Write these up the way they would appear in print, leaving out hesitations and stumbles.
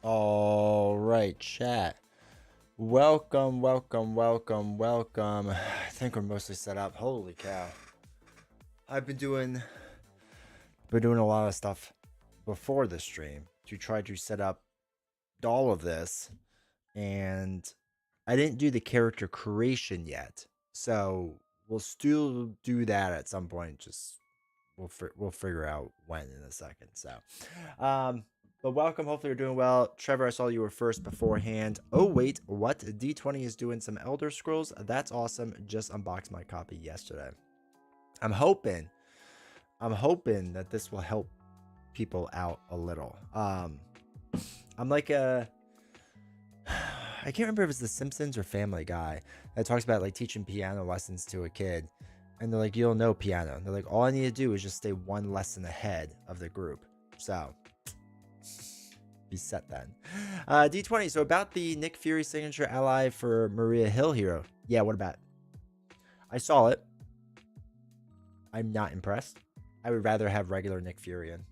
All right, chat. Welcome. I think we're mostly set up. Holy cow. I've been doing a lot of stuff before the stream to try to set up all of this, and I didn't do the character creation yet. So we'll still do that at some point. Just we'll figure out when in a second. So, um, but welcome. Hopefully you're doing well. Trevor, I saw you were first beforehand. Oh wait, what? D20 is doing some Elder Scrolls. That's awesome. Just unboxed my copy yesterday. I'm hoping that this will help people out a little. I'm like a I can't remember if it's The Simpsons or Family Guy that talks about like teaching piano lessons to a kid. And they're like, you'll know piano. And they're like, all I need to do is just stay one lesson ahead of the group. So, be set then. D20. So, about the Nick Fury signature ally for Maria Hill hero. Yeah, what about? I saw it. I'm not impressed. I would rather have regular Nick Fury in.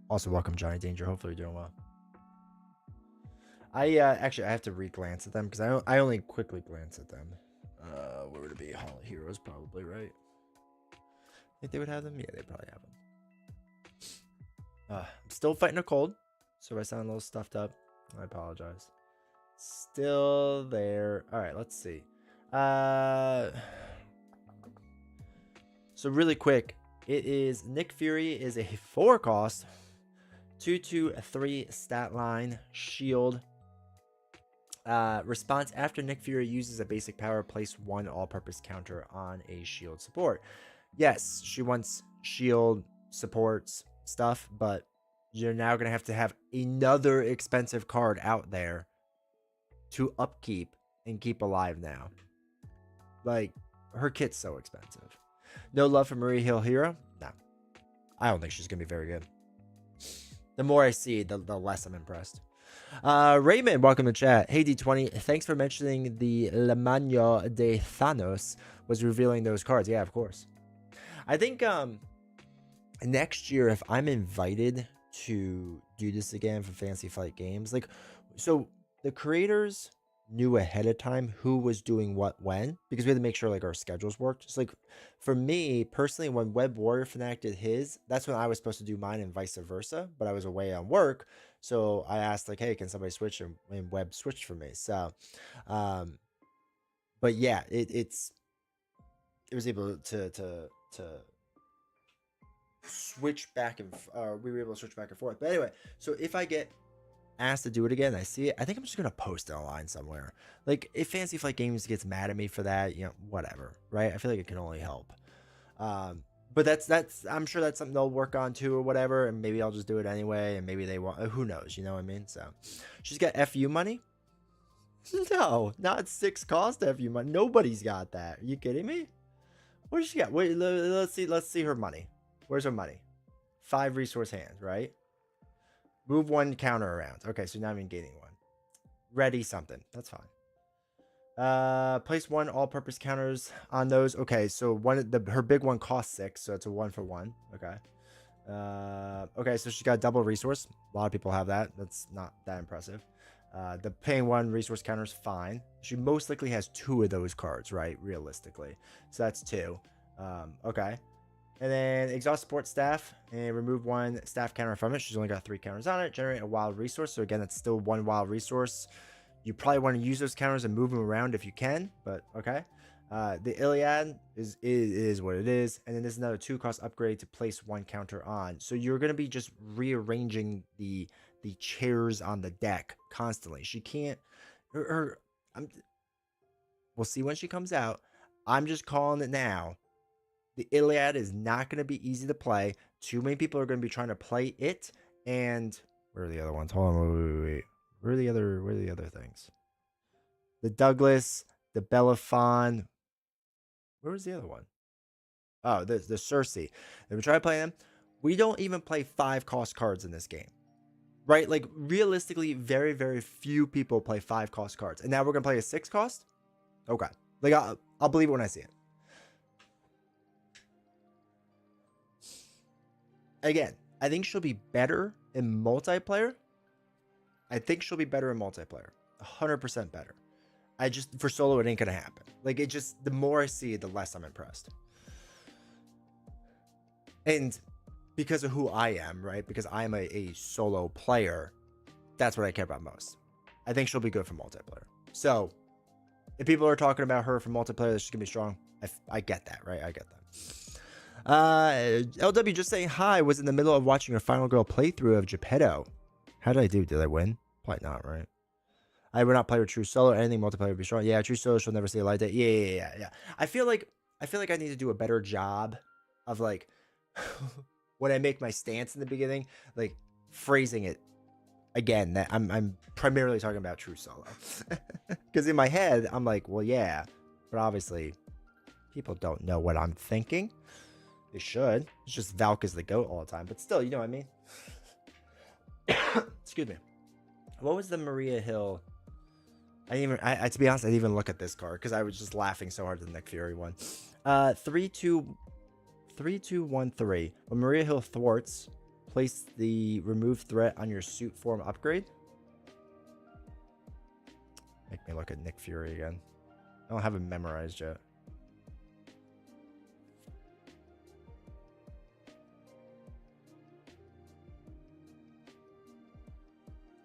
Also, welcome, Johnny Danger. Hopefully, you're doing well. I actually I have to re-glance at them because I only quickly glance at them. Where would it be? Hall of Heroes, probably, right? Think they would have them? Yeah, they probably have them. I'm still fighting a cold, so if I sound a little stuffed up, I apologize. Still there. All right, let's see. So really quick, it is Nick Fury is a 4-cost, 2/3 stat line shield. Response after Nick Fury uses a basic power, place 1 all-purpose counter on a shield support. Yes, she wants shield supports stuff, but you're now going to have another expensive card out there to upkeep and keep alive now. Like, her kit's so expensive. No love for Maria Hill Hero? No. I don't think she's going to be very good. The more I see, the less I'm impressed. Raymond, welcome to chat. Hey D20, thanks for mentioning the La Mano de Thanos was revealing those cards. Yeah, of course. I think next year, if I'm invited to do this again for Fantasy Flight Games, like, so the creators knew ahead of time who was doing what when, because we had to make sure like our schedules worked. So like for me personally, when Web Warrior Fanatic did his, that's when I was supposed to do mine and vice versa, but I was away on work. So I asked like, hey, can somebody switch? And Web switched for me. So but yeah, it was able to switch back and we were able to switch back and forth. But anyway, so if I get asked to do it again, I see it, I think I'm just gonna post it online somewhere. Like if Fantasy Flight Games gets mad at me for that, you know, whatever, right? I feel like it can only help. But that's I'm sure that's something they'll work on too or whatever, and maybe I'll just do it anyway, and maybe they want, who knows, you know what I mean? So she's got FU money. No, not 6-cost FU money. Nobody's got that. Are you kidding me? What does she got? Wait, let's see her money. Where's her money? 5 resource hands, right? Move 1 counter around. Okay, so you're not even gaining 1. Ready something. That's fine. Place 1 all-purpose counters on those. Okay, so her big one costs 6, so it's a 1 for 1. Okay. Okay, so she's got double resource. A lot of people have that. That's not that impressive. The paying 1 resource counter is fine. She most likely has 2 of those cards, right? Realistically. So that's 2. Okay. And then exhaust support staff and remove 1 staff counter from it. She's only got 3 counters on it. Generate a wild resource. So again, it's still 1 wild resource. You probably want to use those counters and move them around if you can, but okay. The Iliad is what it is. And then there's another 2-cost upgrade to place 1 counter on. So you're going to be just rearranging the chairs on the deck constantly. She can't, we'll see when she comes out. I'm just calling it now. The Iliad is not going to be easy to play. Too many people are going to be trying to play it. And where are the other ones? Hold on, wait. Where are the other things? The Douglas, the Bellefonte. Where was the other one? Oh, the Cersei. If we try to play them, we don't even play 5-cost cards in this game. Right? Like, realistically, very, very few people play 5-cost cards. And now we're going to play a 6-cost? Okay. Like, I'll believe it when I see it. Again, I think she'll be better in multiplayer. 100% better. I just, for solo, it ain't gonna happen. Like, it just, the more I see it, the less I'm impressed. And because of who I am, right? Because I'm a solo player, that's what I care about most. I think she'll be good for multiplayer. So, if people are talking about her for multiplayer, that she's gonna be strong. I get that, right? I get that. LW just saying hi. Was in the middle of watching your Final Girl playthrough of Geppetto. How did I do? Did I win? Probably not, right? I would not play with true solo. Anything multiplayer would be strong. Yeah, true solo she'll never see a light day. Yeah. I feel like I need to do a better job of like when I make my stance in the beginning, like phrasing it again that I'm primarily talking about true solo. Because in my head, I'm like, well, yeah, but obviously people don't know what I'm thinking. They should. It's just Valk is the GOAT all the time, but still, you know what I mean? Excuse me. What was the Maria Hill? To be honest, I didn't even look at this card because I was just laughing so hard at the Nick Fury one. 3-2-1-3. When Maria Hill thwarts, place the remove threat on your suit form upgrade. Make me look at Nick Fury again. I don't have it memorized yet.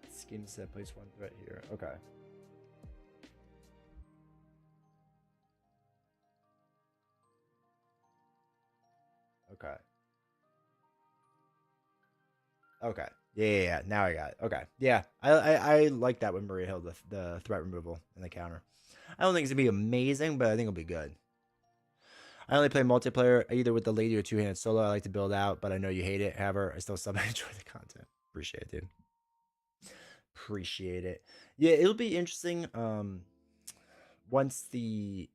Scheme set, place one threat here. Okay. Okay. Yeah. Now I got it. Okay. Yeah. I like that with Maria Hill, the threat removal and the counter. I don't think it's gonna be amazing, but I think it'll be good. I only play multiplayer either with the lady or two-handed solo. I like to build out, but I know you hate it. However, I still somehow enjoy the content. Appreciate it, dude. Appreciate it. Yeah, it'll be interesting. Once the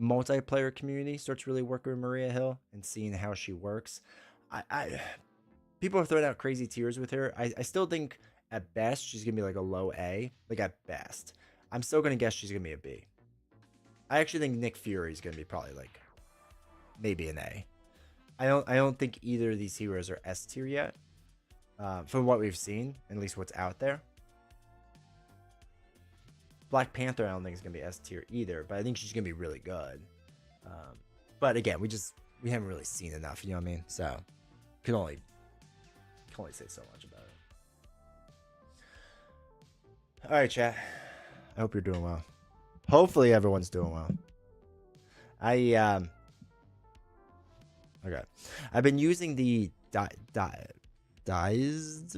multiplayer community starts really working with Maria Hill and seeing how she works. People are throwing out crazy tiers with her. I still think at best she's gonna be like a low A. Like at best. I'm still gonna guess she's gonna be a B. I actually think Nick Fury is gonna be probably like maybe an A. I don't think either of these heroes are S tier yet. From what we've seen, at least what's out there. Black Panther, I don't think is gonna be S tier either, but I think she's gonna be really good. But again, we haven't really seen enough, you know what I mean? So can only say so much about it. All right, chat. I hope you're doing well. Hopefully everyone's doing well. Okay. I've been using the Dies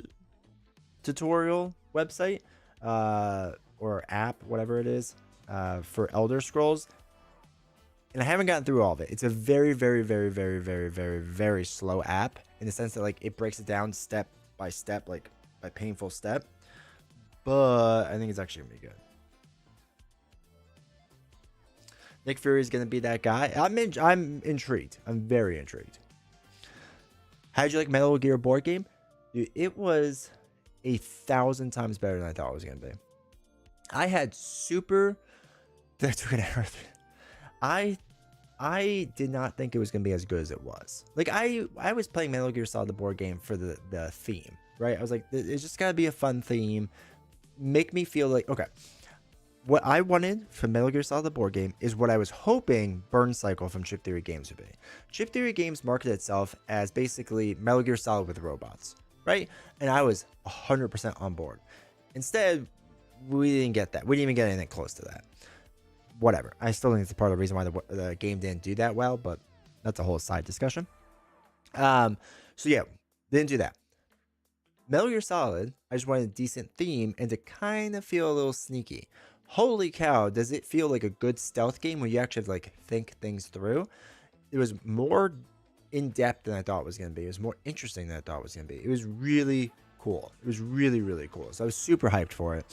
tutorial website or app, whatever it is, for Elder Scrolls. And I haven't gotten through all of it. It's a very, very, very, very, very, very, very slow app in the sense that like it breaks it down step by step, like by painful step. But I think it's actually gonna be good. Nick Fury is gonna be that guy. I'm intrigued. I'm very intrigued. How'd you like Metal Gear board game? Dude, it was 1,000 times better than I thought it was gonna be. I had super. That took an hour. I did not think it was gonna be as good as it was. Like I was playing Metal Gear Solid the board game for the theme, right? I was like, it's just gotta be a fun theme, make me feel like okay. What I wanted from Metal Gear Solid the board game is what I was hoping Burn Cycle from Chip Theory Games would be. Chip Theory Games marketed itself as basically Metal Gear Solid with robots, right? And I was 100% on board. Instead, we didn't get that. We didn't even get anything close to that. Whatever. I still think it's part of the reason why the game didn't do that well, but that's a whole side discussion. So yeah, didn't do that. Metal Gear Solid, I just wanted a decent theme and to kind of feel a little sneaky. Holy cow, does it feel like a good stealth game where you actually have to like think things through? It was more in depth than I thought it was going to be. It was more interesting than I thought it was going to be. It was really cool. It was really, really cool. So I was super hyped for it.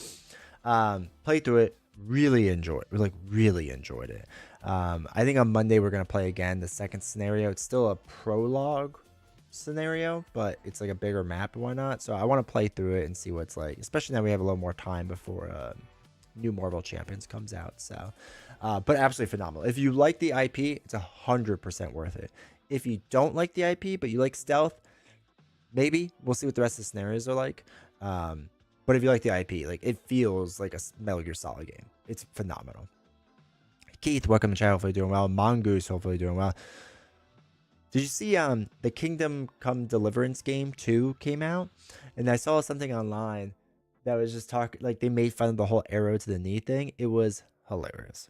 Played through it. Really enjoyed it. I think on Monday we're gonna play again the second scenario. It's still a prologue scenario, but it's like a bigger map and whatnot. So I want to play through it and see what it's like, especially now we have a little more time before new Marvel Champions comes out. So but absolutely phenomenal. If you like the IP, it's 100% worth it. If you don't like the IP, but you like stealth, maybe we'll see what the rest of the scenarios are like. But if you like the IP, like it feels like a Metal Gear Solid game. It's phenomenal. Keith, welcome to the channel. Hopefully doing well. Mongoose, hopefully doing well. Did you see the Kingdom Come Deliverance game 2 came out? And I saw something online that was just talking, like they made fun of the whole arrow to the knee thing. It was hilarious.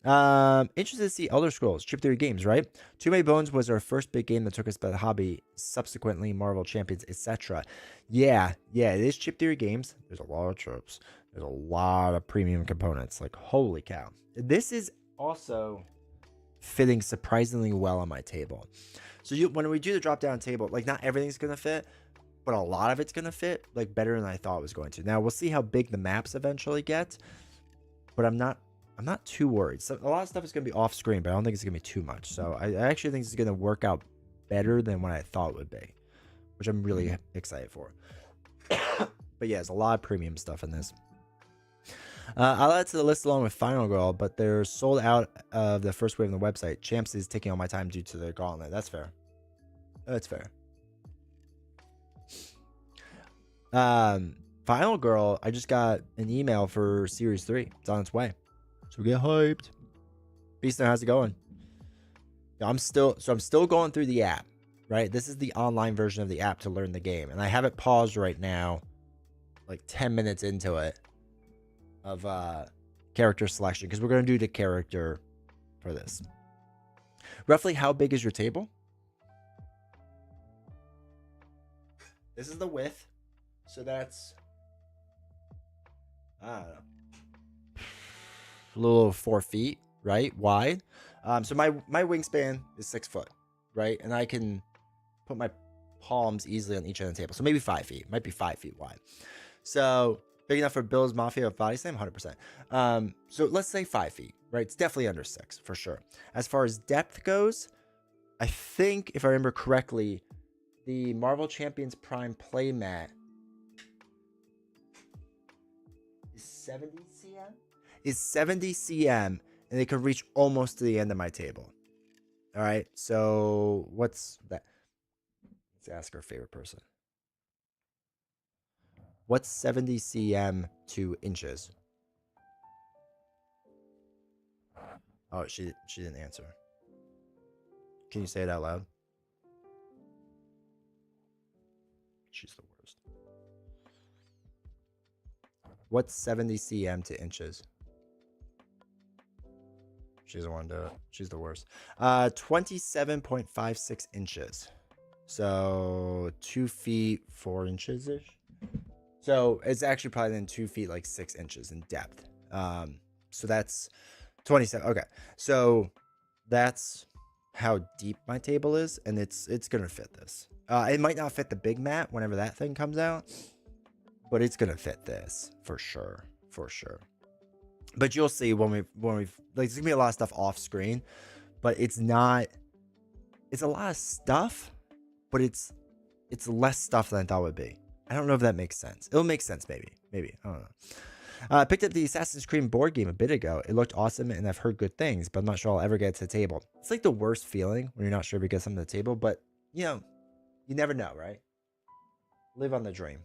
Interested to see Elder Scrolls Chip Theory games, right? Too Many Bones was our first big game that took us by the hobby. Subsequently, Marvel Champions, etc. Yeah, it is Chip Theory games. There's a lot of chips. There's a lot of premium components. Like, holy cow. This is also fitting surprisingly well on my table. So when we do the drop down table, like not everything's gonna fit, but a lot of it's gonna fit like better than I thought it was going to. Now we'll see how big the maps eventually get, but I'm not too worried. So a lot of stuff is gonna be off screen, but I don't think it's gonna be too much. So I actually think it's gonna work out better than what I thought it would be, which I'm really excited for. But yeah, there's a lot of premium stuff in this. I'll add to the list along with Final Girl, but they're sold out of the first wave on the website. Champs is taking all my time due to the gauntlet. That's fair. That's fair. Final Girl, I just got an email for Series 3. It's on its way. So get hyped. Beastner, how's it going? I'm still going through the app, right? This is the online version of the app to learn the game. And I have it paused right now, like 10 minutes into it, of character selection, because we're going to do the character for this. Roughly how big is your table? This is the width, so that's I don't know, a little over 4 feet, right, wide. So my wingspan is 6 foot, right, and I can put my palms easily on each end of the table, so maybe 5 feet, might be 5 feet wide. So big enough for Bill's Mafia of body slam, 100%. So let's say 5 feet, right? It's definitely under 6 for sure. As far as depth goes, I think if I remember correctly, the Marvel Champions Prime playmat is 70 cm. Is 70 cm, and it can reach almost to the end of my table. All right. So what's that? Let's ask our favorite person. What's 70 cm to inches? Oh, she didn't answer. Can you say it out loud? She's the worst. What's 70 cm to inches? She doesn't want to do it. She's the worst. 27.56 inches. So 2 feet 4 inches ish. So it's actually probably then 2 feet like 6 inches in depth. So that's 27. Okay, so that's how deep my table is, and it's gonna fit this. It might not fit the big mat whenever that thing comes out, but it's gonna fit this for sure, But you'll see when we like, there's gonna be a lot of stuff off screen, but it's not. It's a lot of stuff, but it's less stuff than I thought it would be. I don't know if that makes sense. It'll make sense, maybe. I don't know. I picked up the Assassin's Creed board game a bit ago. It looked awesome, and I've heard good things, but I'm not sure I'll ever get to the table. It's like the worst feeling when you're not sure if you get something to the table, but, you know, you never know, right? Live on the dream.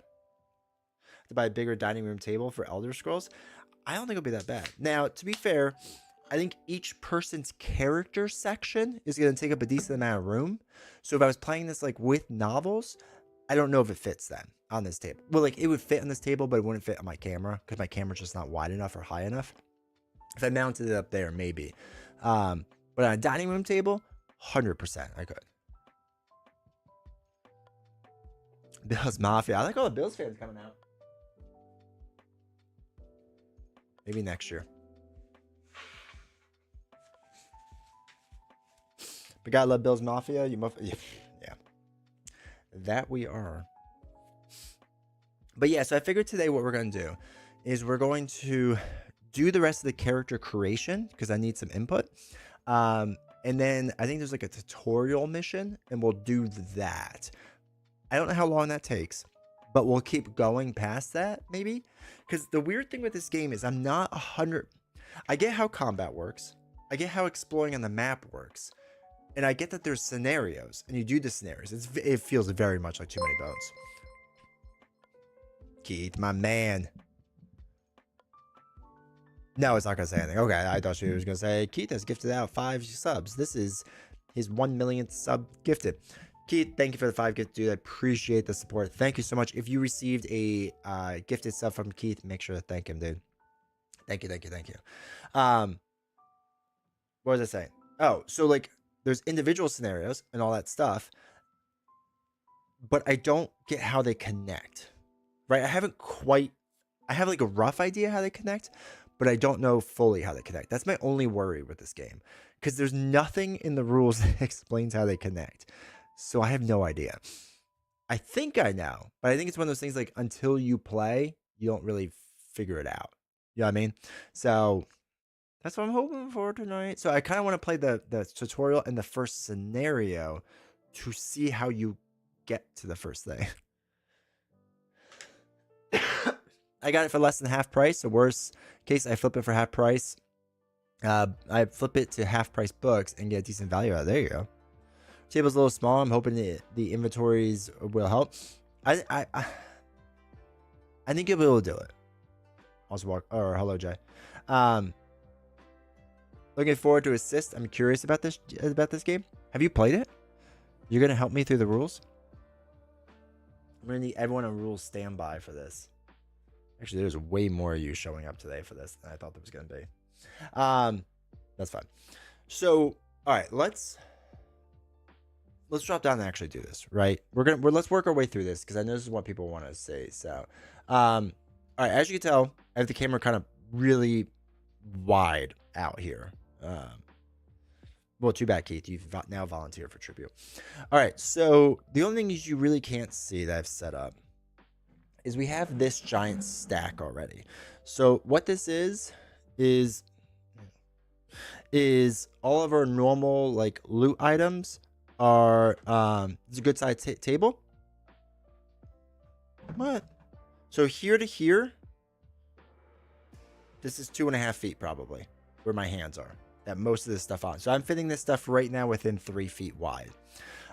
To buy a bigger dining room table for Elder Scrolls, I don't think it'll be that bad. Now, to be fair, I think each person's character section is going to take up a decent amount of room. So if I was playing this like with novels, I don't know if it fits then on this table. Well, like it would fit on this table, but it wouldn't fit on my camera because my camera's just not wide enough or high enough. If I mounted it up there, maybe. But on a dining room table, 100% I could. Bills Mafia. I like all the Bills fans coming out. Maybe next year. But gotta love Bills Mafia. Yeah. That we are. But yeah, so I figured today what we're going to do is we're going to do the rest of the character creation because I need some input. And then I think there's like a tutorial mission and we'll do that. I don't know how long that takes, but we'll keep going past that maybe. Because the weird thing with this game is I'm not 100. I get how combat works. I get how exploring on the map works. And I get that there's scenarios, and you do the scenarios. It feels very much like Too Many Bones. Keith, my man. No, it's not going to say anything. Okay, I thought she was going to say, Keith has gifted out 5 subs. This is his 1 millionth sub gifted. Keith, thank you for the 5 gifts, dude. I appreciate the support. Thank you so much. If you received a gifted sub from Keith, make sure to thank him, dude. Thank you. What was I saying? Oh, so like there's individual scenarios and all that stuff, but I don't get how they connect, right? I have like a rough idea how they connect, but I don't know fully how they connect. That's my only worry with this game, because there's nothing in the rules that explains how they connect. So I have no idea. I think I know, but I think it's one of those things like until you play, you don't really figure it out. You know what I mean? So that's what I'm hoping for tonight. So I kind of want to play the tutorial and the first scenario to see how you get to the first thing. I got it for less than half price. So worst case, I flip it for half price. I flip it to half price books and get a decent value out. There you go. Table's a little small. I'm hoping the inventories will help. I think you'll be able to do it. Also walk, or hello, Jay. Looking forward to assist. I'm curious about this game. Have you played it? You're gonna help me through the rules? I'm gonna need everyone on rules standby for this. Actually, there's way more of you showing up today for this than I thought there was gonna be. That's fine. So, all right, let's drop down and actually do this, right? Let's work our way through this because I know this is what people want to say. So, all right, as you can tell, I have the camera kind of really wide out here. Well, too bad, Keith. You've now volunteered for tribute. All right, so the only thing you really can't see that I've set up is we have this giant stack already. So what this is all of our normal like loot items are it's a good size table. What? So here to here, this is 2.5 feet probably where my hands are. That most of this stuff on. So I'm fitting this stuff right now within 3 feet wide.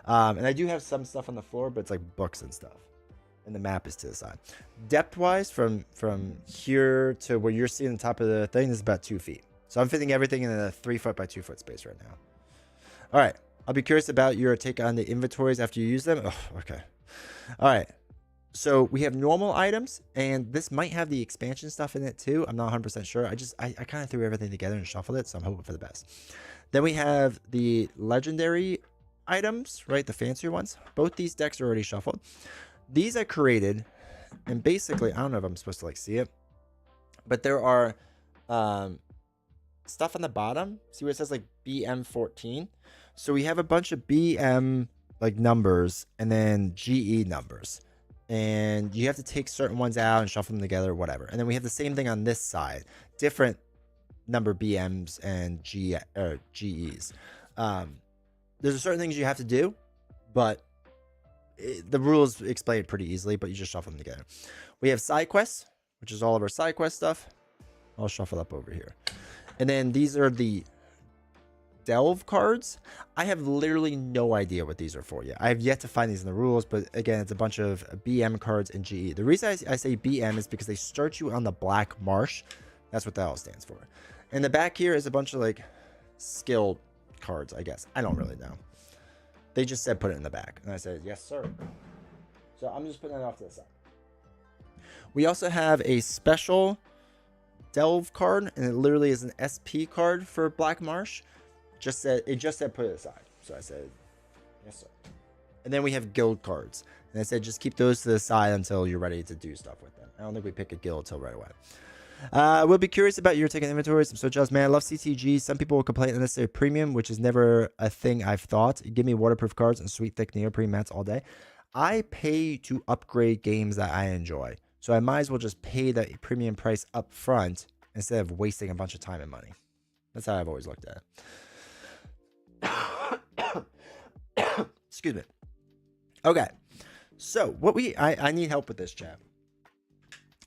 And I do have some stuff on the floor, but it's like books and stuff. And the map is to the side. Depth wise, from here to where you're seeing the top of the thing is about 2 feet. So I'm fitting everything in a 3 foot by 2 foot space right now. All right. I'll be curious about your take on the inventories after you use them. Oh, okay. All right. So we have normal items, and this might have the expansion stuff in it too. I'm not 100% sure. I kind of threw everything together and shuffled it, so I'm hoping for the best. Then we have the legendary items, right? The fancier ones. Both these decks are already shuffled. These I created, and basically, I don't know if I'm supposed to like see it, but there are stuff on the bottom. See where it says like BM14? So we have a bunch of BM like numbers and then GE numbers. And you have to take certain ones out and shuffle them together, whatever. And then we have the same thing on this side, different number BMs and GEs. There's certain things you have to do, but the rules explain it pretty easily, but you just shuffle them together. We have side quests, which is all of our side quest stuff. I'll shuffle up over here. And then these are the delve cards. I have literally no idea what these are for yet. I have yet to find these in the rules, but again, it's a bunch of BM cards and GE. The reason I say BM is because they start you on the Black Marsh. That's what that all stands for. And the back here is a bunch of like skill cards, I guess. I don't really know. They just said put it in the back. And I said, yes, sir. So I'm just putting that off to the side. We also have a special delve card, and it literally is an SP card for Black Marsh. It just said put it aside. So I said, yes, sir. And then we have guild cards. And I said, just keep those to the side until you're ready to do stuff with them. I don't think we pick a guild till right away. We'll be curious about your taking inventories. I'm so jealous, man. I love CTG. Some people will complain unnecessary premium, which is never a thing I've thought. Give me waterproof cards and sweet thick neoprene mats all day. I pay to upgrade games that I enjoy. So I might as well just pay the premium price up front instead of wasting a bunch of time and money. That's how I've always looked at it. Excuse me. Okay, so I need help with this, chat.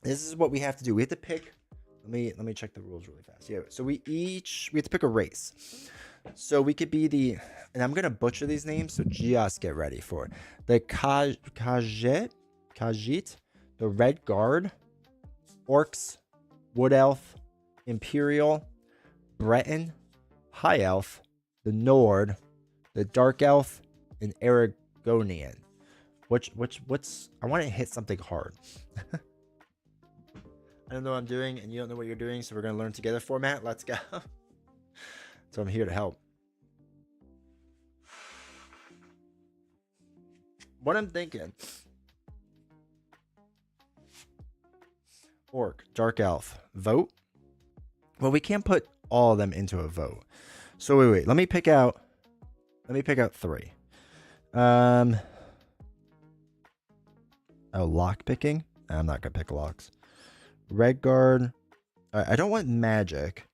This is what we have to do. We have to pick. Let me check the rules really fast. Yeah. So we have to pick a race. So we could be the, and I'm gonna butcher these names, so just get ready for it. The Khajiit, the Red Guard, Orcs, Wood Elf, Imperial, Breton, High Elf, the Nord, the Dark Elf, and Aragonian. What's? I want to hit something hard. I don't know what I'm doing, and you don't know what you're doing, so we're gonna learn together. Format. Let's go. So I'm here to help. What I'm thinking. Orc, Dark Elf, vote. Well, we can't put all of them into a vote. So wait. Let me pick out 3. Oh, lock picking. I'm not gonna pick locks. Red Guard. I don't want magic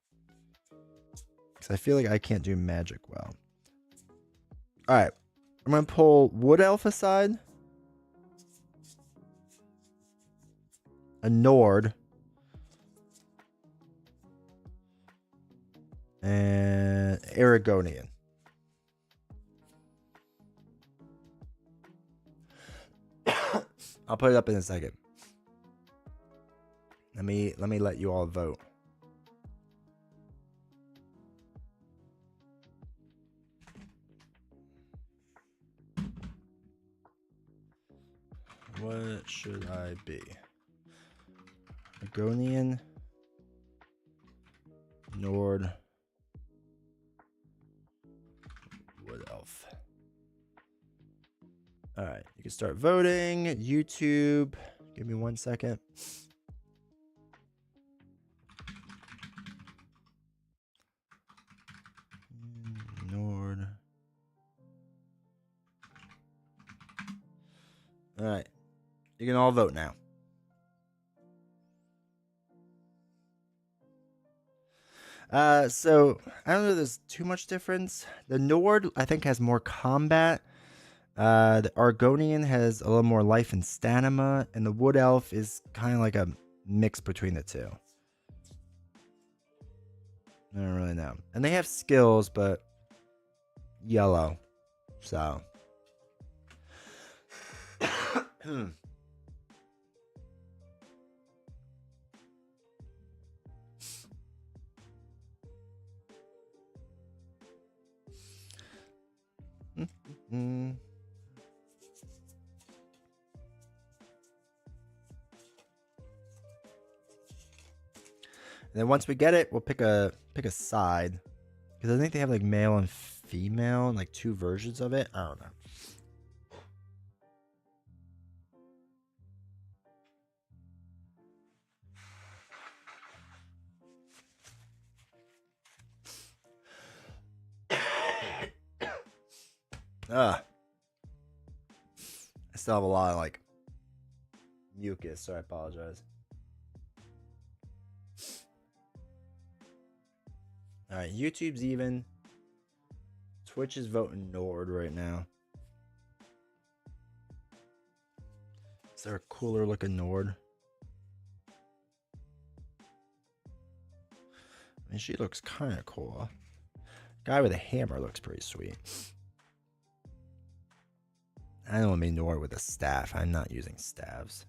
because I feel like I can't do magic well. All right, I'm gonna pull Wood Elf aside, a Nord, and Aragonian. I'll put it up in a second. Let me let you all vote. What should I be? Aragonian, Nord, Wood Elf. All right, you can start voting. YouTube, give me 1 second. Nord. All right, you can all vote now. So I don't know if there's too much difference. The Nord, I think, has more combat. The Argonian has a little more life and stamina, and the Wood Elf is kind of like a mix between the two. I don't really know. And they have skills, but yellow. So. And then once we get it, we'll pick a side, because I think they have like male and female and like 2 versions of it. I don't know. I still have a lot of like mucus, so I apologize. All right, YouTube's even. Twitch is voting Nord right now. Is there a cooler looking Nord? I mean, she looks kind of cool. Guy with a hammer looks pretty sweet. I don't want to be Nord with a staff. I'm not using staves.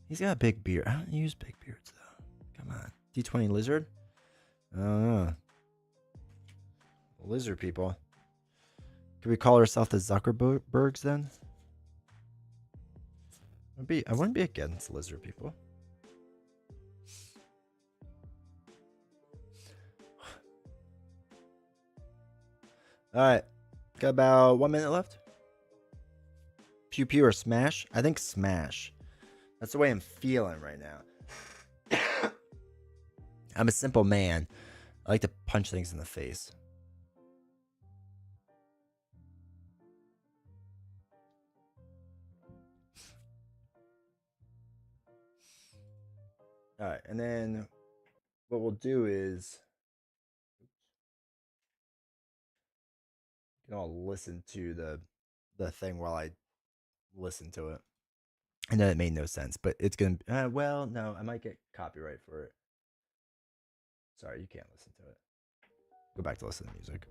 He's got a big beard. I don't use big beards though. Come on. D20 lizard? I don't know. Lizard people. Could we call ourselves the Zuckerbergs then? I wouldn't be against lizard people. All right. Got about 1 minute left. Pew pew or smash? I think smash. That's the way I'm feeling right now. I'm a simple man. I like to punch things in the face. All right, and then what we'll do is you can all listen to the thing while I listen to it. I know it made no sense, but it's gonna. Well, no, I might get copyright for it. Sorry, you can't listen to it. Go back to listen to music.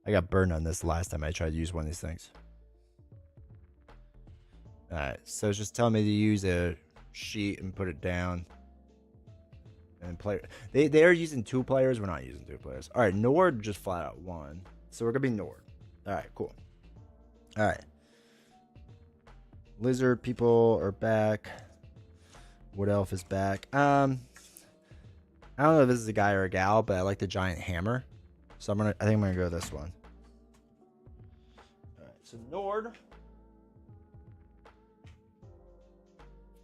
I got burned on this last time I tried to use one of these things. Alright, so it's just telling me to use a sheet and put it down. And play. They are using 2 players. We're not using 2 players. Alright, Nord just flat out 1. So we're going to be Nord. Alright, cool. Alright. Lizard people are back. Wood Elf is back. I don't know if this is a guy or a gal, but I like the giant hammer. So I think I'm gonna go this one. Alright, so Nord.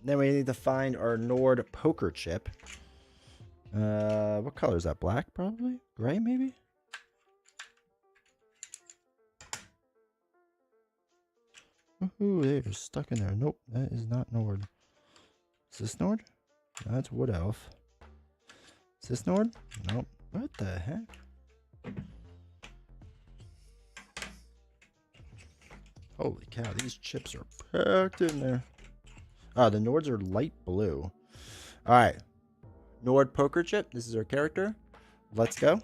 Then we need to find our Nord poker chip. What color is that? Black, probably? Gray, maybe? Woohoo, they're stuck in there. Nope, that is not Nord. Is this Nord? No, that's Wood Elf. Is this Nord? Nope. What the heck? Holy cow, these chips are packed in there. Ah, the Nords are light blue. Alright. Nord poker chip. This is our character. Let's go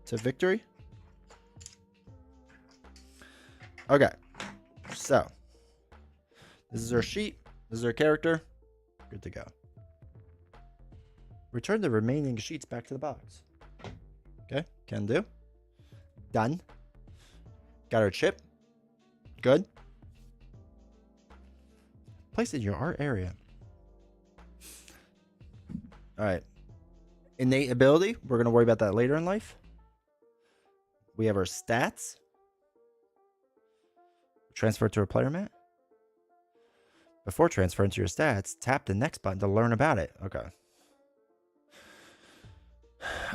to victory. Okay. So, this is our sheet. This is our character. Good to go. Return the remaining sheets back to the box. Okay, can do. Done. Got our chip. Good. Place it in your art area. Alright. Innate ability. We're going to worry about that later in life. We have our stats. Transfer to a player mat. Before transferring to your stats, tap the next button to learn about it. Okay.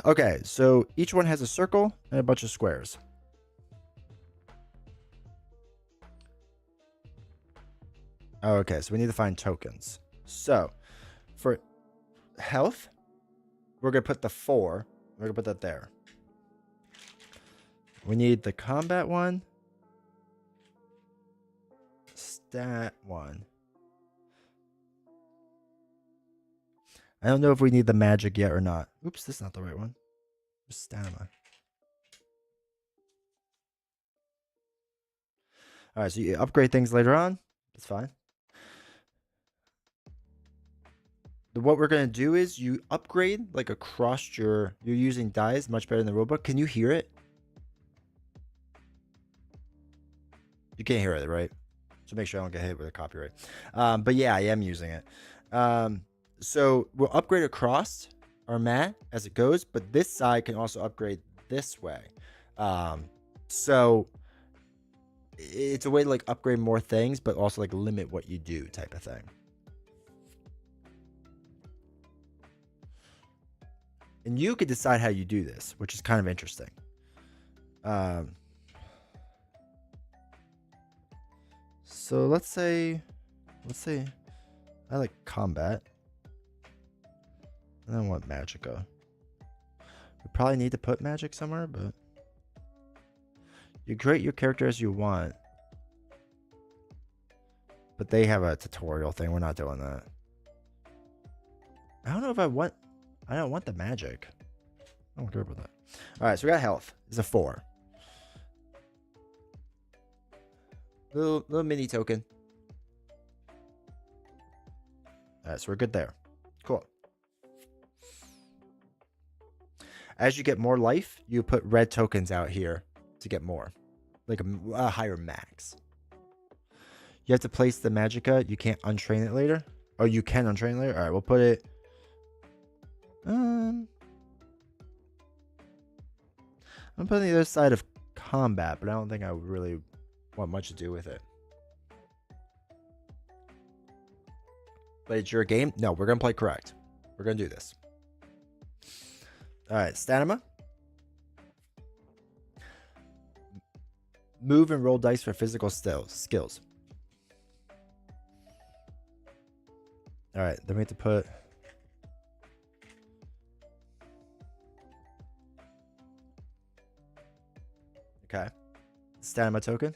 Okay, so each one has a circle and a bunch of squares. Okay, so we need to find tokens. So, for health, we're going to put the 4. We're going to put that there. We need the combat one. Stat one. I don't know if we need the magic yet or not. Oops, this is not the right one. Stamina. Alright, so you upgrade things later on. That's fine. What we're going to do is you upgrade like across you're using dice much better than the rulebook. Can you hear it? You can't hear it, right? So make sure I don't get hit with a copyright. But yeah, I am using it. So we'll upgrade across our mat as it goes, but this side can also upgrade this way. So it's a way to like upgrade more things, but also like limit what you do type of thing. And you could decide how you do this, which is kind of interesting. So let's say I like combat. I don't want magicka. We probably need to put magic somewhere, but you create your character as you want. But they have a tutorial thing. We're not doing that. I don't know if I don't want the magic. I don't care about that. Alright, so we got health. It's a 4. Little mini token. Alright, so we're good there. Cool. As you get more life, you put red tokens out here to get more. Like a higher max. You have to place the magicka. You can't untrain it later. Oh, you can untrain it later? Alright, we'll put it... I'm putting the other side of combat, but I don't think I would really want much to do with it. But it's your game? No, we're going to play correct. We're going to do this. Alright, stamina. Move and roll dice for physical skills. Alright, then we have to put... Okay. Stamina token.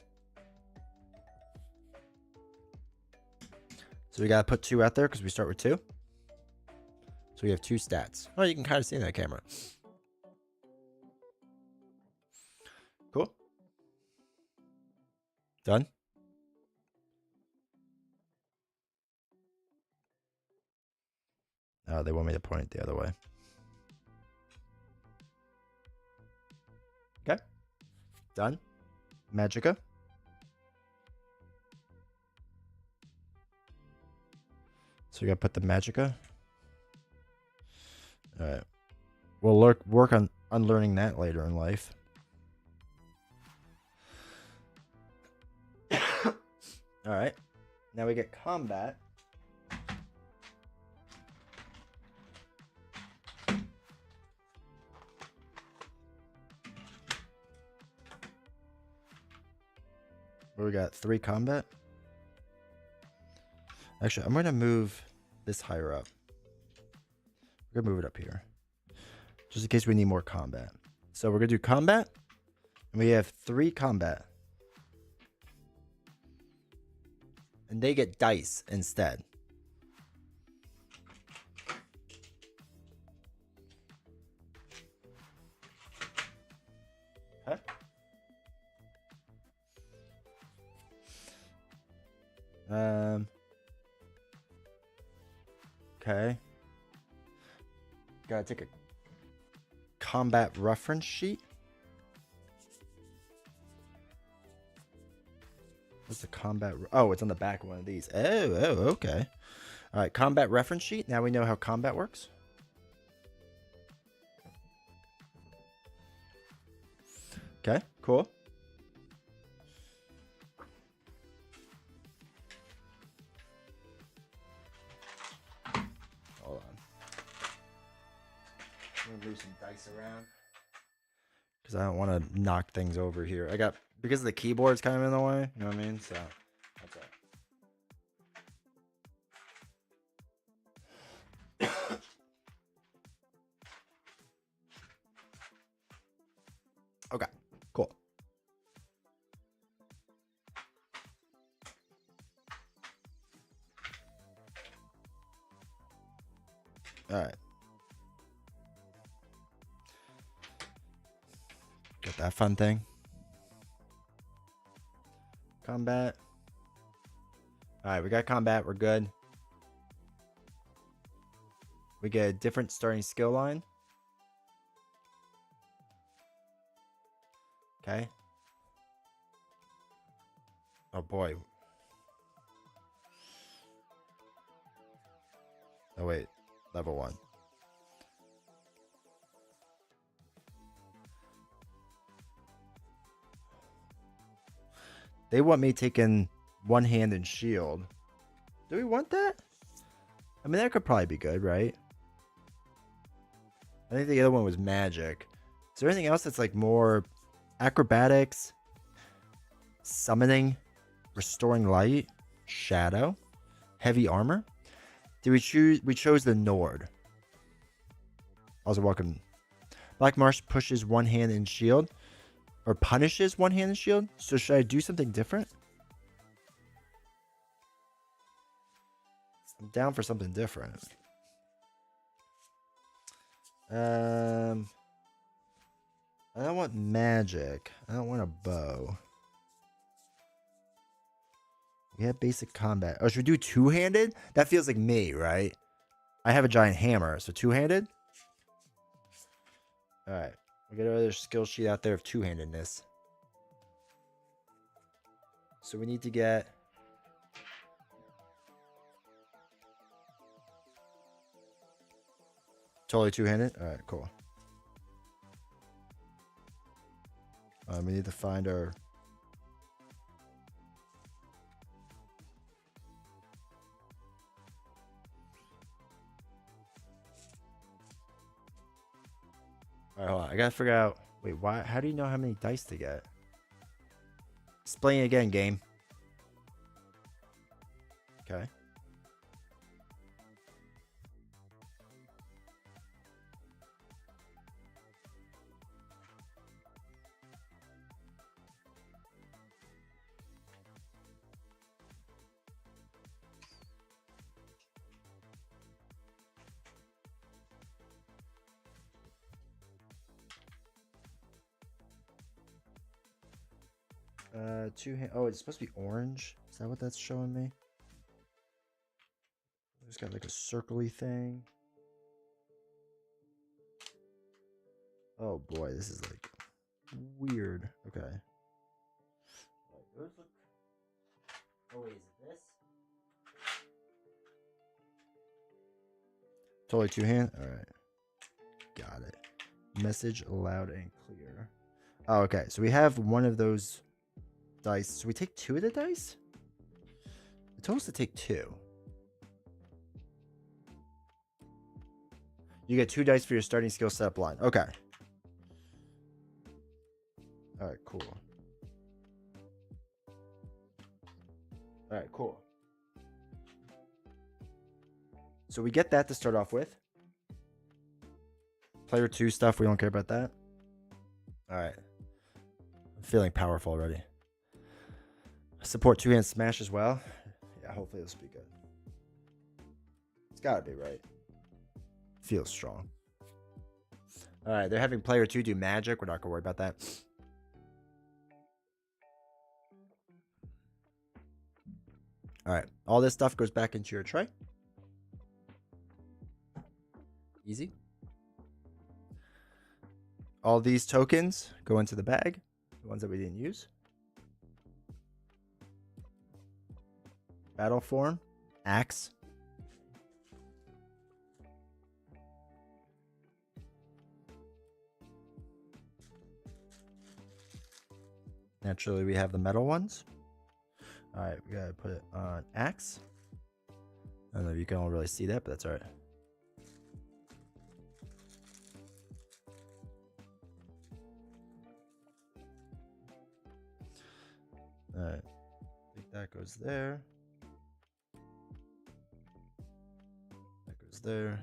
So we gotta put 2 out there because we start with 2. So we have 2 stats. Oh, you can kind of see in that camera. Cool. Done. Oh, they want me to point it the other way. Okay. Done. Magica. So we gotta put the Magica. Alright. We'll work on unlearning that later in life. Alright. Now we get combat. We got 3 combat. Actually, I'm going to move this higher up. We're going to move it up here. Just in case we need more combat. So we're going to do combat. And we have 3 combat. And they get dice instead. Okay. Okay. Gotta take a combat reference sheet. What's the combat? Oh, it's on the back of one of these. Oh, okay. All right, combat reference sheet. Now we know how combat works. Okay, cool. Hold on. I'm gonna move some dice around because I don't want to knock things over here. I got, because the keyboard's kind of in the way. You know what I mean? So that's all. Okay, cool. All right. Got that fun thing. Combat. All right, we got combat. We're good. We get a different starting skill line. Okay. Oh boy. Oh wait. Level 1. They want me taking one hand and shield. Do we want that? I mean, that could probably be good, right? I think the other one was magic. Is there anything else that's like more acrobatics, summoning, restoring light, shadow, heavy armor? Did we choose? We chose the Nord. Also, welcome. Black Marsh pushes one hand and shield, or punishes one hand and shield. So should I do something different? I'm down for something different. I don't want magic. I don't want a bow. We have basic combat. Oh, should we do two-handed? That feels like me, right? I have a giant hammer, so two-handed? Alright. We got another skill sheet out there of two-handedness. So we need to get... Totally two-handed? Alright, cool. We need to find our... Alright, hold on. I gotta figure out... Wait, why? How do you know how many dice to get? Explain it again, game. Okay. Oh, it's supposed to be orange. Is that what that's showing me? It's got like a circly thing. Oh boy, this is like weird. Okay. Those look. Oh wait, is it this? Totally two-hand. All right. Got it. Message loud and clear. Oh, okay. So we have one of those dice. So we take 2 of the dice? It told us to take 2. You get 2 dice for your starting skill setup line. Okay. All right, cool. All right, cool. So we get that to start off with. Player 2 stuff, we don't care about that. All right. I'm feeling powerful already. Support 2-hand smash as well. Yeah, hopefully this will be good. It's got to be, right? Feels strong. All right, they're having player 2 do magic. We're not going to worry about that. All right, all this stuff goes back into your tray. Easy. All these tokens go into the bag, the ones that we didn't use. Battle form, axe. Naturally, we have the metal ones. All right, we gotta put it on axe. I don't know if you can all really see that, but that's all right. All right, I think that goes there. That goes there.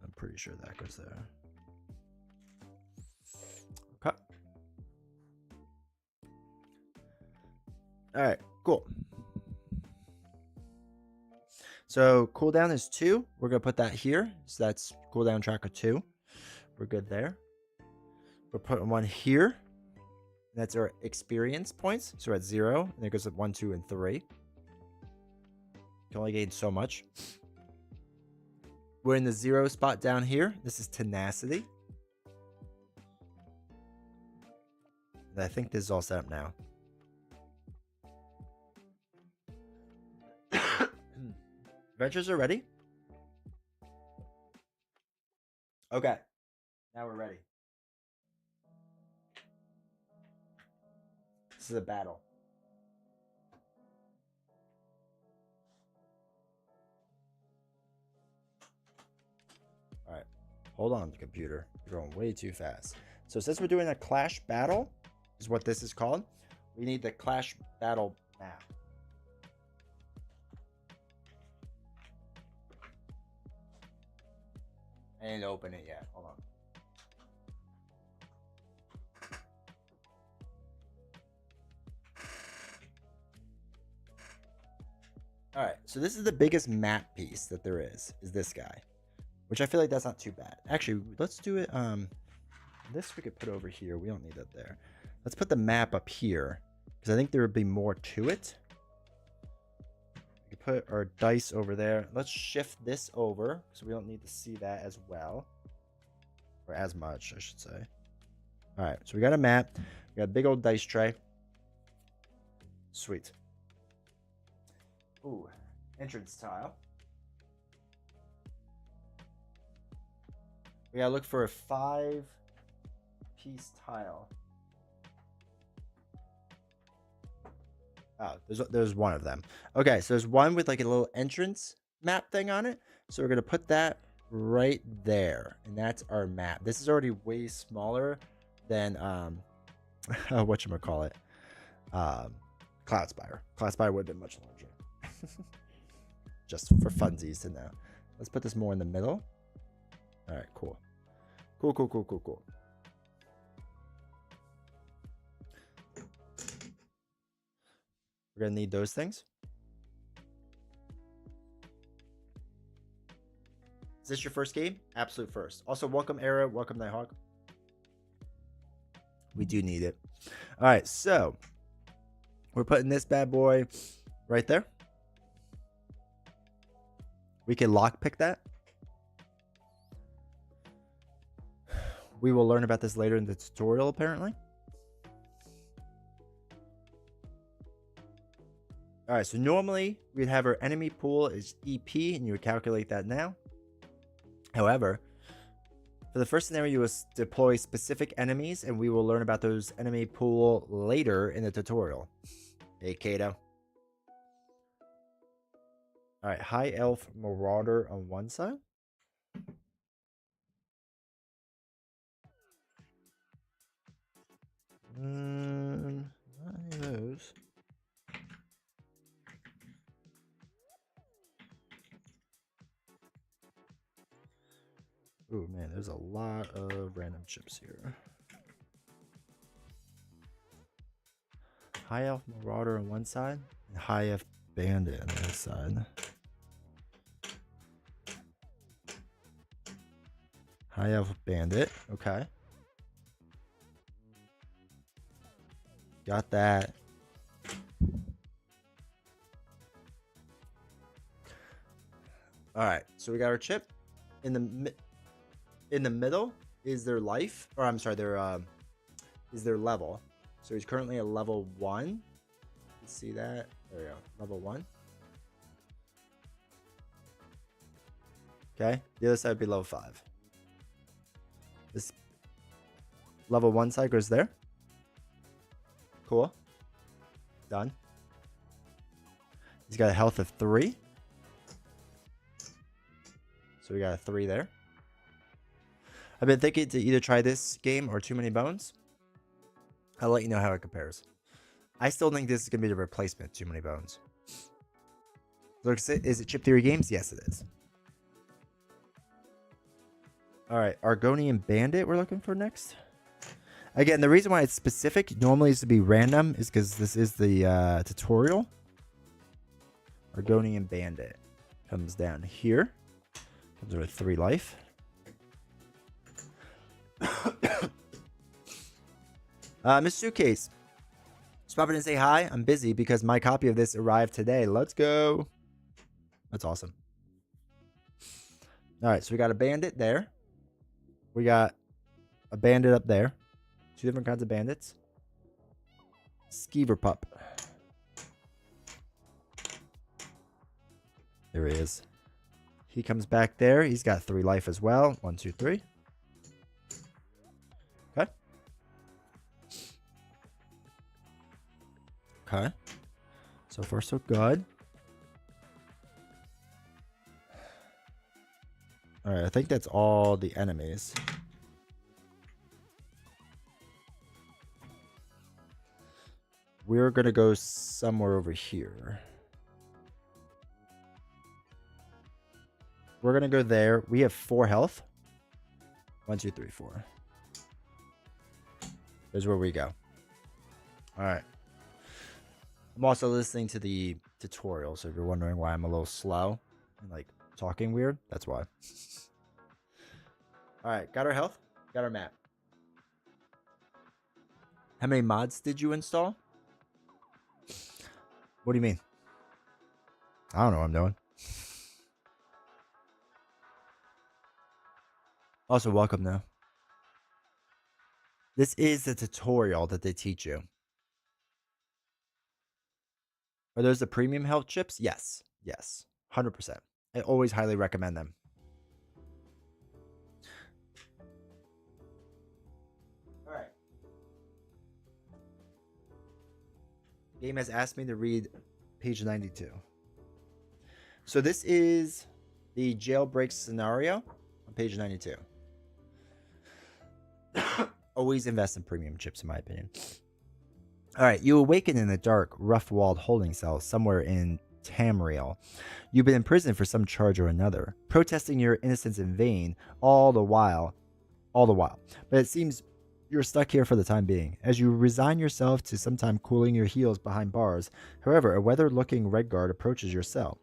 I'm pretty sure that goes there. Okay. All right, cool. So cooldown is 2. We're gonna put that here. So that's cooldown tracker 2. We're good there. We're putting one here. That's our experience points. So we're at 0. And it goes up 1, 2, and 3. You can only gain so much. We're in the 0 spot down here. This is tenacity. And I think this is all set up now. Adventures are ready. Okay. Now we're ready. This is a battle. All right. Hold on, computer. You're going way too fast. So since we're doing a clash battle, is what this is called. We need the clash battle map. I didn't open it yet. Hold on. All right, so this is the biggest map piece that there is this guy, which I feel like that's not too bad. Actually, let's do it. This we could put over here. We don't need that there. Let's put the map up here because I think there would be more to it. We could put our dice over there. Let's shift this over so we don't need to see that as well, or as much, I should say. All right, so we got a map. We got a big old dice tray. Sweet. Ooh, entrance tile. We gotta look for a 5-piece tile. Oh, there's one of them. Okay, so there's one with like a little entrance map thing on it. So we're gonna put that right there, and that's our map. This is already way smaller than whatchamacallit, Cloud Spire. Cloud Spire would have been much larger. Just for funsies to know. Let's put this more in the middle. All right, cool. Cool. We're gonna need those things. Is this your first game? Absolute first. Also, welcome Era, welcome Nighthawk. We do need it. All right, so we're putting this bad boy right there. We can lockpick that. We will learn about this later in the tutorial, apparently. All right, so normally we'd have our enemy pool is EP, and you would calculate that now. However, for the first scenario, you will deploy specific enemies, and we will learn about those enemy pool later in the tutorial. Hey, Kato. All right, High Elf Marauder on one side. Not any of those. Oh man, there's a lot of random chips here. High Elf Marauder on one side, and High Elf Bandit on the other side. High Elf Bandit, okay. Got that. All right, so we got our chip. In the middle is their life, or I'm sorry, is their level. So he's currently a level 1. Let's see that. There we go. Level 1. Okay. The other side would be level 5. This level 1 side goes there. Cool. Done. He's got a health of 3. So we got a 3 there. I've been thinking to either try this game or Too Many Bones. I'll let you know how it compares. I still think this is going to be the replacement Too Many Bones. Is it Chip Theory Games? Yes, it is. All right, Argonian Bandit we're looking for next. Again, the reason why it's specific normally is to be random is because this is the tutorial. Argonian Bandit comes down here. Comes with 3 life. Miss Suitcase. Just pop in and say hi. I'm busy because my copy of this arrived today. Let's go. That's awesome. All right, so we got a bandit there. We got a bandit up there. 2 different kinds of bandits. Skeever Pup. There he is. He comes back there. He's got 3 life as well. 1, 2, 3. Okay. Okay. So far, so good. All right, I think that's all the enemies. We're going to go somewhere over here. We're going to go there. We have 4 health. 1, 2, 3, 4. There's where we go. All right. I'm also listening to the tutorial, so if you're wondering why I'm a little slow and like talking weird, that's why. All right, got our health, got our map. How many mods did you install? What do you mean? I don't know what I'm doing. Also, welcome now. This is the tutorial that they teach you. Are those the premium health chips? Yes. Yes. 100%. I always highly recommend them. All right. The game has asked me to read page 92. So this is the jailbreak scenario on page 92. Always invest in premium chips, in my opinion. All right, you awaken in a dark, rough-walled holding cell somewhere in Tamriel. You've been in prison for some charge or another, protesting your innocence in vain all the while. But it seems you're stuck here for the time being, as you resign yourself to sometime cooling your heels behind bars. However, a weathered-looking red guard approaches your cell,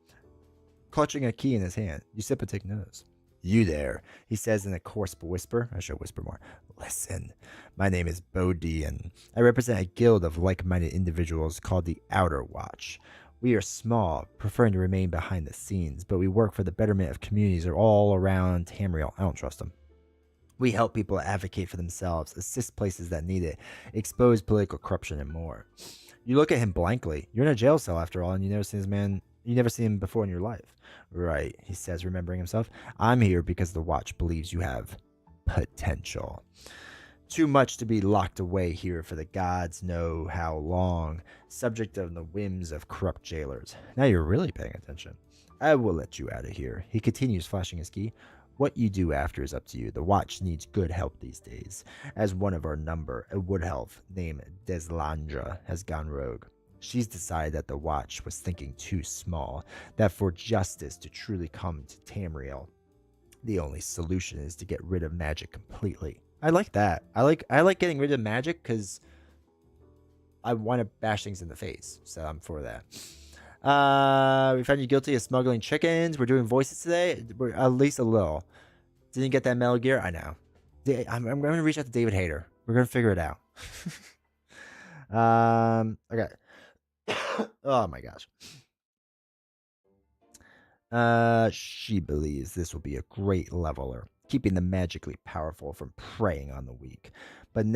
clutching a key in his hand. You sip and take notice. You there, he says in a coarse whisper. I should whisper more. Listen, my name is Bodhi, and I represent a guild of like-minded individuals called the Outer Watch. We are small, preferring to remain behind the scenes, but we work for the betterment of communities all around Tamriel. I don't trust them. We help people advocate for themselves, assist places that need it, expose political corruption, and more. You look at him blankly. You're in a jail cell after all, and you never seen this man. You never seen him before in your life. Right, he says, remembering himself. I'm here because the Watch believes you have potential. Too much to be locked away here for the gods know how long, subject of the whims of corrupt jailers. Now you're really paying attention. I will let you out of here. He continues, flashing his key. What you do after is up to you. The Watch needs good help these days. As one of our number, a wood elf named Deslandra has gone rogue. She's decided that the Watch was thinking too small, that for justice to truly come to Tamriel, the only solution is to get rid of magic completely. I like that. I like getting rid of magic because I want to bash things in the face. So I'm for that. We found you guilty of smuggling chickens. We're doing voices today. We're at least a little. Didn't get that Metal Gear. I know. I'm going to reach out to David Hayter. We're going to figure it out. Okay. Oh my gosh. She believes this will be a great leveler, keeping the magically powerful from preying on the weak. But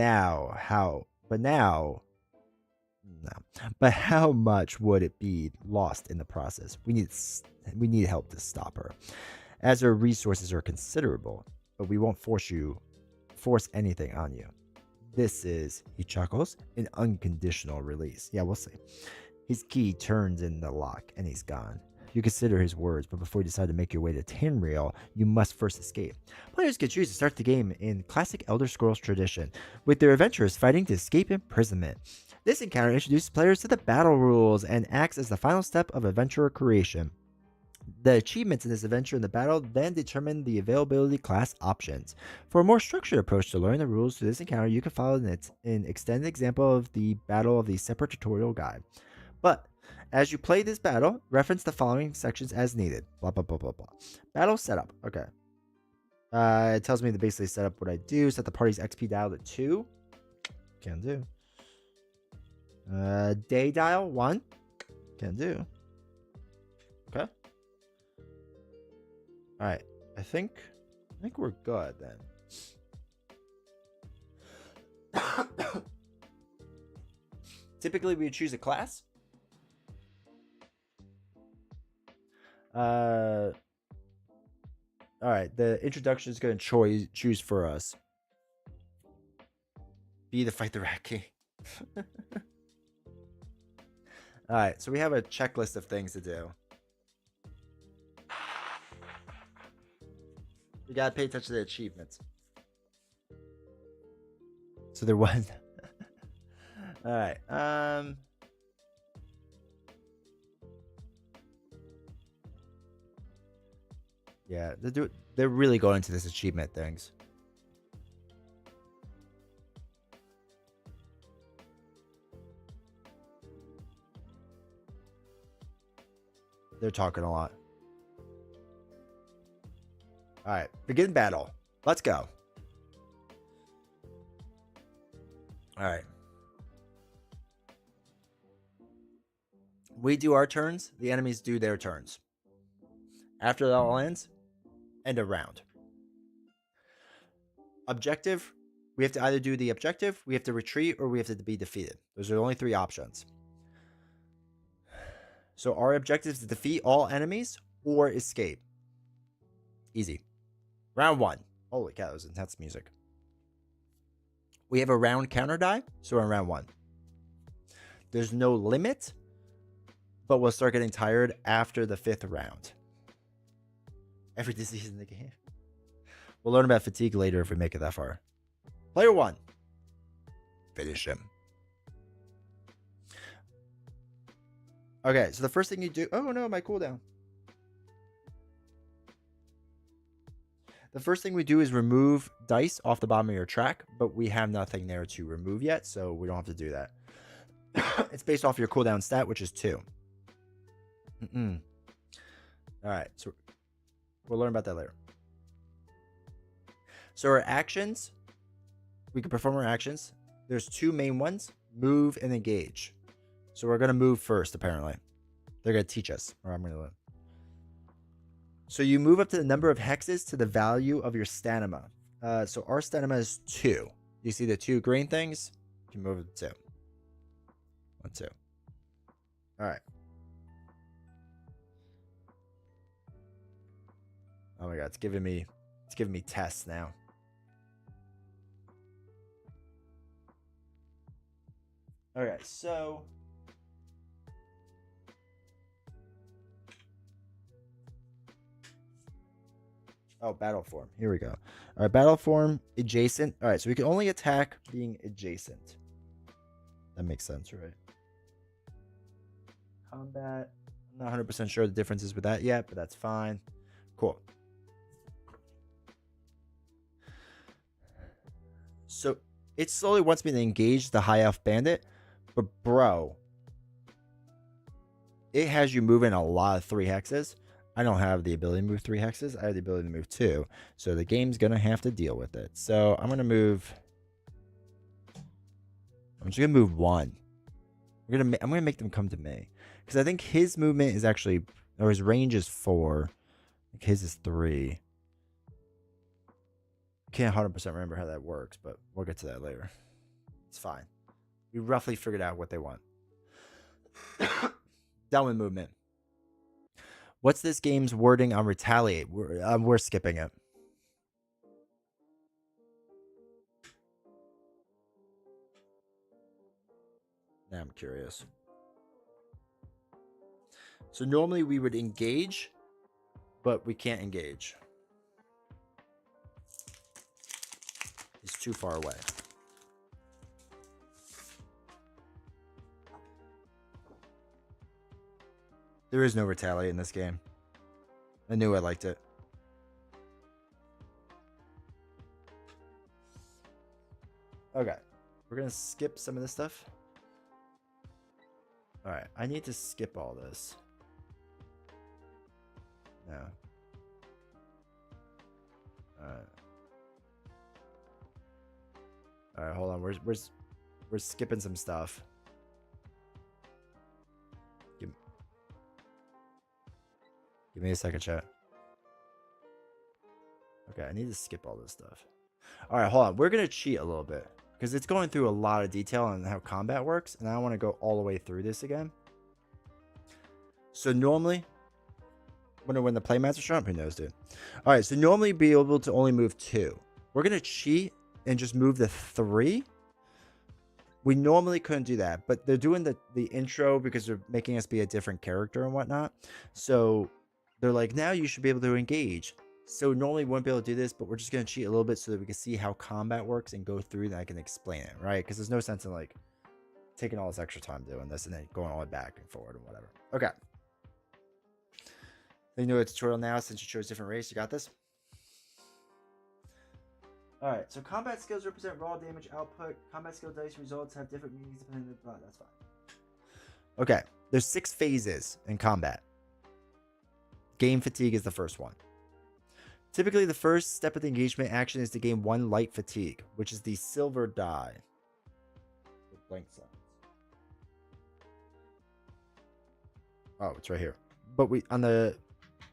how much would it be lost in the process? We need help to stop her, as her resources are considerable, but we won't force anything on you. This is, he chuckles, an unconditional release. Yeah, we'll see. His key turns in the lock, and he's gone. You consider his words, but before you decide to make your way to Tamriel, you must first escape. Players can choose to start the game in classic Elder Scrolls tradition, with their adventurers fighting to escape imprisonment. This encounter introduces players to the battle rules and acts as the final step of adventurer creation. The achievements in this adventure and the battle then determine the availability class options. For a more structured approach to learn the rules to this encounter, you can follow an extended example of the battle of the separate tutorial guide. But as you play this battle, reference the following sections as needed. Blah, blah, blah, blah, blah. Battle setup. Okay. It tells me to basically set up what I do. Set the party's XP dial to 2. Can do. Day dial 1. Can do. Okay. All right. I think we're good then. Typically, we would choose a class. All right. The introduction is going to choose for us. B to fight the Rat King. All right. So we have a checklist of things to do. You gotta pay attention to the achievements. So there was. All right. Yeah, they're really going into this achievement things. They're talking a lot. All right, begin battle. Let's go. All right. We do our turns. The enemies do their turns. After that all ends, end a round. Objective. We have to either do the objective, we have to retreat, or we have to be defeated. Those are the only 3 options. So our objective is to defeat all enemies or escape. Easy. Round 1. Holy cow, that was intense music. We have a round counter die, so we're in round 1. There's no limit, but we'll start getting tired after the 5th round. Every disease in the game. We'll learn about fatigue later if we make it that far. Player 1. Finish him. Okay, so the first thing you do... Oh no, my cooldown. The first thing we do is remove dice off the bottom of your track, but we have nothing there to remove yet, so we don't have to do that. It's based off your cooldown stat, which is 2. All right, so we'll learn about that later. So our actions, we can perform our actions. There's two main ones, move and engage. So we're going to move first, apparently. They're going to teach us, or I'm going to learn. So you move up to the number of hexes to the value of your stamina. So our stamina is 2. You see the 2 green things? You can move it to 2. 1, 2. All right. Oh my god, it's giving me tests now. Okay, so battle form. Here we go. All right, battle form adjacent. All right, so we can only attack being adjacent. That makes sense, right? Combat. I'm not 100% sure the differences with that yet, but that's fine. Cool. So it slowly wants me to engage the high elf bandit, but bro, it has you moving a lot of 3 hexes. I don't have the ability to move 3 hexes. I have the ability to move 2. So the game's going to have to deal with it. So I'm just going to move 1. I'm going to make them come to me. Because I think his movement is actually, or his range is 4. Like his is 3. Can't 100% remember how that works, but we'll get to that later. It's fine. We roughly figured out what they want. Done with movement. What's this game's wording on retaliate? We're skipping it. Now I'm curious. So normally we would engage, but we can't engage. He's too far away. There is no retaliate in this game. I knew I liked it. Okay. We're going to skip some of this stuff. Alright. I need to skip all this. No. Alright. Alright, hold on. We're skipping some stuff. Give me a second, chat. Okay, I need to skip all this stuff. All right, hold on. We're going to cheat a little bit because it's going through a lot of detail on how combat works, and I want to go all the way through this again. So normally, when the playmats are showing up, who knows, dude? All right, so normally be able to only move 2. We're going to cheat and just move the 3. We normally couldn't do that, but they're doing the intro because they're making us be a different character and whatnot. So they're like, now you should be able to engage. So normally we wouldn't be able to do this, but we're just going to cheat a little bit so that we can see how combat works and go through and I can explain it, right? Because there's no sense in like taking all this extra time doing this and then going all the way back and forward and whatever. Okay. You know a tutorial now since you chose different race. You got this? All right. So combat skills represent raw damage output. Combat skill dice results have different meanings depending on that's fine. Okay. There's 6 phases in combat. Game fatigue is the first one. Typically, the first step of the engagement action is to gain 1 light fatigue, which is the silver die with blank signs. Oh, it's right here. But we on the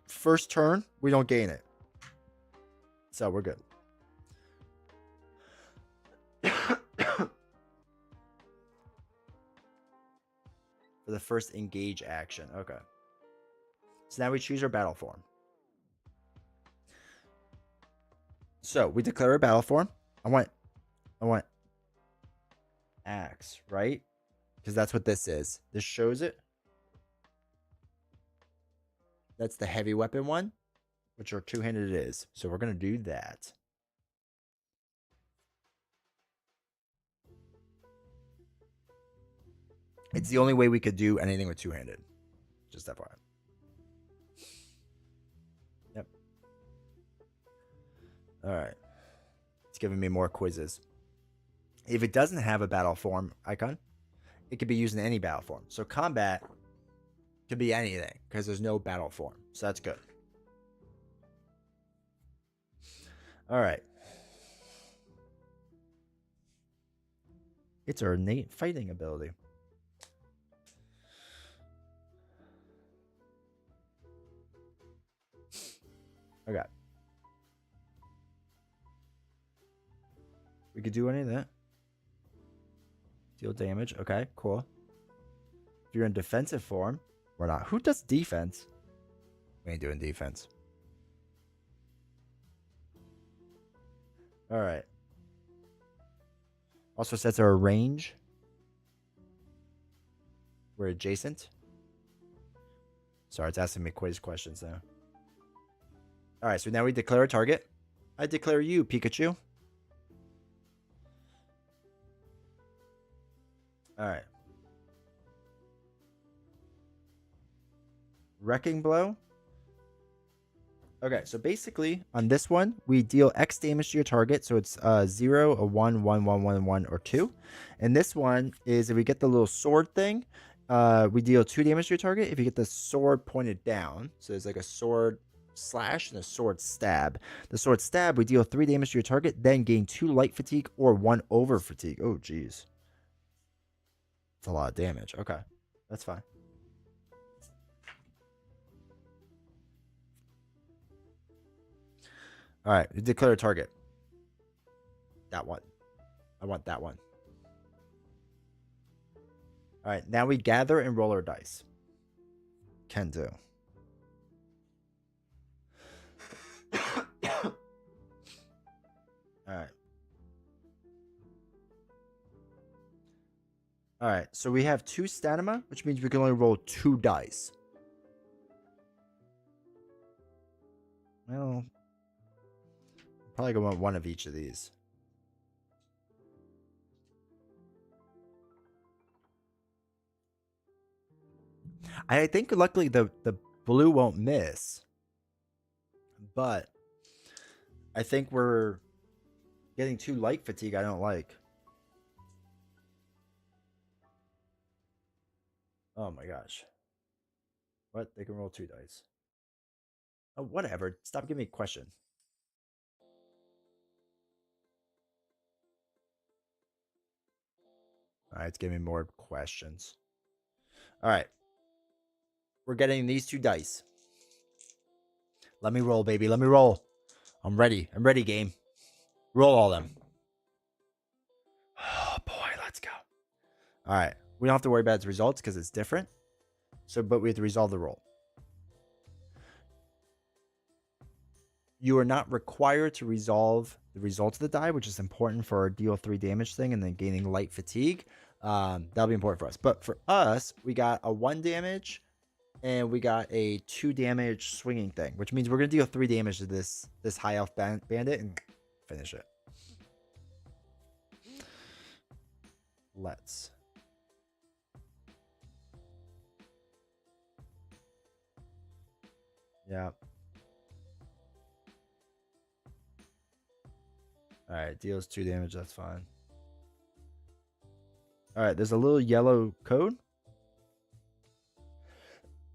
first turn, we don't gain it. So we're good. For the first engage action. Okay. So now we choose our battle form. So we declare a battle form. I want axe, right? Because that's what this is. This shows it. That's the heavy weapon one, which are 2-handed it is. So we're going to do that. It's the only way we could do anything with 2-handed. Just FYI. Yep. All right. It's giving me more quizzes. If it doesn't have a battle form icon, it could be used in any battle form. So combat could be anything because there's no battle form. So that's good. All right. It's our innate fighting ability. Okay. We could do any of that. Deal damage. Okay, cool. If you're in defensive form, we're not. Who does defense? We ain't doing defense. All right. Also sets our range. We're adjacent. Sorry, it's asking me quiz questions now. All right, so now we declare a target. I declare you, Pikachu. All right. Wrecking Blow. Okay, so basically on this one, we deal X damage to your target. So it's 0, a 1, 1, 1, 1, 1, or 2. And this one is if we get the little sword thing, we deal 2 damage to your target. If you get the sword pointed down, so there's like a sword slash and a sword stab. The sword stab, we deal 3 damage to your target, then gain 2 light fatigue or 1 over fatigue. Oh, geez. It's a lot of damage. Okay, that's fine. All right, declare a target. That one. I want that one. All right, now we gather and roll our dice. Can do. All right. All right, so we have 2 stamina, which means we can only roll 2 dice. Well, probably gonna want one of each of these. I think luckily the blue won't miss, but I think we're getting 2 light fatigue I don't like. Oh my gosh. What? They can roll 2 dice. Oh, whatever. Stop giving me a question. All right, it's giving me more questions. All right. We're getting these 2 dice. Let me roll, baby. Let me roll. I'm ready. I'm ready, game. Roll all them. Oh, boy. Let's go. All right. We don't have to worry about its results because it's different. So, but we have to resolve the roll. You are not required to resolve the result of the die, which is important for our deal 3 damage thing and then gaining light fatigue. That'll be important for us. But for us, we got a 1 damage and we got a 2 damage swinging thing, which means we're going to deal 3 damage to this high health bandit and finish it. Let's. Yeah. All right, deals 2 damage. That's fine. All right, there's a little yellow code.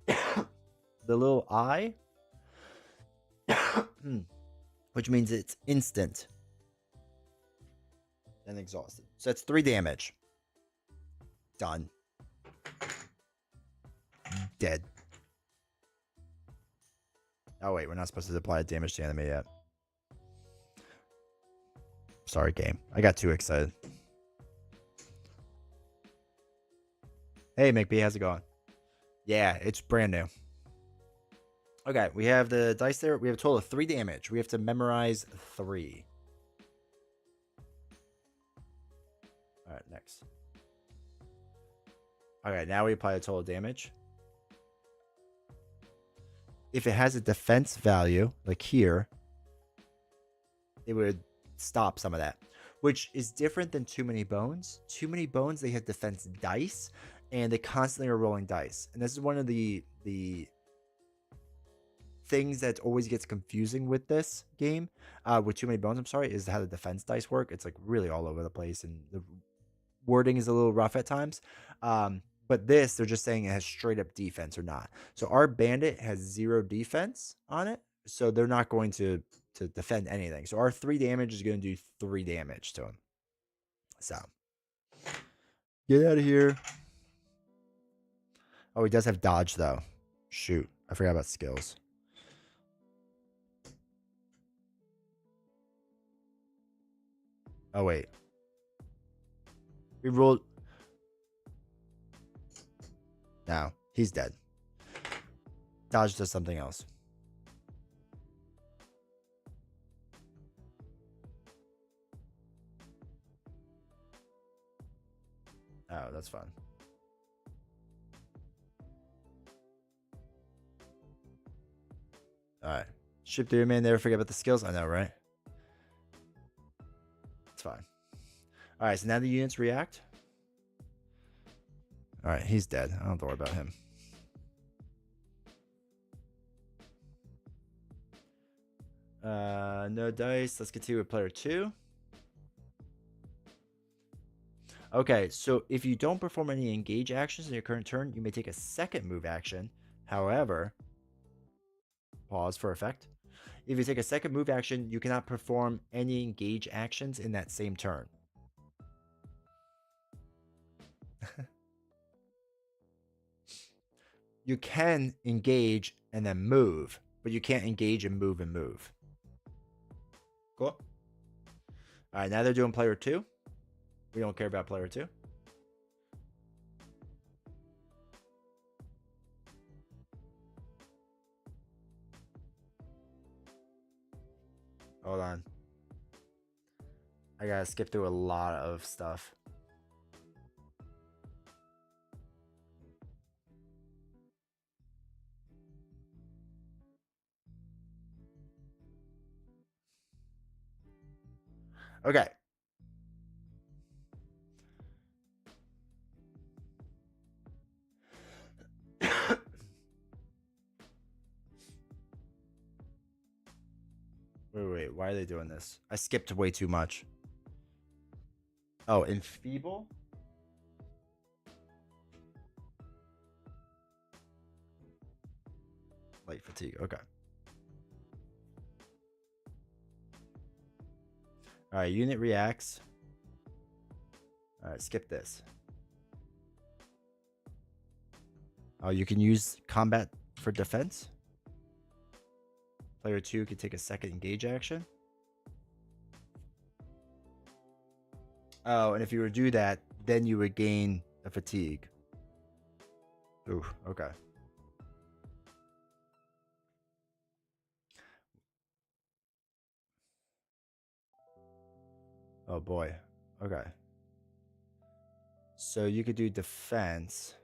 The little eye, which means it's instant and exhausted. So that's 3 damage. Done. Dead. Oh, wait, we're not supposed to apply damage to enemy yet. Sorry, game. I got too excited. Hey, McB, how's it going? Yeah, it's brand new. Okay, we have the dice there. We have a total of 3 damage. We have to memorize 3. All right, next. Okay, now we apply a total damage. If it has a defense value, like here, it would stop some of that, which is different than Too Many Bones. Too Many Bones, they have defense dice, and they constantly are rolling dice. And this is one of the things that always gets confusing with this game, with Too Many Bones, I'm sorry, is how the defense dice work. It's like really all over the place, and the wording is a little rough at times. But this, they're just saying it has straight up defense or not. So our bandit has 0 defense on it, so they're not going to defend anything. So our 3 damage is going to do 3 damage to him. So Get out of here. Oh, he does have dodge, though. Shoot. I forgot about skills. Oh, wait. We rolled... No, he's dead. Dodge does something else. Oh, that's fun. Alright. Ship through your man, never forget about the skills. I know, right? It's fine. Alright, so now the units react. Alright, he's dead. I don't have to worry about him. No dice. Let's continue with player 2. Okay, so if you don't perform any engage actions in your current turn, you may take a second move action. However, pause for effect. If you take a second move action, you cannot perform any engage actions in that same turn. You can engage and then move, but you can't engage and move and move. Cool. All right, now they're doing player 2. We don't care about player 2. Hold on. I gotta skip through a lot of stuff. Okay. Wait. Why are they doing this? I skipped way too much. Oh, enfeeble? Light fatigue. Okay. All right, unit reacts. All right, skip this. Oh, you can use combat for defense. Player 2 can take a second engage action. Oh, and if you were to do that, then you would gain a fatigue. Ooh, okay. Oh boy. Okay. So you could do defense.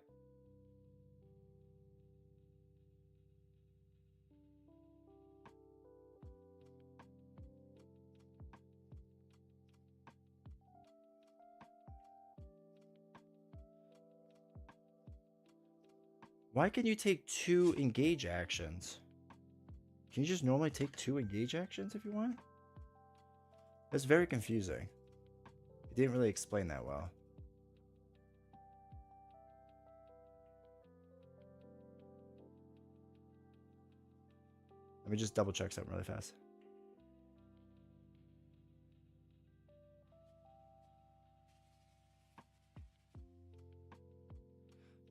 Why can you take 2 engage actions? Can you just normally take 2 engage actions if you want? That's very confusing. It didn't really explain that well. Let me just double check something really fast.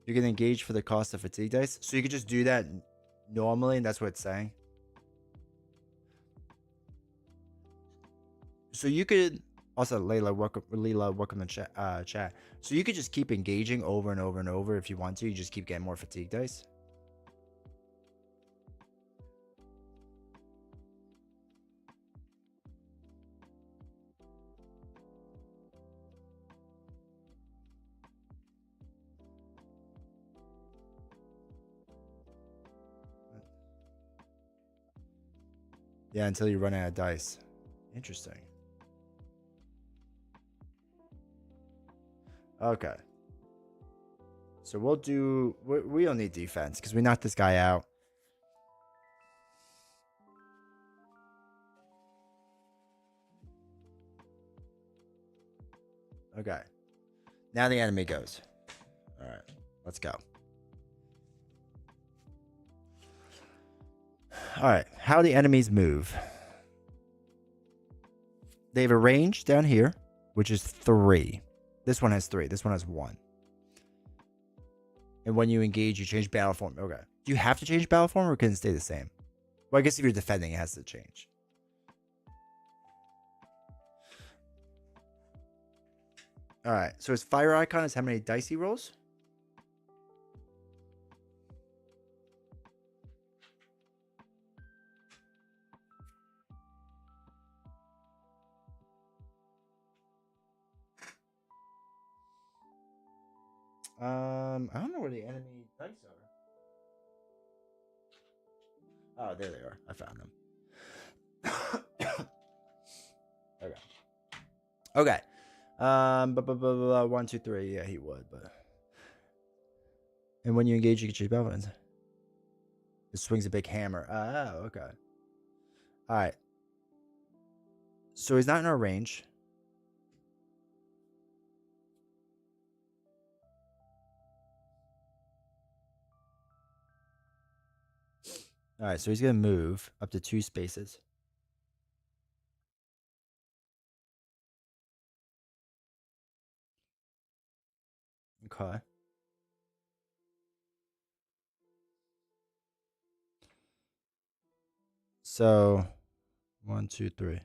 You can engage for the cost of fatigue dice. So you could just do that normally, and that's what it's saying. So you could also Layla, welcome to chat. So you could just keep engaging over and over and over if you want to. You just keep getting more fatigue dice. Yeah, until you run out of dice. Interesting. Okay. So we'll do... We don't need defense because we knocked this guy out. Okay. Now the enemy goes. All right. Let's go. All right. How the enemies move. They have a range down here, which is 3. This one has 3. This one has 1. And when you engage, you change battle form. Okay. Do you have to change battle form or can it stay the same? Well, I guess if you're defending, it has to change. All right. So his fire icon is how many dice he rolls? I don't know where the enemy dice are. Oh, there they are. I found them. Okay. Okay. 1, 2, 3. Yeah, he would, but. And when you engage, you get your battle weapons. It swings a big hammer. Oh, okay. All right. So he's not in our range. All right, so he's going to move up to 2 spaces. Okay. So 1, 2, 3.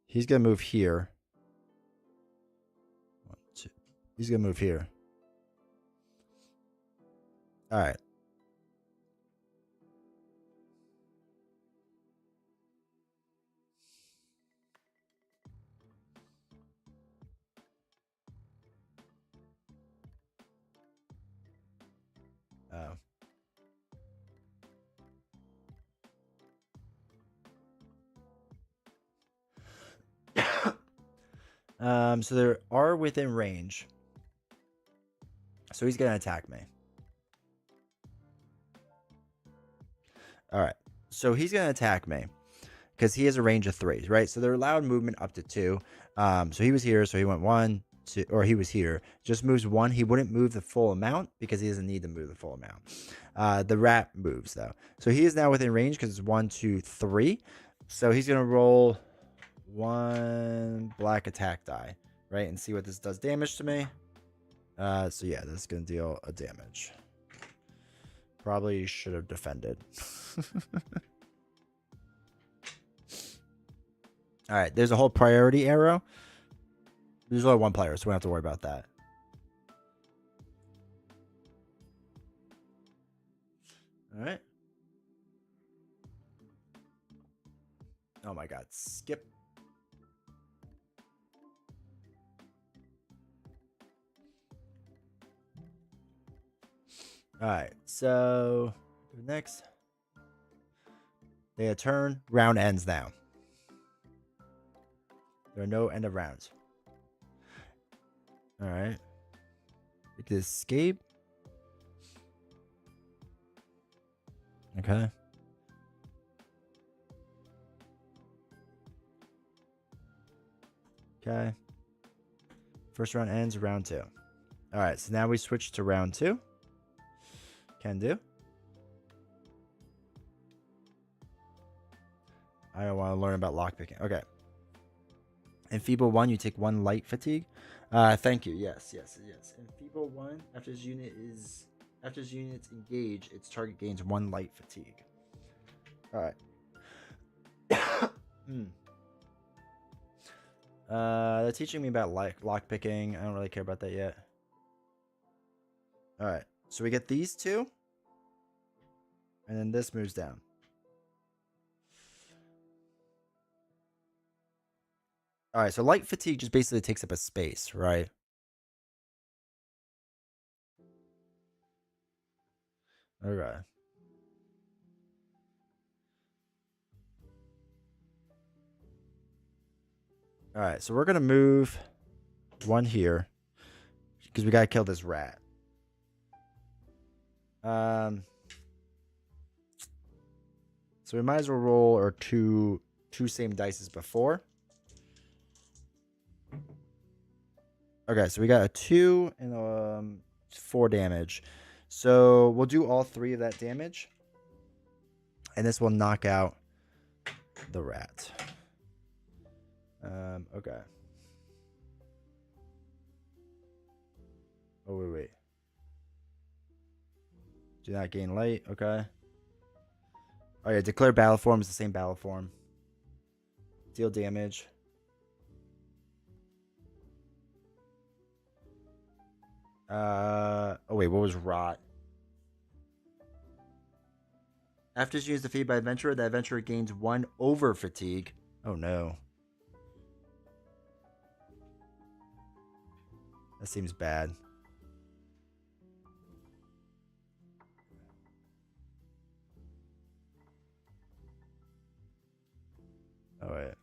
He's going to move here. 1, 2. He's going to move here. All right. Oh. So they are within range. So he's going to attack me. All right. So he's going to attack me because he has a range of 3, right? So they're allowed movement up to 2. So he was here. So he went 1, 2, or he was here. Just moves 1. He wouldn't move the full amount because he doesn't need to move the full amount. The rat moves though. So he is now within range because it's 1, 2, 3. So he's going to roll 1 black attack die, right? And see what this does damage to me. So yeah, this is going to deal a damage. Probably should have defended. All right, there's a whole priority arrow. There's only 1 player, so we don't have to worry about that. All right. Oh my god, skip. All right, so next. They a turn. Round ends now. There are no end of rounds. All right. We can escape. Okay. Okay. First round ends, round 2. All right, so now we switch to round 2. Can do. I don't want to learn about lockpicking. Okay. Enfeeble 1, you take 1 light fatigue. Thank you. Yes. Enfeeble 1, after this unit's engaged, its target gains 1 light fatigue. All right. They're teaching me about lockpicking. I don't really care about that yet. All right. So we get these 2. And then this moves down. All right. So light fatigue just basically takes up a space, right? Okay. All right. So we're going to move 1 here because we got to kill this rat. So we might as well roll our two same dice as before. Okay, so we got a 2 and 4 damage. So we'll do all 3 of that damage. And this will knock out the rat. Okay. Oh, wait. Do not gain light. Okay. Oh yeah, declare battle form is the same battle form. Deal damage. Oh wait, what was rot? After this unit is defeated by adventurer, the adventurer gains 1 over fatigue. Oh no. That seems bad. Oh wait.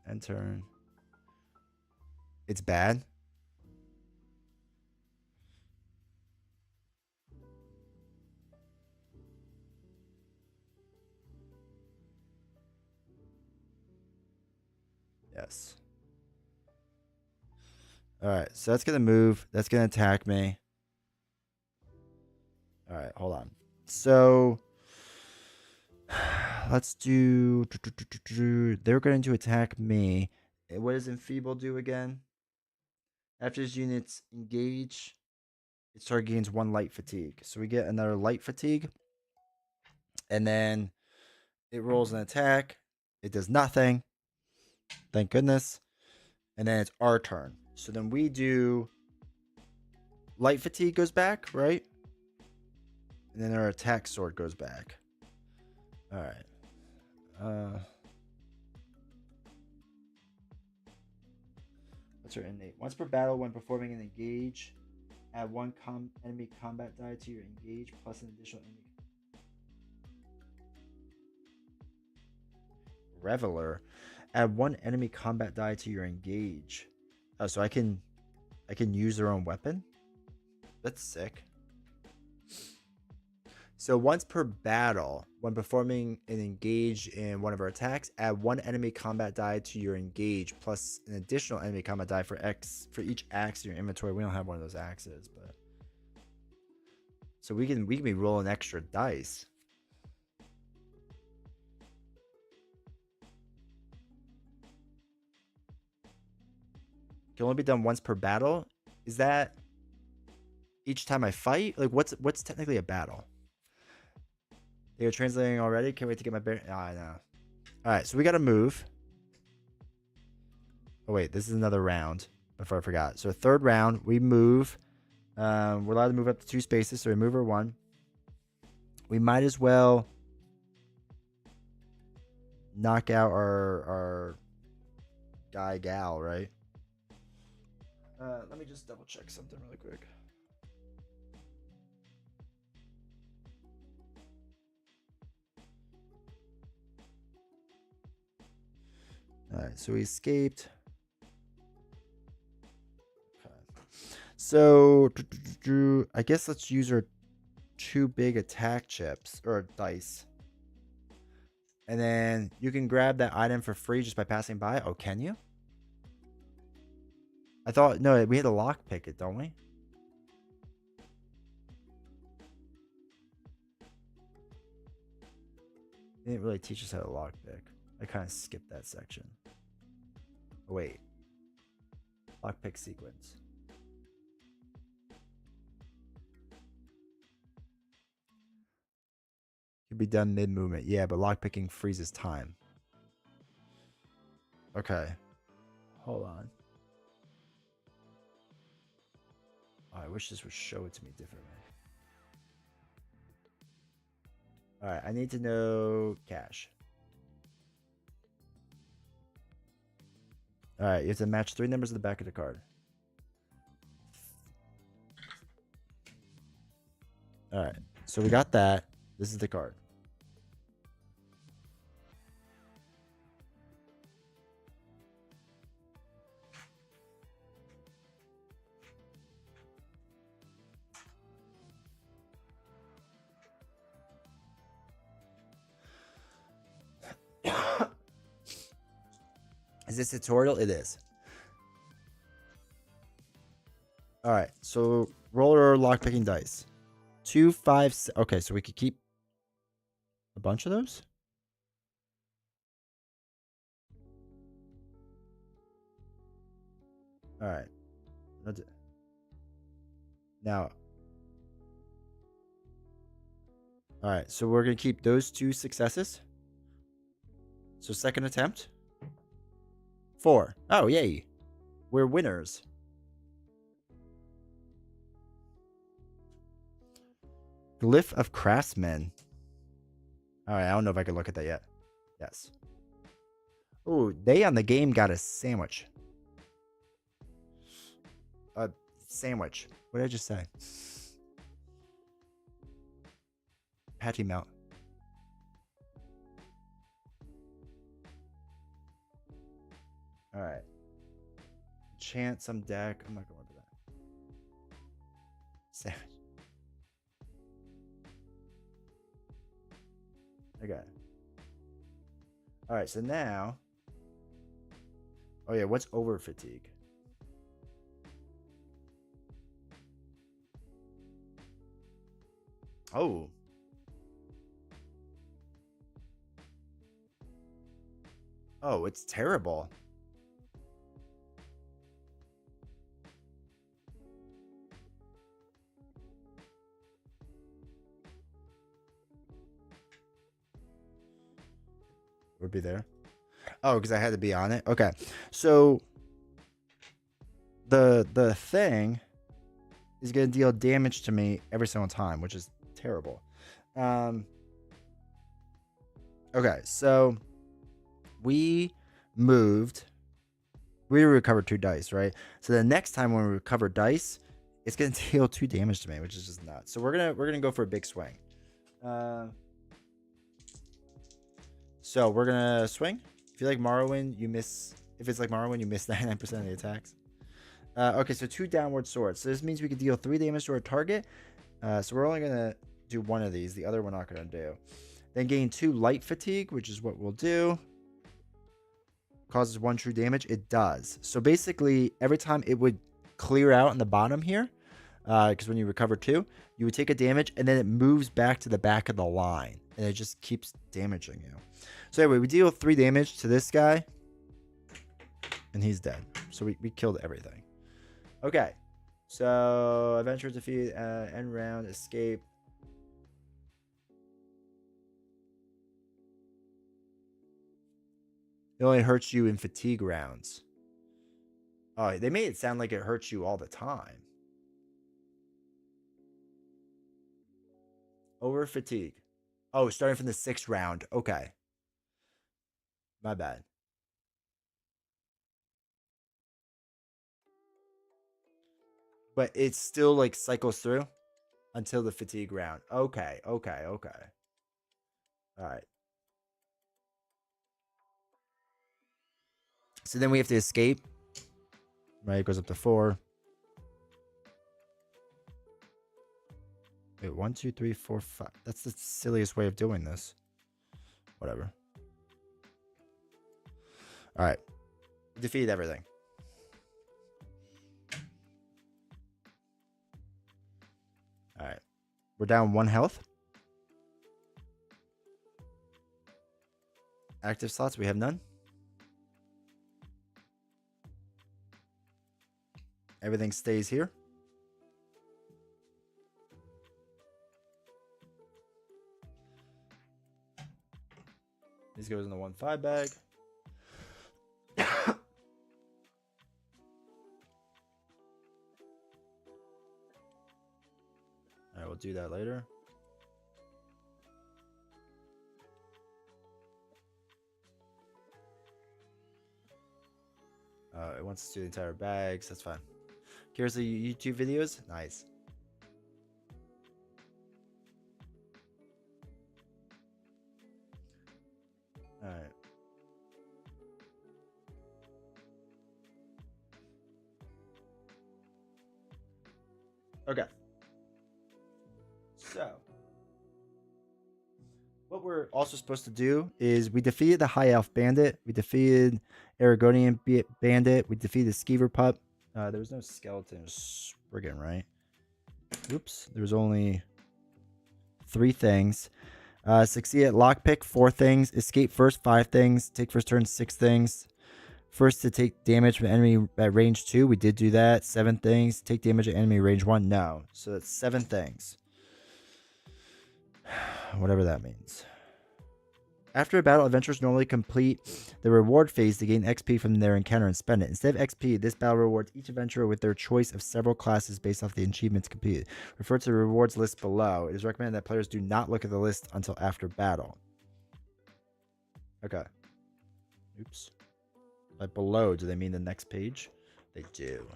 End turn. It's bad. Yes. All right, so that's gonna move. That's gonna attack me. All right, hold on. So let's do. They're going to attack me. What does enfeeble do again? After this unit's engage, its target gains 1 light fatigue. So we get another light fatigue, and then it rolls an attack. It does nothing. Thank goodness. And then it's our turn. So then we do light fatigue goes back, right? And then our attack sword goes back. All right. What's her innate? Once per battle, when performing an engage, add 1 enemy combat die to your engage plus an additional enemy. Reveler, add 1 enemy combat die to your engage. Oh, so I can use their own weapon. That's sick. So once per battle, when performing an engage in one of our attacks, add 1 enemy combat die to your engage plus an additional enemy combat die for each axe in your inventory. We don't have one of those axes, but so we can be rolling extra dice. Can only be done once per battle. Is that each time I fight? Like what's technically a battle? They are translating already. Can't wait to get my bear. I know. All right, so we got to move. Oh wait, this is another round. Before I forgot. So 3rd round, we move. We're allowed to move up to 2 spaces, so we move our 1. We might as well knock out our gal, right? Let me just double check something really quick. All right, so we escaped. Okay. So I guess let's use our 2 big attack chips or dice. And then you can grab that item for free just by passing by. Oh, can you? I thought, no, we had to lockpick it, don't we? They didn't really teach us how to lockpick. I kind of skipped that section. Oh, wait. Lockpick sequence. Could be done mid-movement. Yeah, but lockpicking freezes time. Okay. Hold on. Oh, I wish this would show it to me differently. All right, I need to know cash. All right, you have to match 3 numbers at the back of the card. All right, so we got that. This is the card. Is this tutorial? It is. All right, so roller lockpicking dice. 2, 5. Okay, so we could keep a bunch of those. All right. Now, all right, so we're going to keep those 2 successes. So second attempt. 4. Oh, yay. We're winners. Glyph of Craftsmen. All right, I don't know if I can look at that yet. Yes. Oh, they on the game got a sandwich. A sandwich. What did I just say? Patty melt. All right. Chant some deck. I'm not going for that. Sandwich. Okay. All right. So now. Oh yeah. What's over fatigue? Oh. Oh, it's terrible. Would be there. Oh, because I had to be on it. Okay. So the thing is gonna deal damage to me every single time, which is terrible. Okay, so we recovered 2 dice, right? So the next time when we recover dice, it's gonna deal 2 damage to me, which is just nuts. So we're gonna go for a big swing. So we're gonna swing. If you like Morrowind, you miss. If it's like Morrowind, you miss 99% of the attacks. Okay, so 2 downward swords. So this means we can deal 3 damage to our target. So we're only gonna do 1 of these. The other we're not gonna do. Then gain 2 light fatigue, which is what we'll do. Causes 1 true damage. It does. So basically, every time it would clear out in the bottom here, because when you recover 2, you would take a damage, and then it moves back to the back of the line, and it just keeps damaging you. So anyway, we deal 3 damage to this guy, and he's dead. So we killed everything. Okay, so adventure defeat, end round, escape. It only hurts you in fatigue rounds. Oh, they made it sound like it hurts you all the time. Over fatigue. Oh, starting from the 6th round. Okay. My bad. But it still like cycles through until the fatigue round. Okay. All right. So then we have to escape. Right, it goes up to 4. Wait, 1, 2, 3, 4, 5. That's the silliest way of doing this. Whatever. All right. Defeat everything. All right. We're down 1 health. Active slots, we have none. Everything stays here. This goes in the 1-5 bag. All right, we'll do that later. It wants to do the entire bags. That's fine. Here's the YouTube videos. Nice. All right. Okay. So, what we're also supposed to do is we defeated the High Elf Bandit. We defeated Aragonian Bandit. We defeated Skeever Pup. There was no skeleton spriggan, right? Oops. There was only 3 things. Succeed at lockpick, 4 things. Escape first, 5 things. Take first turn, 6 things. First to take damage from enemy at range 2. We did do that. 7 things. Take damage at enemy range 1. No. So that's 7 things. Whatever that means. After a battle, adventurers normally complete the reward phase to gain XP from their encounter and spend it. Instead of XP, this battle rewards each adventurer with their choice of several classes based off the achievements completed. Refer to the rewards list below. It is recommended that players do not look at the list until after battle. Okay. Oops. By below, do they mean the next page? They do.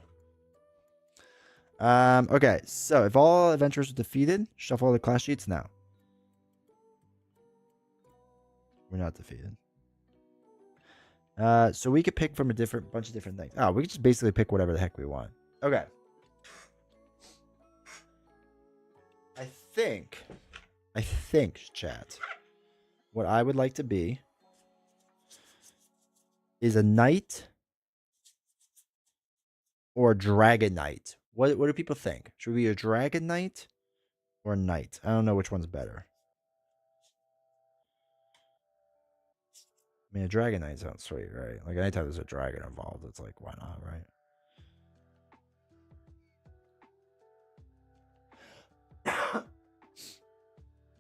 Okay, so if all adventurers are defeated, shuffle all the class sheets now. We're not defeated. So we could pick from a bunch of different things. Oh, we could just basically pick whatever the heck we want. Okay. I think, chat, what I would like to be is a knight or a dragon knight. What do people think? Should we be a dragon knight or a knight? I don't know which one's better. I mean, a dragon knight sounds sweet, right? Like, anytime there's a dragon involved, it's like, why not, right?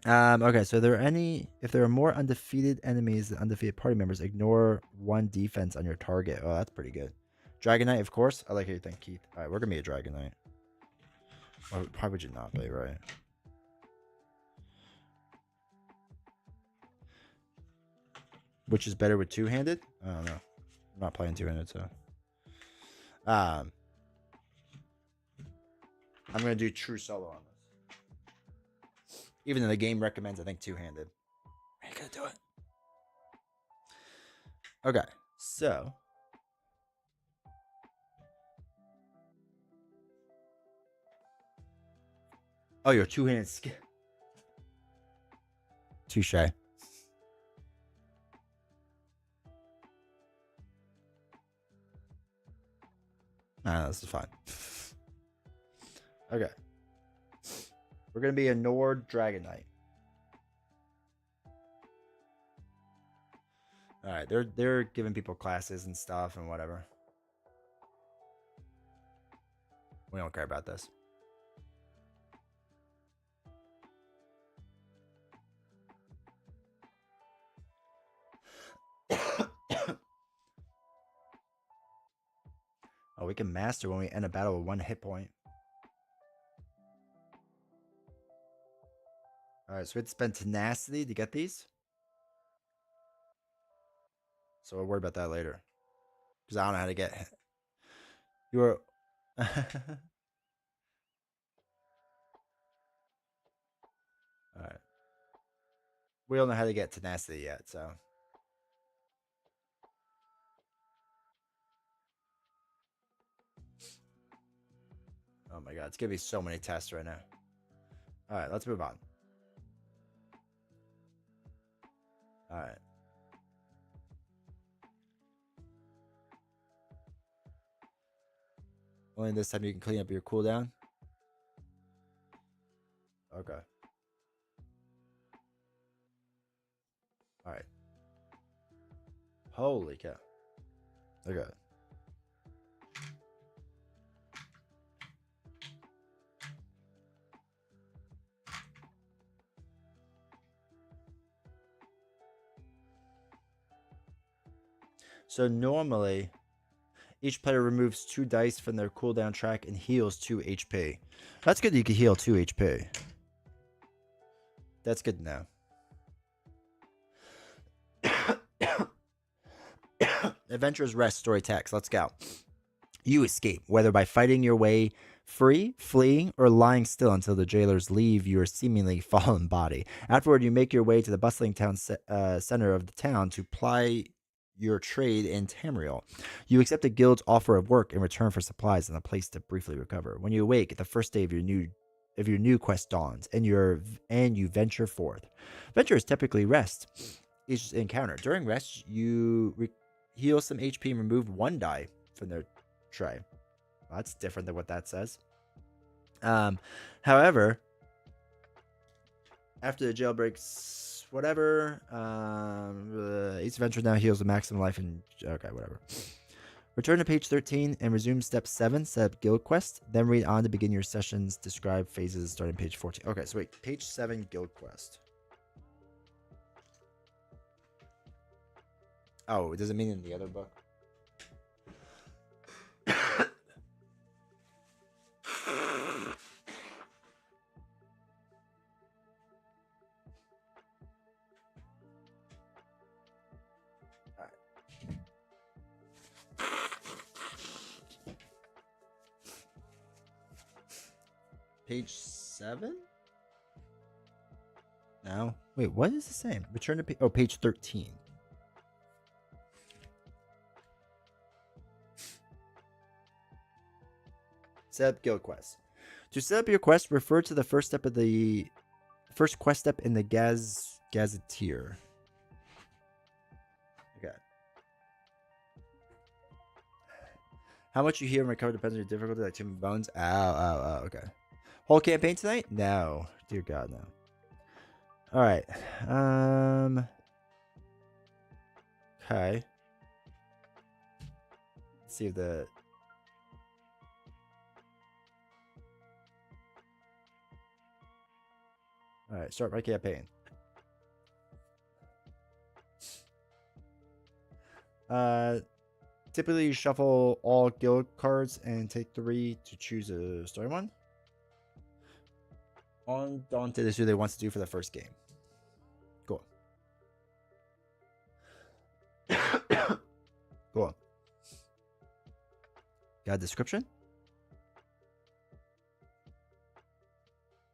Okay, so if there are more undefeated enemies than undefeated party members, ignore 1 defense on your target. Oh, that's pretty good. Dragon Knight, of course. I like how you think, Keith. All right, we're gonna be a Dragon Knight. Why would you not be, right? Which is better with two-handed? I don't know. I'm not playing two-handed, so. I'm gonna do true solo on this. Even though the game recommends, I think, two-handed. I ain't gonna do it. Okay, so. Oh, you're two-handed skill. Touche. Nah, this is fine. Okay. We're going to be a Nord Dragon Knight. Alright, they're giving people classes and stuff and whatever. We don't care about this. Oh, we can master when we end a battle with 1 hit point. Alright, so we have to spend tenacity to get these. So we'll worry about that later. Because I don't know how to get... You're... Alright. We don't know how to get tenacity yet, so... Oh my god, it's gonna be so many tests right now. Alright, let's move on. Alright. Only this time you can clean up your cooldown? Okay. Alright. Holy cow. Okay. So normally, each player removes 2 dice from their cooldown track and heals 2 HP. That's good that you can heal 2 HP. That's good to know. Adventurers Rest story text. Let's go. You escape, whether by fighting your way free, fleeing, or lying still until the jailers leave your seemingly fallen body. Afterward, you make your way to the bustling town center of the town to ply your trade in Tamriel. You accept a guild's offer of work in return for supplies and a place to briefly recover. When you awake, the first day of your new quest dawns, and you venture forth. Venturers typically rest each encounter. During rest, you heal some HP and remove 1 die from their tray. Well, that's different than what that says. However, after the jailbreaks, whatever, each adventure now heals the maximum life and okay, whatever. Return to page 13 and resume step 7, set up guild quest. Then read on to begin your sessions. Describe phases starting page 14. Okay, so wait, page 7 guild quest. Oh, does it mean in the other book? Page 7? No. Wait, what is the same? Return to page 13. Set up guild quest. To set up your quest, refer to the first quest step in the gazetteer. Okay. How much you heal and recover depends on your difficulty, like Tomb of Bones. Oh, okay. Whole campaign tonight? No. Dear God, no. Alright. Okay. Let's see if the... Alright, start my campaign. Typically you shuffle all guild cards and take 3 to choose a story one. Undaunted is who they want to do for the first game. Cool. Cool. Got a description?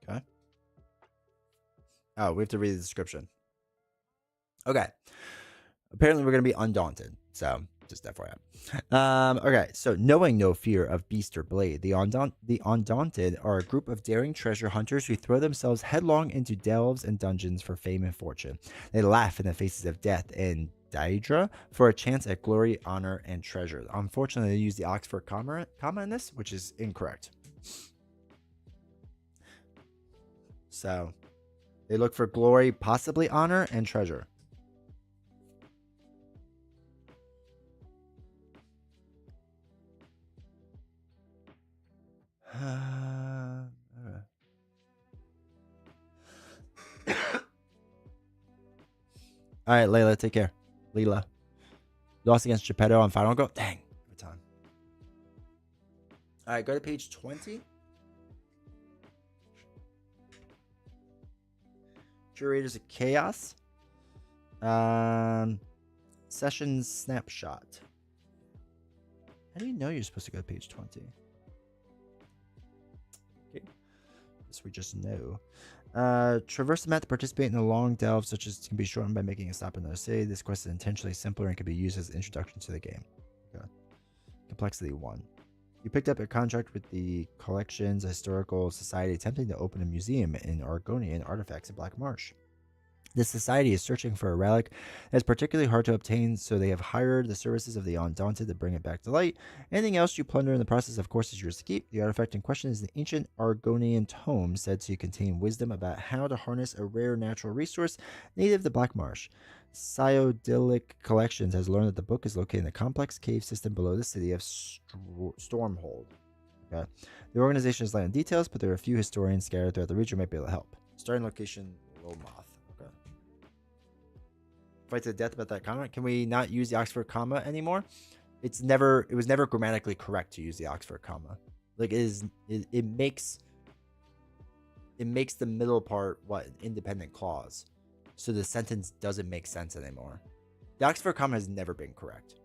Okay. Oh, we have to read the description. Okay. Apparently we're going to be undaunted. So, just FYI. Okay, so knowing no fear of beast or blade, the Undaunted are a group of daring treasure hunters who throw themselves headlong into delves and dungeons for fame and fortune. They laugh in the faces of death and Daedra for a chance at glory, honor, and treasure. Unfortunately, they use the Oxford comma in this, which is incorrect. So, they look for glory, possibly honor, and treasure. All right, Layla, take care. Leela. Lost against Geppetto on final go. Dang. Good time. All right, go to page 20. Curators of Chaos. Session snapshot. How do you know you're supposed to go to page 20? Okay. Guess we just know. Traverse the map to participate in a long delve, such as can be shortened by making a stop in another city. This quest is intentionally simpler and can be used as an introduction to the game. Okay. Complexity 1. You picked up a contract with the Collections Historical Society attempting to open a museum in Argonian artifacts in Black Marsh. This society is searching for a relic that is particularly hard to obtain, so they have hired the services of the Undaunted to bring it back to light. Anything else you plunder in the process, of course, is yours to keep. The artifact in question is an ancient Argonian tome said to contain wisdom about how to harness a rare natural resource native to Black Marsh. Psyodilic Collections has learned that the book is located in a complex cave system below the city of Stormhold. Okay. The organization is light on details, but there are a few historians scattered throughout the region who might be able to help. Starting location, Lomoth. Fight to the death about that comma. Can we not use the Oxford comma anymore? It was never grammatically correct to use the Oxford comma. Like it makes the middle part what an independent clause. So the sentence doesn't make sense anymore. The Oxford comma has never been correct.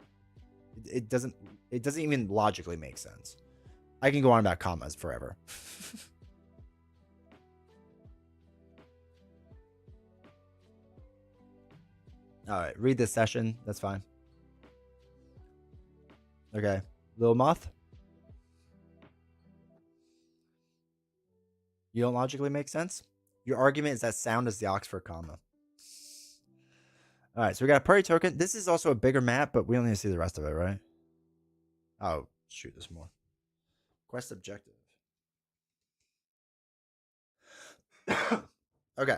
It doesn't even logically make sense. I can go on about commas forever. All right, read this session. That's fine. Okay. Little Moth? You don't logically make sense? Your argument is that sound is the Oxford comma. All right, so we got a party token. This is also a bigger map, but we only see the rest of it, right? Oh, shoot, there's more. Quest objective. Okay.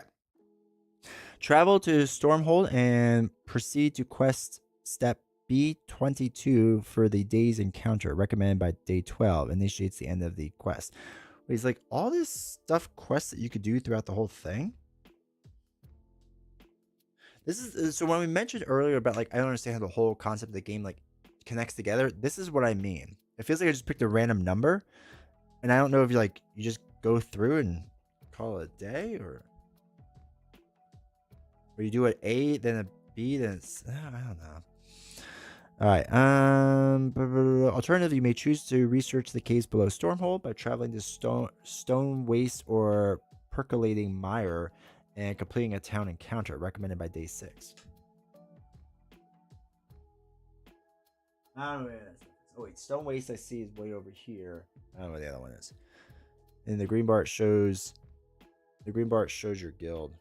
Travel to Stormhold and proceed to quest step B22 for the day's encounter, recommended by day 12. Initiates the end of the quest. Wait, it's like all this stuff quests that you could do throughout the whole thing. This is so when we mentioned earlier about like I don't understand how the whole concept of the game like connects together. This is what I mean. It feels like I just picked a random number, and I don't know if you like you just go through and call it a day, or you do an A, then a B, then it's I don't know. All right. Alternatively, you may choose to research the caves below Stormhold by traveling to Stone Waste or Percolating Mire and completing a town encounter, recommended by day 6. I don't know where that is. Oh wait, Stone Waste I see is way over here. I don't know where the other one is. And the green bar it shows. The green bar it shows your guild.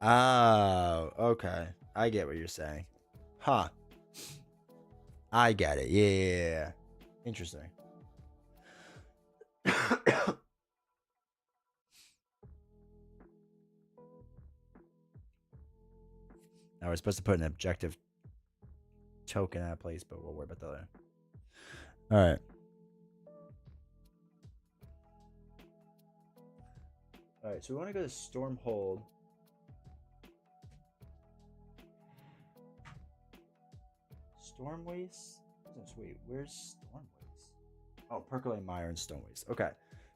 Oh, okay. I get what you're saying. Huh. I get it. Yeah. Interesting. Now we're supposed to put an objective token at a place, but we'll worry about that later. All right. All right. So we want to go to Stormhold. Storm Waste? Wait, where's Storm Waste? Oh, Percolating Mire and Stone Waste. Okay.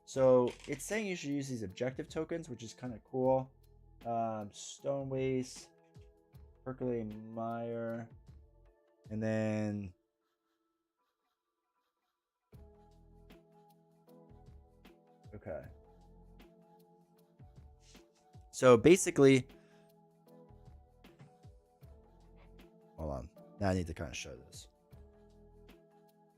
So it's saying you should use these objective tokens, which is kind of cool. Stone Waste, Percolating Mire, and then okay. So basically, hold on. Now I need to kind of show this.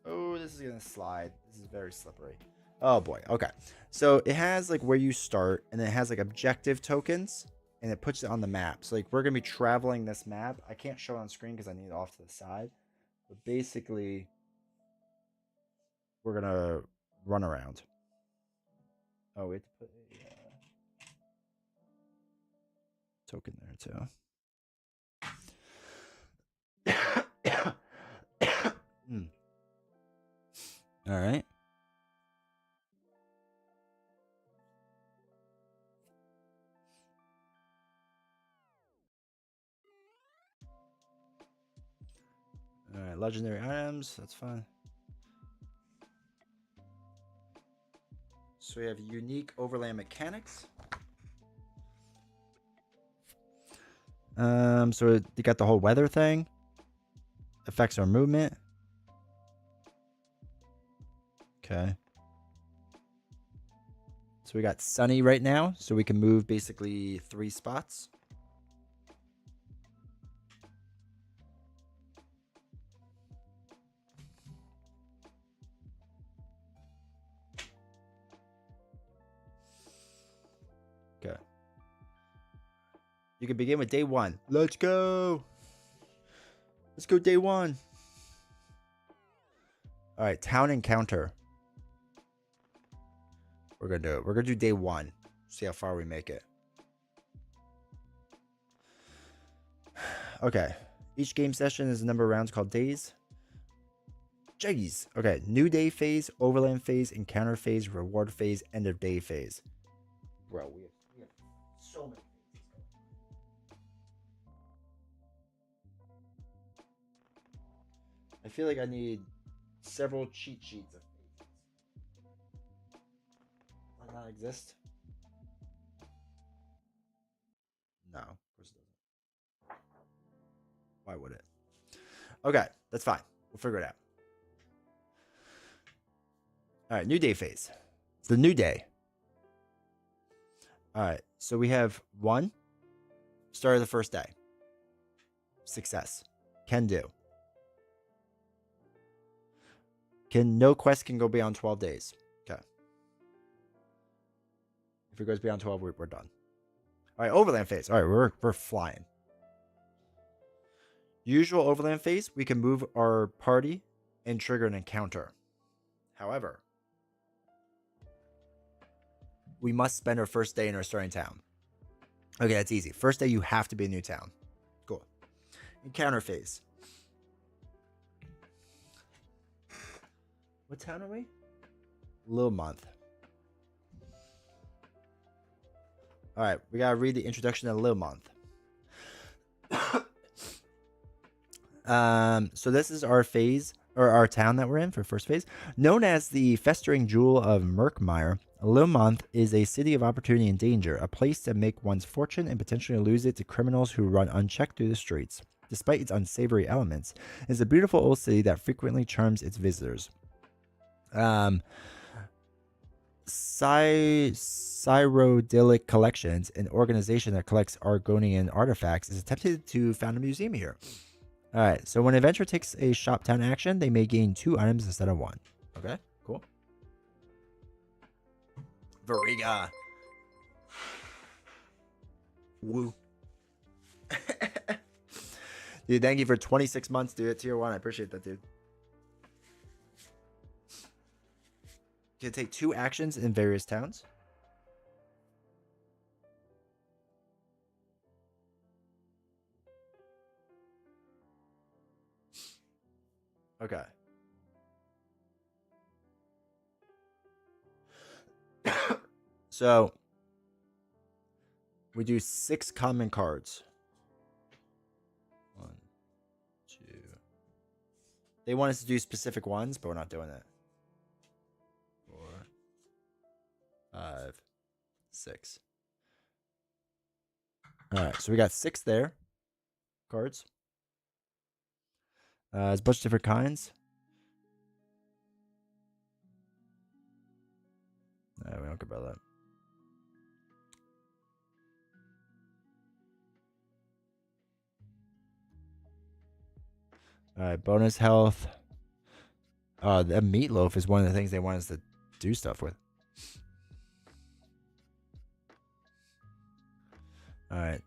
Oh, this is gonna slide. This is very slippery. Oh boy. Okay. So it has like where you start, and it has like objective tokens, and it puts it on the map. So like we're gonna be traveling this map. I can't show it on screen because I need it off to the side. But basically, we're gonna run around. Oh, we have to put a token there too. All right. All right, legendary items. That's fine. So we have unique overland mechanics. So you got the whole weather thing. Affects our movement. Okay. So we got sunny right now, so we can move basically 3 spots. Okay. You can begin with day 1. Let's go. Let's go day 1. All right, town encounter. We're gonna do it. We're gonna do day 1. See how far we make it. Okay. Each game session is a number of rounds called days. Jeez. Okay. New day phase, overland phase, encounter phase, reward phase, end of day phase. Bro, we have so many phases going. I feel like I need several cheat sheets of phases. Does that not exist? No, of course it doesn't. Why would it? Okay, that's fine. We'll figure it out. All right, new day phase. It's the new day. All right, so we have 1. Start of the first day. Success. Can do. No quest can go beyond 12 days. Okay. If it goes beyond 12, we're done. All right, overland phase. All right, we're flying. Usual overland phase, we can move our party and trigger an encounter. However, we must spend our first day in our starting town. Okay, that's easy. First day, you have to be in a new town. Cool. Encounter phase. What town are we? Little month. All right, we gotta read the introduction to Little month. So this is our phase, or our town that we're in for first phase. Known as the festering jewel of Merkmire, Lilmonth is a city of opportunity and danger, a place to make one's fortune and potentially lose it to criminals who run unchecked through the streets. Despite its unsavory elements, it is a beautiful old city that frequently charms its visitors. Cyrodilic Collections, an organization that collects Argonian artifacts, is attempted to found a museum here. Alright, so when an adventurer takes a shop town action, they may gain 2 items instead of 1. Okay, cool. Variga. Woo. Dude, thank you for 26 months, dude, at tier 1. I appreciate that, dude. You can take 2 actions in various towns. Okay. So, we do 6 common cards. 1, 2. They want us to do specific ones, but we're not doing that. 4, 5, 6. Alright, so we got 6 there. Cards. There's a bunch of different kinds. No, we don't care about that. Alright, bonus health. The meatloaf is one of the things they want us to do stuff with. Alright.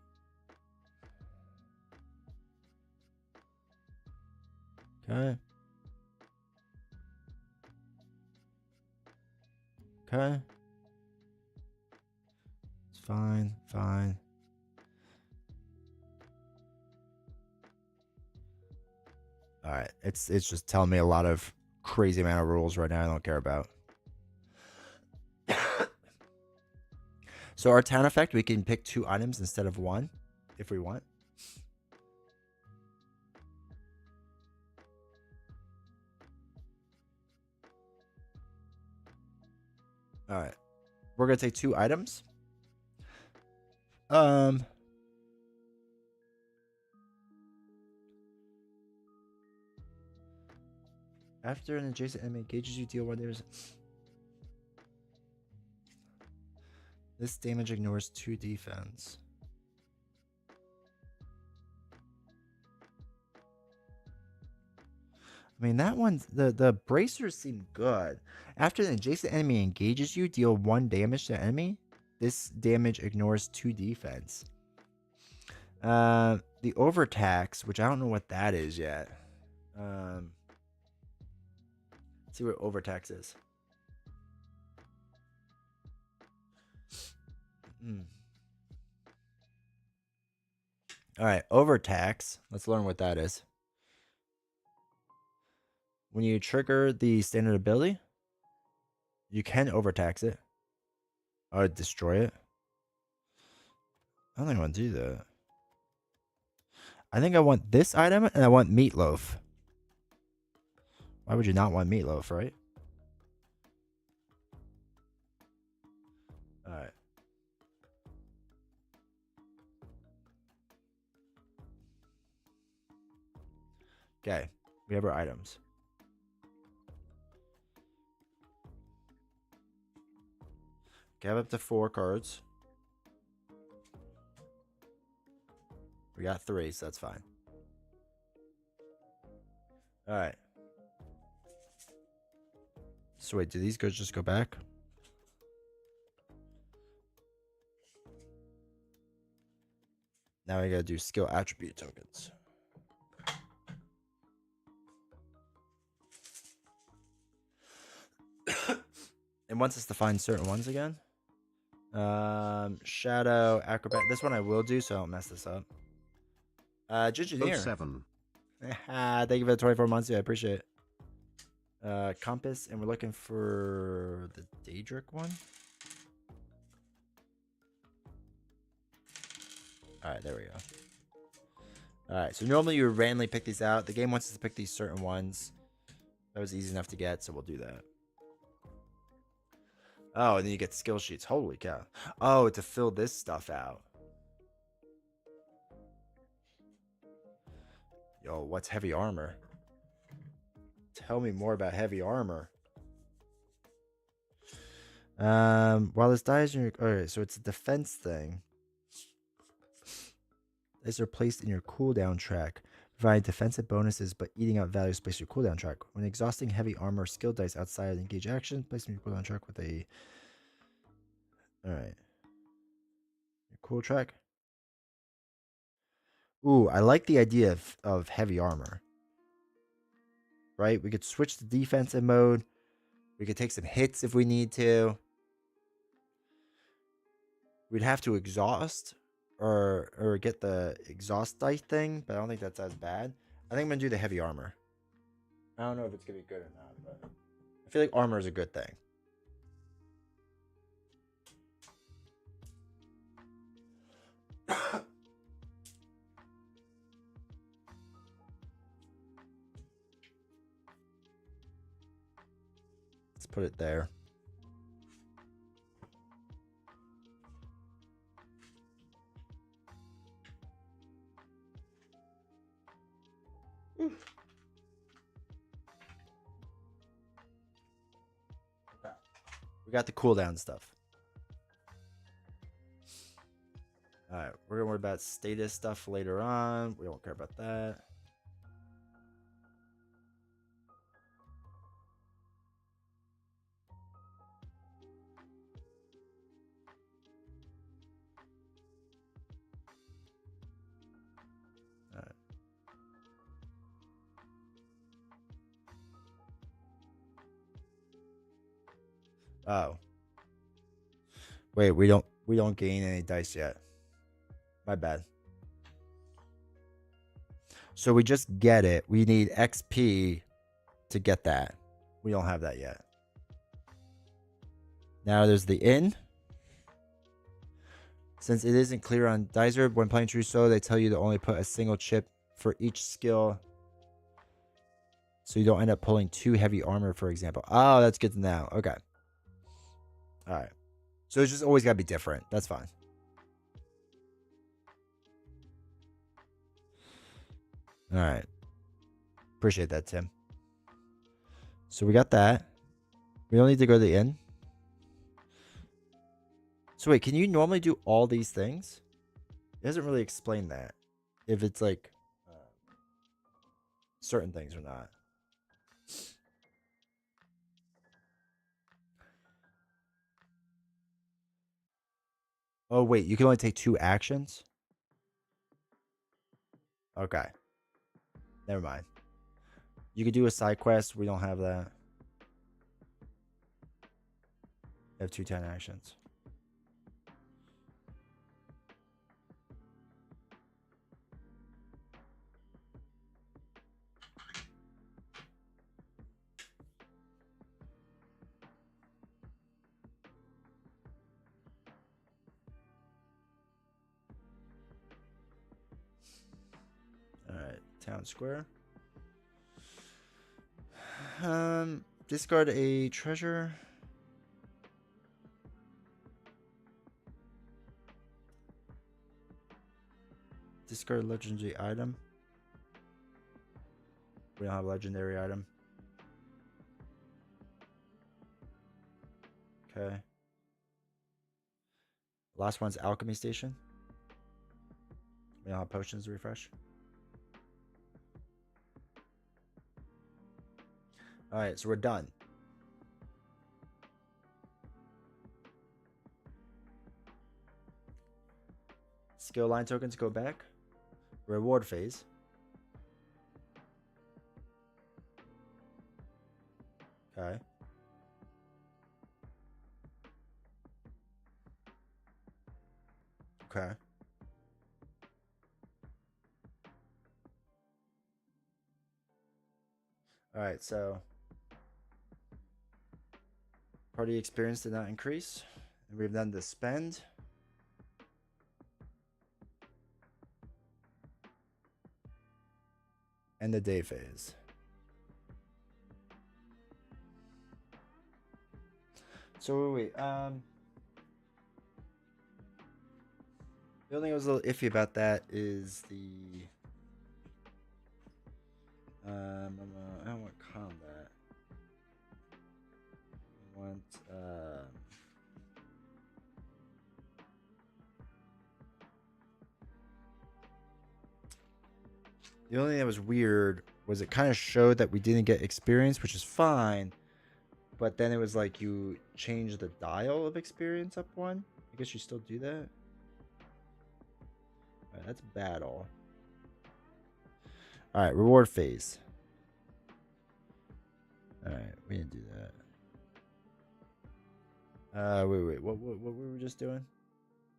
Okay. Okay. It's fine. Fine. Alright. It's just telling me a lot of crazy amount of rules right now I don't care about. So our town effect, we can pick 2 items instead of 1 if we want. Alright. We're gonna take 2 items. After an adjacent enemy engages you, deal 1 damage. This damage ignores 2 defense. I mean, that one, the bracers seem good. After an adjacent enemy engages you, deal 1 damage to the enemy. This damage ignores 2 defense. The overtax, which I don't know what that is yet. Let's see what overtax is. All right, overtax. Let's learn what that is. When you trigger the standard ability, you can overtax it or destroy it. I don't think I want to do that. I think I want this item and I want meatloaf. Why would you not want meatloaf, right? All right. Okay, we have our items. Okay, I have up to 4 cards. We got 3, so that's fine. Alright. So wait, do these cards just go back? Now I gotta do skill attribute tokens. It wants us to find certain ones again. Shadow, acrobat. This one I will do, so I don't mess this up. Engineer. 07. Thank you for the 24 months. Yeah, I appreciate it. Compass, and we're looking for the Daedric one. All right, there we go. All right, so normally you would randomly pick these out. The game wants us to pick these certain ones. That was easy enough to get, so we'll do that. Oh, and then you get skill sheets. Holy cow. Oh, to fill this stuff out. Yo, what's heavy armor? Tell me more about heavy armor. While this dies in your... Alright, so it's a defense thing. These are placed in your cooldown track, providing defensive bonuses, but eating out values placed in your cooldown track. When exhausting heavy armor skill dice outside of the engage action, place in your cooldown track with a... Alright. Your cool track. Ooh, I like the idea of heavy armor. Right? We could switch to defensive mode. We could take some hits if we need to. We'd have to exhaust or get the exhaust dice thing, but I don't think that's as bad. I think I'm gonna do the heavy armor. I don't know if it's gonna be good or not, but I feel like armor is a good thing. Let's put it there. We got the cooldown stuff. Alright, we're gonna worry about status stuff later on. We don't care about that. Alright. Oh. Wait, we don't gain any dice yet. My bad. So we just get it. We need XP to get that. We don't have that yet. Now there's the inn. Since it isn't clear on Dizer, when playing True Solo, they tell you to only put a single chip for each skill. So you don't end up pulling 2 heavy armor, for example. Oh, that's good to know. Okay. Alright. So it's just always got to be different. That's fine. Alright. Appreciate that, Tim. So we got that. We don't need to go to the inn. So wait, can you normally do all these things? It doesn't really explain that. If it's like certain things or not. Oh wait, you can only take 2 actions? Okay. Never mind. You could do a side quest. We don't have that. We have 2 10 actions. Alright, town square. Discard a treasure. Discard a legendary item. We don't have a legendary item. Okay. Last one's alchemy station. We don't have potions to refresh. Alright, so we're done. Skill line tokens go back. Reward phase. Okay. Okay. All right, so party experience did not increase. And we've done the spend. And the day phase. So wait, the only thing I was a little iffy about that is the I don't want combat. I want the only thing that was weird was it kind of showed that we didn't get experience, which is fine. But then it was like you change the dial of experience up one. I guess you still do that. All right, that's battle. All right, reward phase. All right, we didn't do that. Wait. What were we just doing?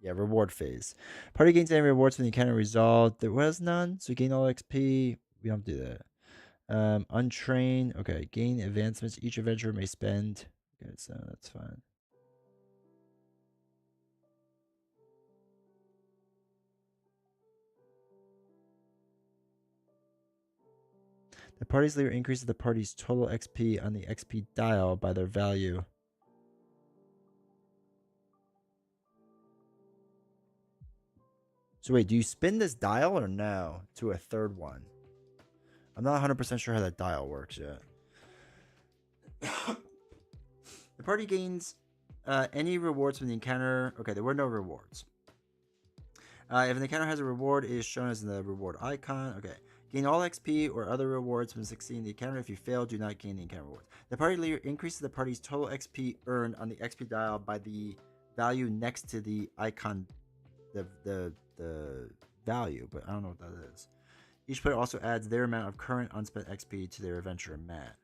Yeah, reward phase. Party gains any rewards when the encounter resolved. There was none, so gain all XP. We don't do that. Untrained. Okay, gain advancements. Each adventurer may spend. Okay, so that's fine. The party's leader increases the party's total XP on the XP dial by their value. So wait, do you spin this dial or no to a third one? I'm not 100% sure how that dial works yet. The party gains any rewards from the encounter. Okay, there were no rewards. If an encounter has a reward, it is shown as the reward icon. Okay. Gain all XP or other rewards when succeeding the encounter. If you fail, do not gain the encounter rewards. The party leader increases the party's total XP earned on the XP dial by the value next to the icon, the value, but I don't know what that is. Each player also adds their amount of current unspent XP to their adventure mat.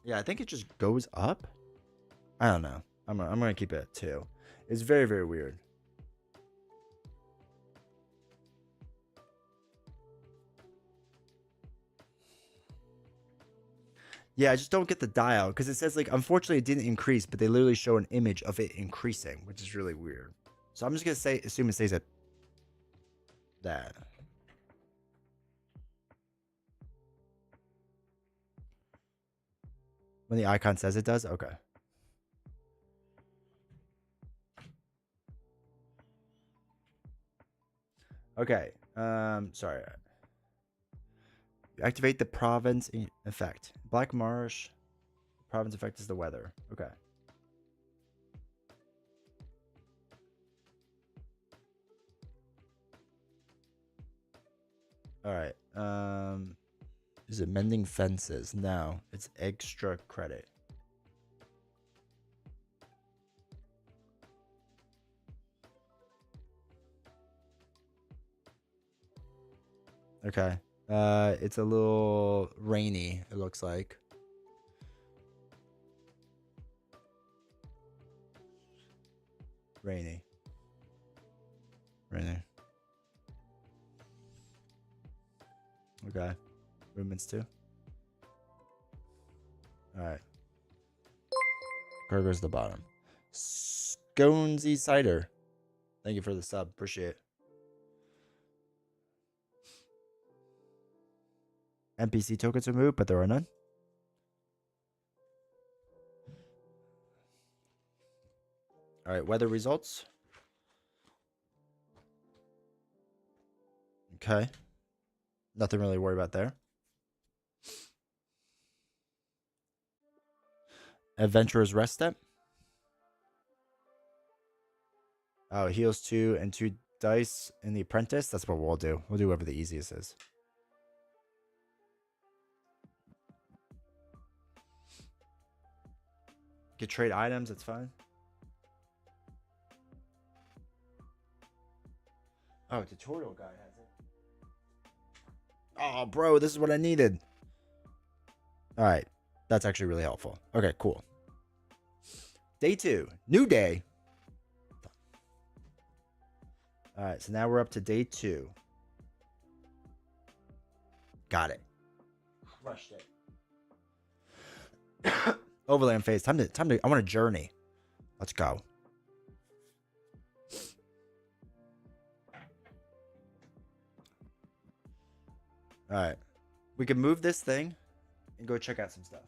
Yeah, I think it just goes up. I don't know. I'm gonna keep it at 2. It's very, very weird. Yeah, I just don't get the dial because it says like unfortunately it didn't increase, but they literally show an image of it increasing, which is really weird. So I'm just gonna assume it stays at that. When the icon says it does, okay. Okay. Sorry. Activate the province effect. Black Marsh. Province effect is the weather. Okay. All right. Is it mending fences? No, it's extra credit. Okay. It's a little rainy, it looks like. Rainy. Okay. Movements too. Alright. Burger's the bottom. Sconesy Cider. Thank you for the sub. Appreciate it. NPC tokens removed, but there are none. Alright, weather results. Okay. Nothing really to worry about there. Adventurer's Rest Step. Oh, heals 2 and 2 dice in the Apprentice. That's what we'll do. We'll do whatever the easiest is. Get trade items. It's fine. Oh, tutorial guide has it. Oh, bro, this is what I needed. All right. That's actually really helpful. Okay, cool. Day 2. New day. All right, so now we're up to day 2. Got it. Crushed it. Overland phase. Time to. I want a journey. Let's go. All right. We can move this thing and go check out some stuff.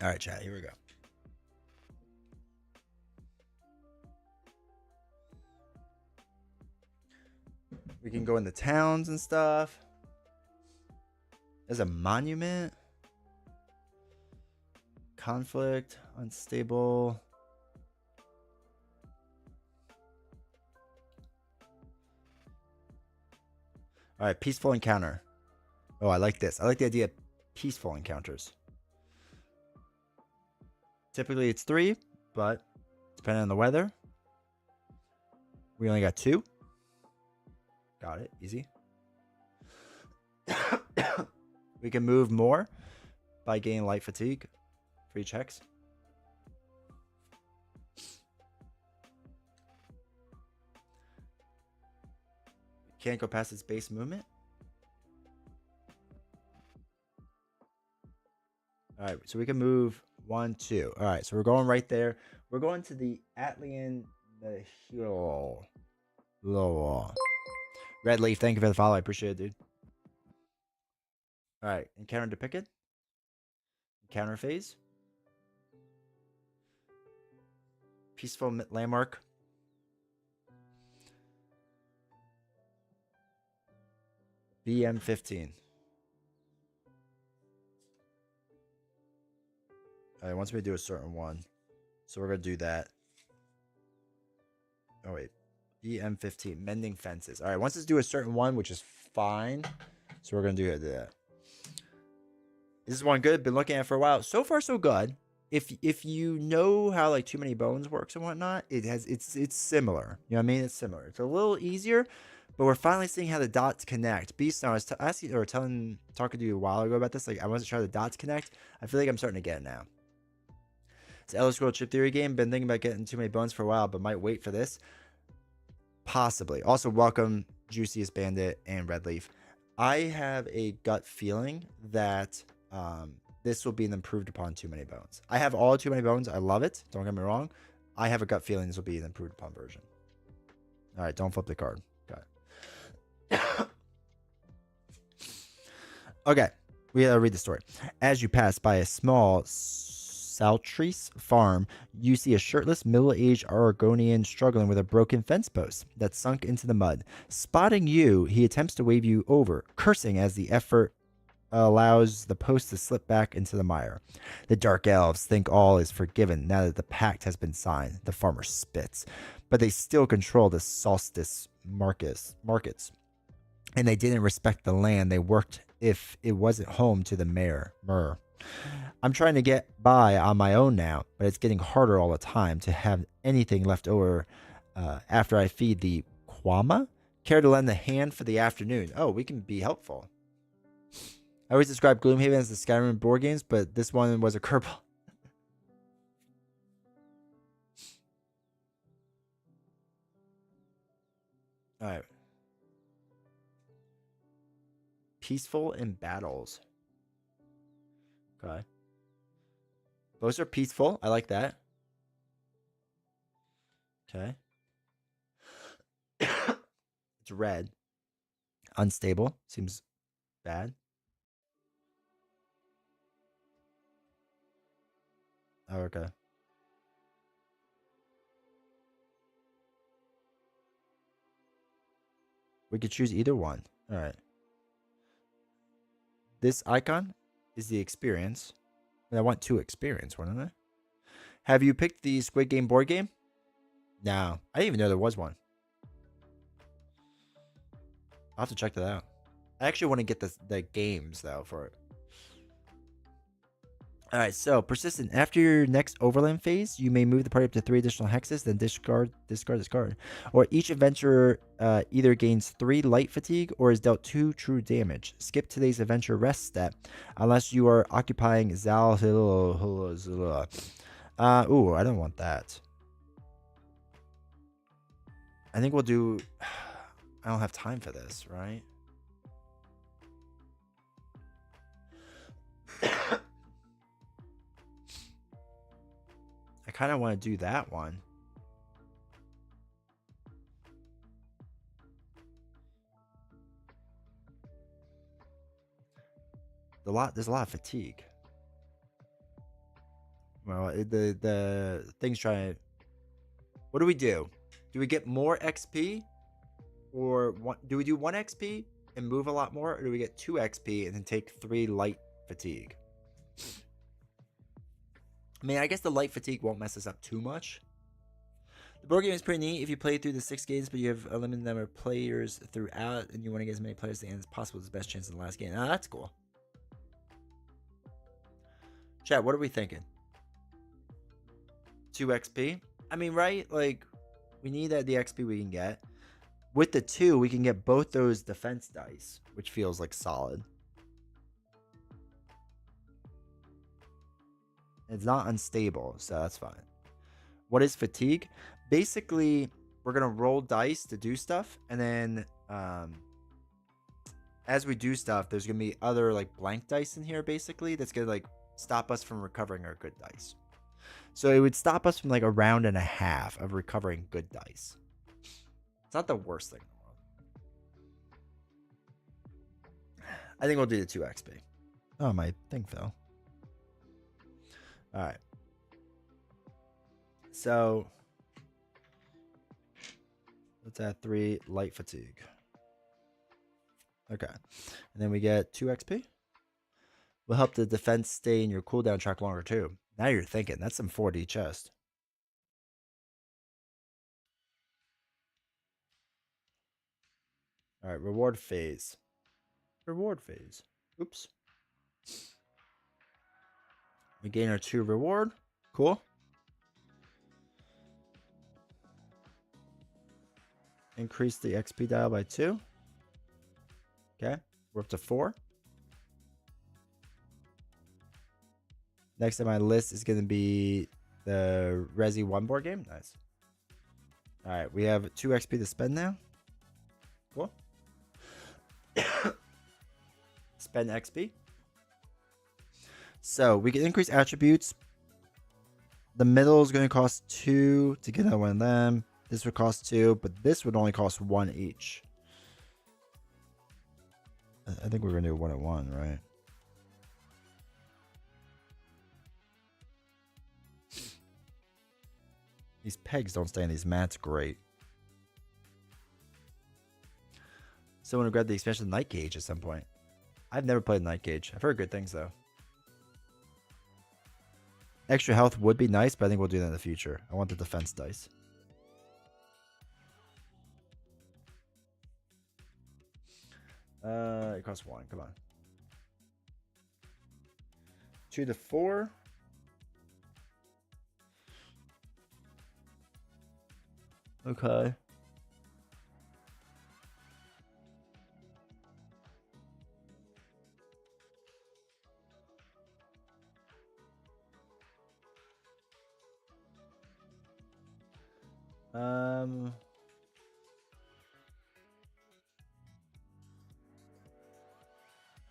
All right, chat. Here we go. We can go in the towns and stuff. There's a monument. Conflict. Unstable. All right. Peaceful encounter. Oh, I like this. I like the idea of peaceful encounters. Typically it's 3, but depending on the weather, we only got 2. Got it. Easy. We can move more by gaining light fatigue. Free checks. Can't go past its base movement. All right, so we can move 1, 2. All right, so we're going right there. We're going to the Atlian Hill. Red Leaf, thank you for the follow. I appreciate it, dude. All right, encounter depicted. Encounter phase. Peaceful landmark. BM15. All right, wants me to do a certain one. So we're going to do that. Oh, wait. BM15. Mending fences. All right, wants us to do a certain one, which is fine. So we're going to do that. This is one good. Been looking at it for a while. So far, so good. If you know how like Too Many Bones works and whatnot, it's similar. You know what I mean? It's similar. It's a little easier, but we're finally seeing how the dots connect. Beast, I was talking to you a while ago about this. Like I wasn't sure how the dots connect. I feel like I'm starting to get it now. It's Elder Scrolls Chip Theory game. Been thinking about getting Too Many Bones for a while, but might wait for this. Possibly. Also, welcome Juiciest Bandit and Red Leaf. I have a gut feeling that this will be an improved upon Too Many Bones. I have all Too Many Bones. I love it. Don't get me wrong. I have a gut feeling this will be an improved upon version. All right, don't flip the card. Got it. Okay, we gotta read the story. As you pass by a small Saltrice farm, you see a shirtless, middle-aged Argonian struggling with a broken fence post that sunk into the mud. Spotting you, he attempts to wave you over, cursing as the effort allows the post to slip back into the mire. The dark elves think all is forgiven now that the pact has been signed. The farmer spits, but they still control the solstice markets, and they didn't respect the land they worked if it wasn't home to the mayor. I'm trying to get by on my own now, but it's getting harder all the time to have anything left over after I feed the Kwama. Care to lend a hand for the afternoon? Oh, we can be helpful. I always describe Gloomhaven as the Skyrim board games, but this one was a curveball. All right. Peaceful in battles. Okay. Those are peaceful. I like that. Okay. It's red. Unstable. Seems bad. Oh, okay. We could choose either one. All right. This icon is the experience. And I want 2 experience, wouldn't I? Have you picked the Squid Game board game? No. I didn't even know there was one. I'll have to check that out. I actually want to get the games, though, for it. All right, so persistent. After your next overland phase, you may move the party up to 3 additional hexes, then discard. Or each adventurer either gains 3 light fatigue or is dealt 2 true damage. Skip today's adventure rest step unless you are occupying Zal. Ooh, I don't want that. I think we'll do. I don't have time for this, right? I kind of want to do that one. There's a lot of fatigue. Well, the thing's trying to. What do we do? Do we get more XP, or do we do 1 XP and move a lot more, or do we get 2 XP and then take 3 light fatigue? I mean, I guess the light fatigue won't mess us up too much. The board game is pretty neat if you play through the 6 games, but you have a limited number of players throughout, and you want to get as many players at the end as possible. It's the best chance in the last game. That's cool. Chat, what are we thinking? 2 XP? I mean, right? Like, we need the XP we can get. With the 2, we can get both those defense dice, which feels like solid. It's not unstable, so that's fine. What is fatigue? Basically, we're going to roll dice to do stuff, and then as we do stuff, there's going to be other like blank dice in here, basically, that's going to like stop us from recovering our good dice. So it would stop us from like a round and a half of recovering good dice. It's not the worst thing in the world. I think we'll do the 2 XP. Oh, my thing fell. All right. So let's add 3 light fatigue. Okay. And then we get 2 XP. Will help the defense stay in your cooldown track longer too. Now you're thinking. That's some 4D chest. All right. Reward phase. Reward phase. Oops. We gain our 2 reward. Cool. Increase the XP dial by 2. Okay. We're up to 4. Next on my list is going to be the Resi 1 board game. Nice. All right. We have 2 XP to spend now. Cool. Spend XP. So we can increase attributes. The middle is going to cost 2 to get another one of them. This would cost 2, but this would only cost 1 each. I think we're going to do 1 at 1, right? These pegs don't stay in these mats. Great. So I want to grab the expansion Night Cage at some point. I've never played Night Cage. I've heard good things, though. Extra health would be nice, but I think we'll do that in the future. I want the defense dice. It costs 1. Come on. 2 to 4. Okay.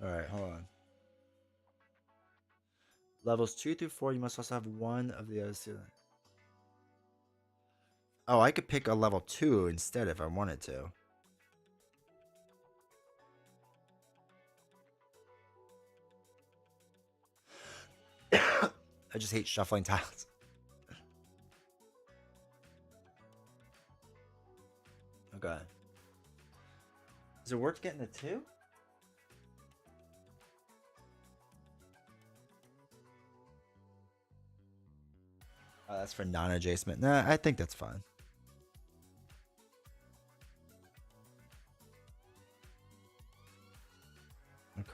All right, hold on. Levels 2 through 4, you must also have 1 of the others. Oh, I could pick a level 2 instead if I wanted to. I just hate shuffling tiles. Okay. Is it worth getting a 2? Oh, that's for non-adjacent. Nah, I think that's fine.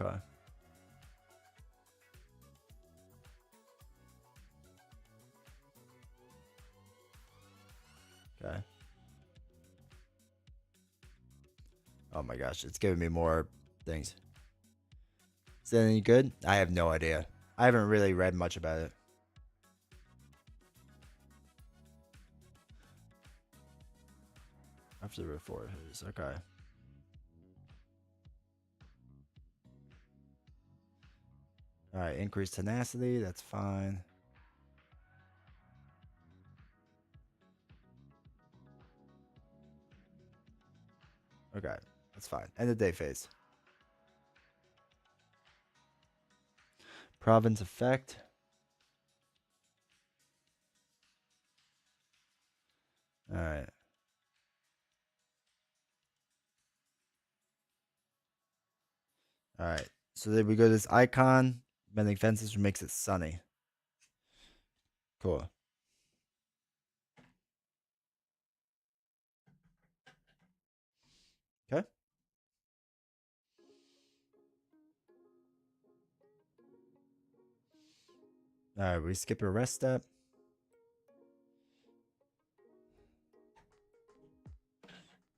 Okay. Oh my gosh, it's giving me more things. Is that any good? I have no idea. I haven't really read much about it. After before his, okay. All right, increased tenacity. That's fine. Okay, that's fine. End of day phase. Province effect. All right. All right. So then we go to this icon. Mending fences, which makes it sunny. Cool. Okay. All right. We skip a rest step.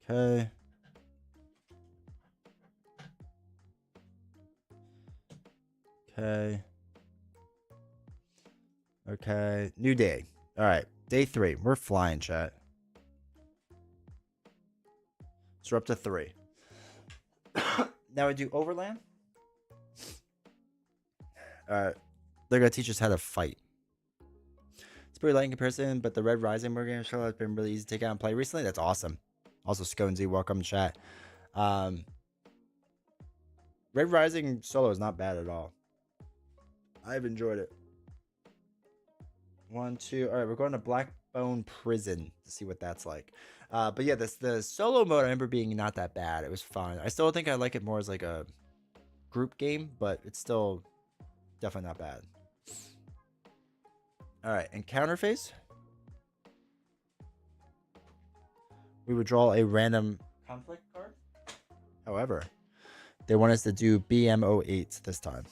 Okay. Okay. Okay. New day. All right. Day 3. We're flying, chat. So we're up to 3. Now we do overland. All right. They're going to teach us how to fight. It's pretty light in comparison, but the Red Rising Morgan show has been really easy to take out and play recently. That's awesome. Also, Sconesy, welcome, chat. Red Rising solo is not bad at all. I've enjoyed it. 1, 2. All right, we're going to Blackbone Prison to see what that's like. But yeah, the solo mode I remember being not that bad. It was fun. I still think I like it more as like a group game, but it's still definitely not bad. All right, encounter phase. We would draw a random conflict card. However, they want us to do BM08 this time.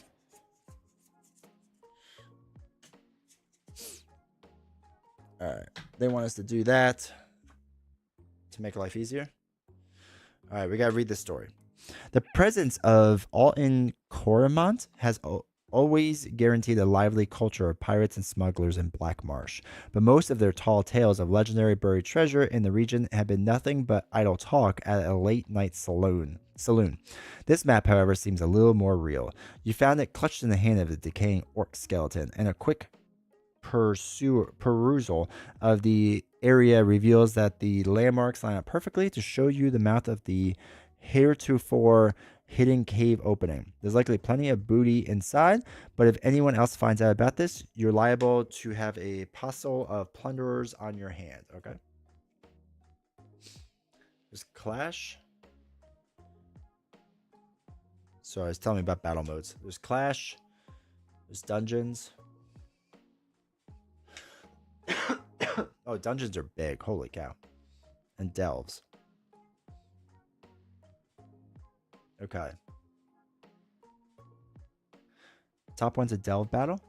All right, they want us to do that to make life easier. All right, we got to read this story. The presence of Alton Coromant has always guaranteed a lively culture of pirates and smugglers in Black Marsh, but most of their tall tales of legendary buried treasure in the region have been nothing but idle talk at a late-night saloon. This map, however, seems a little more real. You found it clutched in the hand of a decaying orc skeleton, and a quick perusal of the area reveals that the landmarks line up perfectly to show you the mouth of the heretofore hidden cave opening. There's likely plenty of booty inside, but if anyone else finds out about this, you're liable to have a puzzle of plunderers on your hand. Okay. There's Clash. So it's telling me about battle modes. There's Clash. There's Dungeons. Oh, dungeons are big. Holy cow. And delves. Okay. Top one's a delve battle.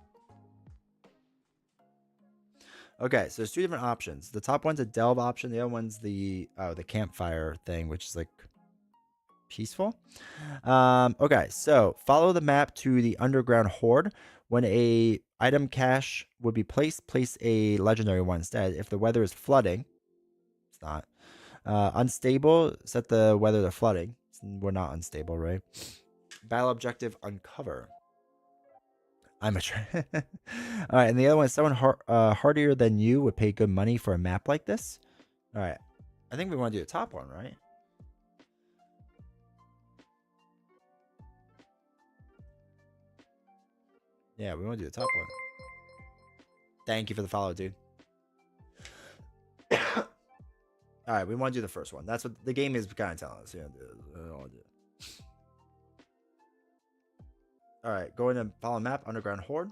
Okay, so there's 2 different options. The top one's a delve option. The other one's the campfire thing, which is like peaceful. Okay, so follow the map to the underground hoard. When a item cache would be placed, place a legendary one instead. If the weather is flooding, it's not. Unstable, set the weather to flooding. We're not unstable, right? Battle objective, uncover. I'm a All right, and the other one is someone hardier than you would pay good money for a map like this. All right, I think we want to do the top one, right? Yeah, we want to do the top one. Thank you for the follow, dude. All right, we want to do the first one. That's what the game is kind of telling us. All right, go in and follow map, underground horde.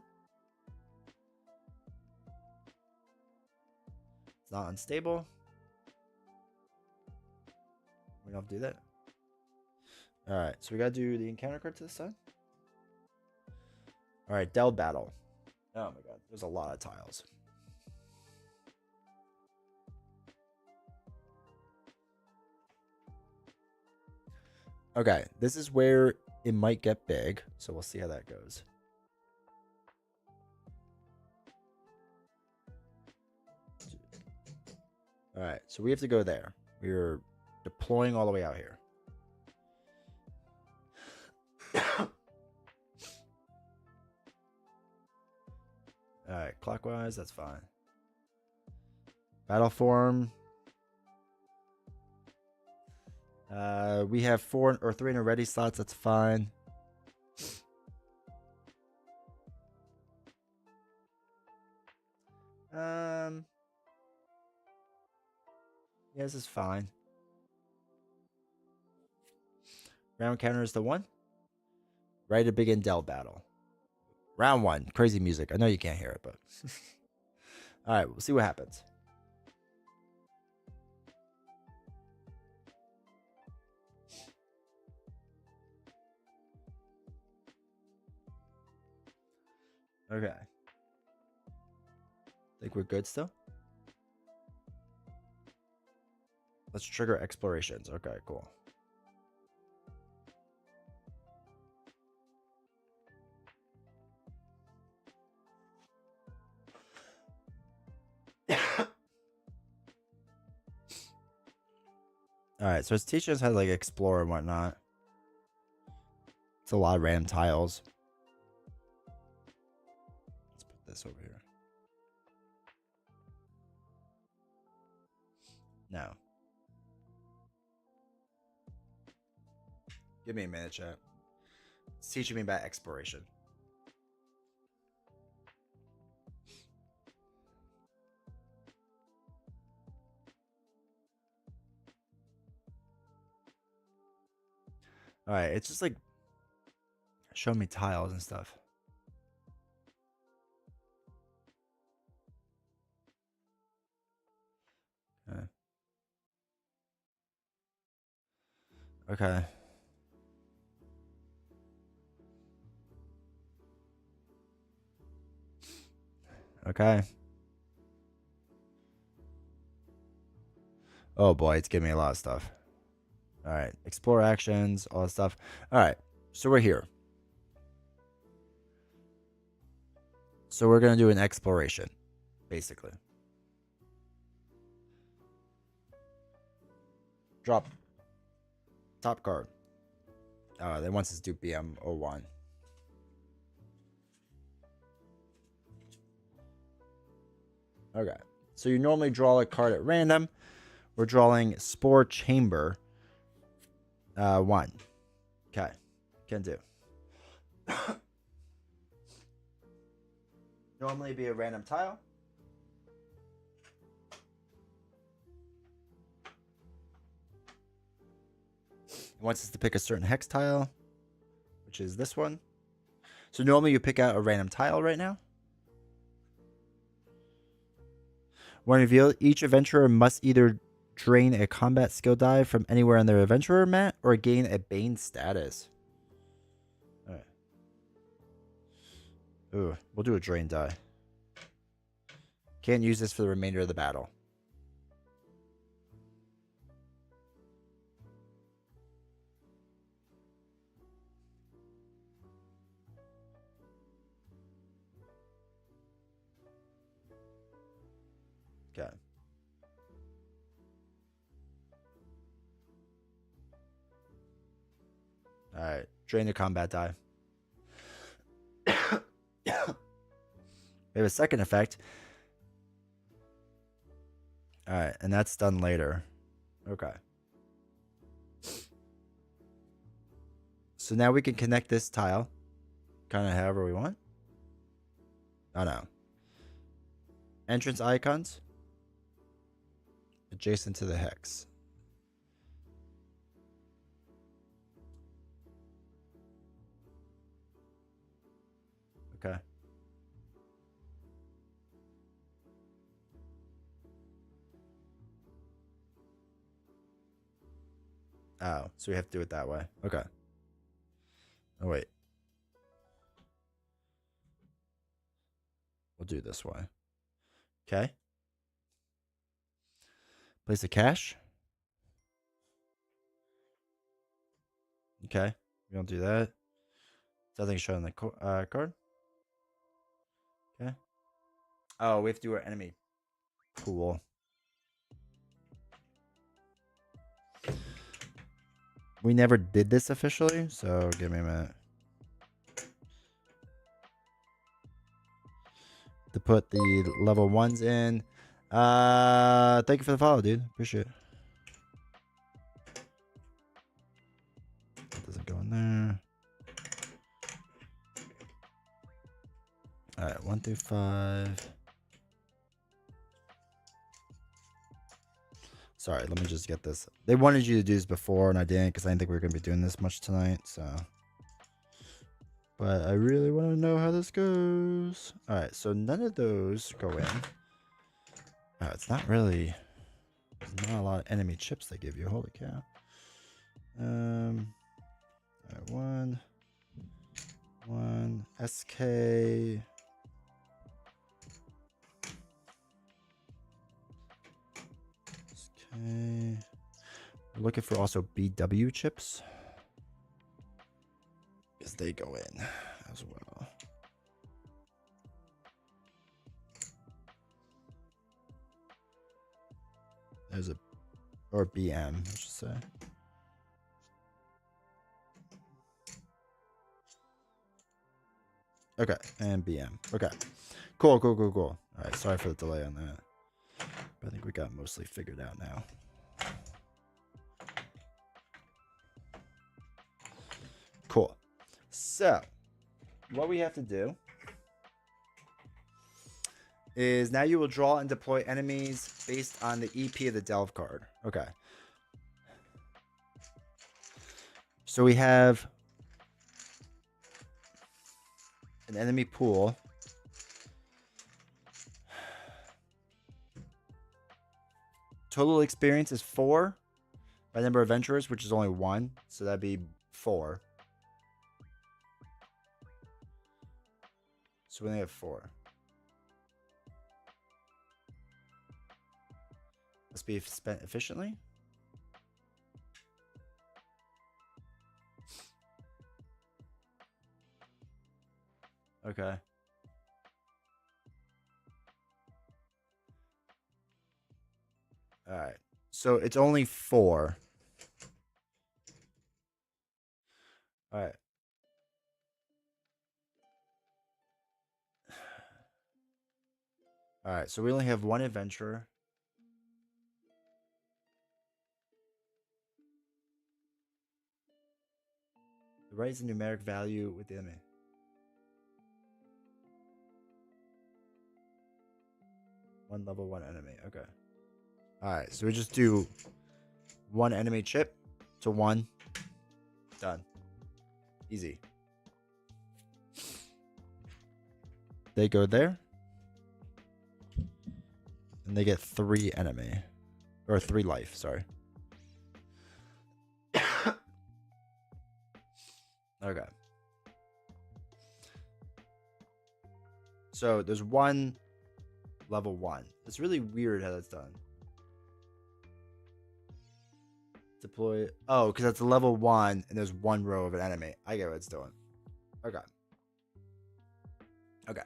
It's not unstable. We don't have to do that. All right, so we got to do the encounter card to the side. All right, delve battle. Oh my god, there's a lot of tiles. Okay, this is where it might get big, so we'll see how that goes. All right, so we have to go there. We're deploying all the way out here. All right, clockwise, that's fine. Battle form. We have 4 or 3 in a ready slots. That's fine. Yeah, this is fine. Round counter is the 1. Ready to begin Dell battle. Round 1. Crazy music. I know you can't hear it, but all right, we'll see what happens. Okay. Think we're good still? Let's trigger explorations. Okay, cool. All right, so it's teaching us how to like explore and whatnot. It's a lot of random tiles. Let's put this over here. No. Give me a minute, chat. It's teaching me about exploration. All right, it's just like showing me tiles and stuff. Okay. Okay. Oh boy, it's giving me a lot of stuff. All right, explore actions, all that stuff. All right, so we're here. So we're gonna do an exploration, basically. Drop. Top card. They wants us to do BM01. Okay, so you normally draw a card at random. We're drawing Spore Chamber. 1. Okay, can do. Normally be a random tile. It wants us to pick a certain hex tile, which is this one. So normally you pick out a random tile right now. When revealed, each adventurer must either drain a combat skill die from anywhere on their adventurer mat or gain a Bane status. Alright. Ooh, we'll do a drain die. Can't use this for the remainder of the battle. Okay. Alright, drain the combat die. We have a second effect. Alright, and that's done later. Okay. So now we can connect this tile kind of however we want. Oh no. Entrance icons adjacent to the hex. Okay. Oh, so we have to do it that way. Okay. Oh, wait. We'll do this way. Okay. Place a cache. Okay, we don't do that. Nothing shown on the card. Okay. Oh, we have to do our enemy pool. We never did this officially, so give me a minute. To put the level 1s in. Thank you for the follow, dude. Appreciate it. That doesn't go in there. Alright, 1 through 5. Sorry, let me just get this. They wanted you to do this before, and I didn't because I didn't think we were going to be doing this much tonight, so. But I really want to know how this goes. Alright, so none of those go in. It's not really... There's not a lot of enemy chips they give you. Holy cow. Alright, one, SK. Okay. We're looking for also BW chips. Because they go in as well. There's a... Or BM, I should say. Okay, and BM. Okay. Cool. Alright, sorry for the delay on that. But I think we got mostly figured out now. Cool. So, what we have to do is now you will draw and deploy enemies based on the EP of the Delve card. Okay. So we have an enemy pool. Total experience is 4 by number of adventurers, which is only 1. So that'd be 4. So we only have 4. Must be spent efficiently. Okay. All right. So it's only 4. All right. All right. So we only have 1 adventurer. Raise the numeric value with the enemy. One level 1 enemy. Okay. Alright, so we just do 1 enemy chip to 1. Done. Easy. They go there. And they get 3 enemy. Or 3 life, sorry. Okay. So there's 1 level 1. It's really weird how that's done. Deploy. Oh, because that's a level 1 and there's 1 row of an enemy. I get what it's doing. Okay. Okay.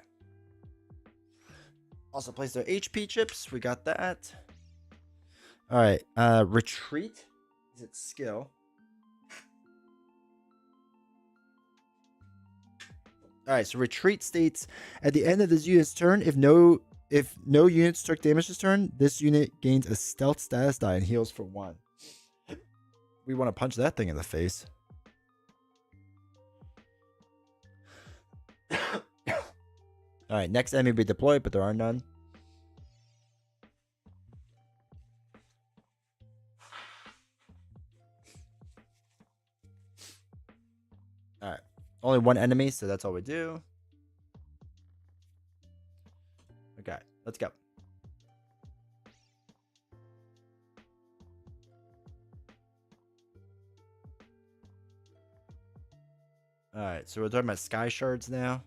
Also place their HP chips. We got that. All right. Retreat. Is it skill? All right. So retreat states at the end of this unit's turn, if no units took damage this turn, this unit gains a stealth status die and heals for 1. We want to punch that thing in the face. All right. Next enemy be deployed, but there are none. All right. Only 1 enemy, so that's all we do. Okay. Let's go. All right. So we're talking about sky shards now.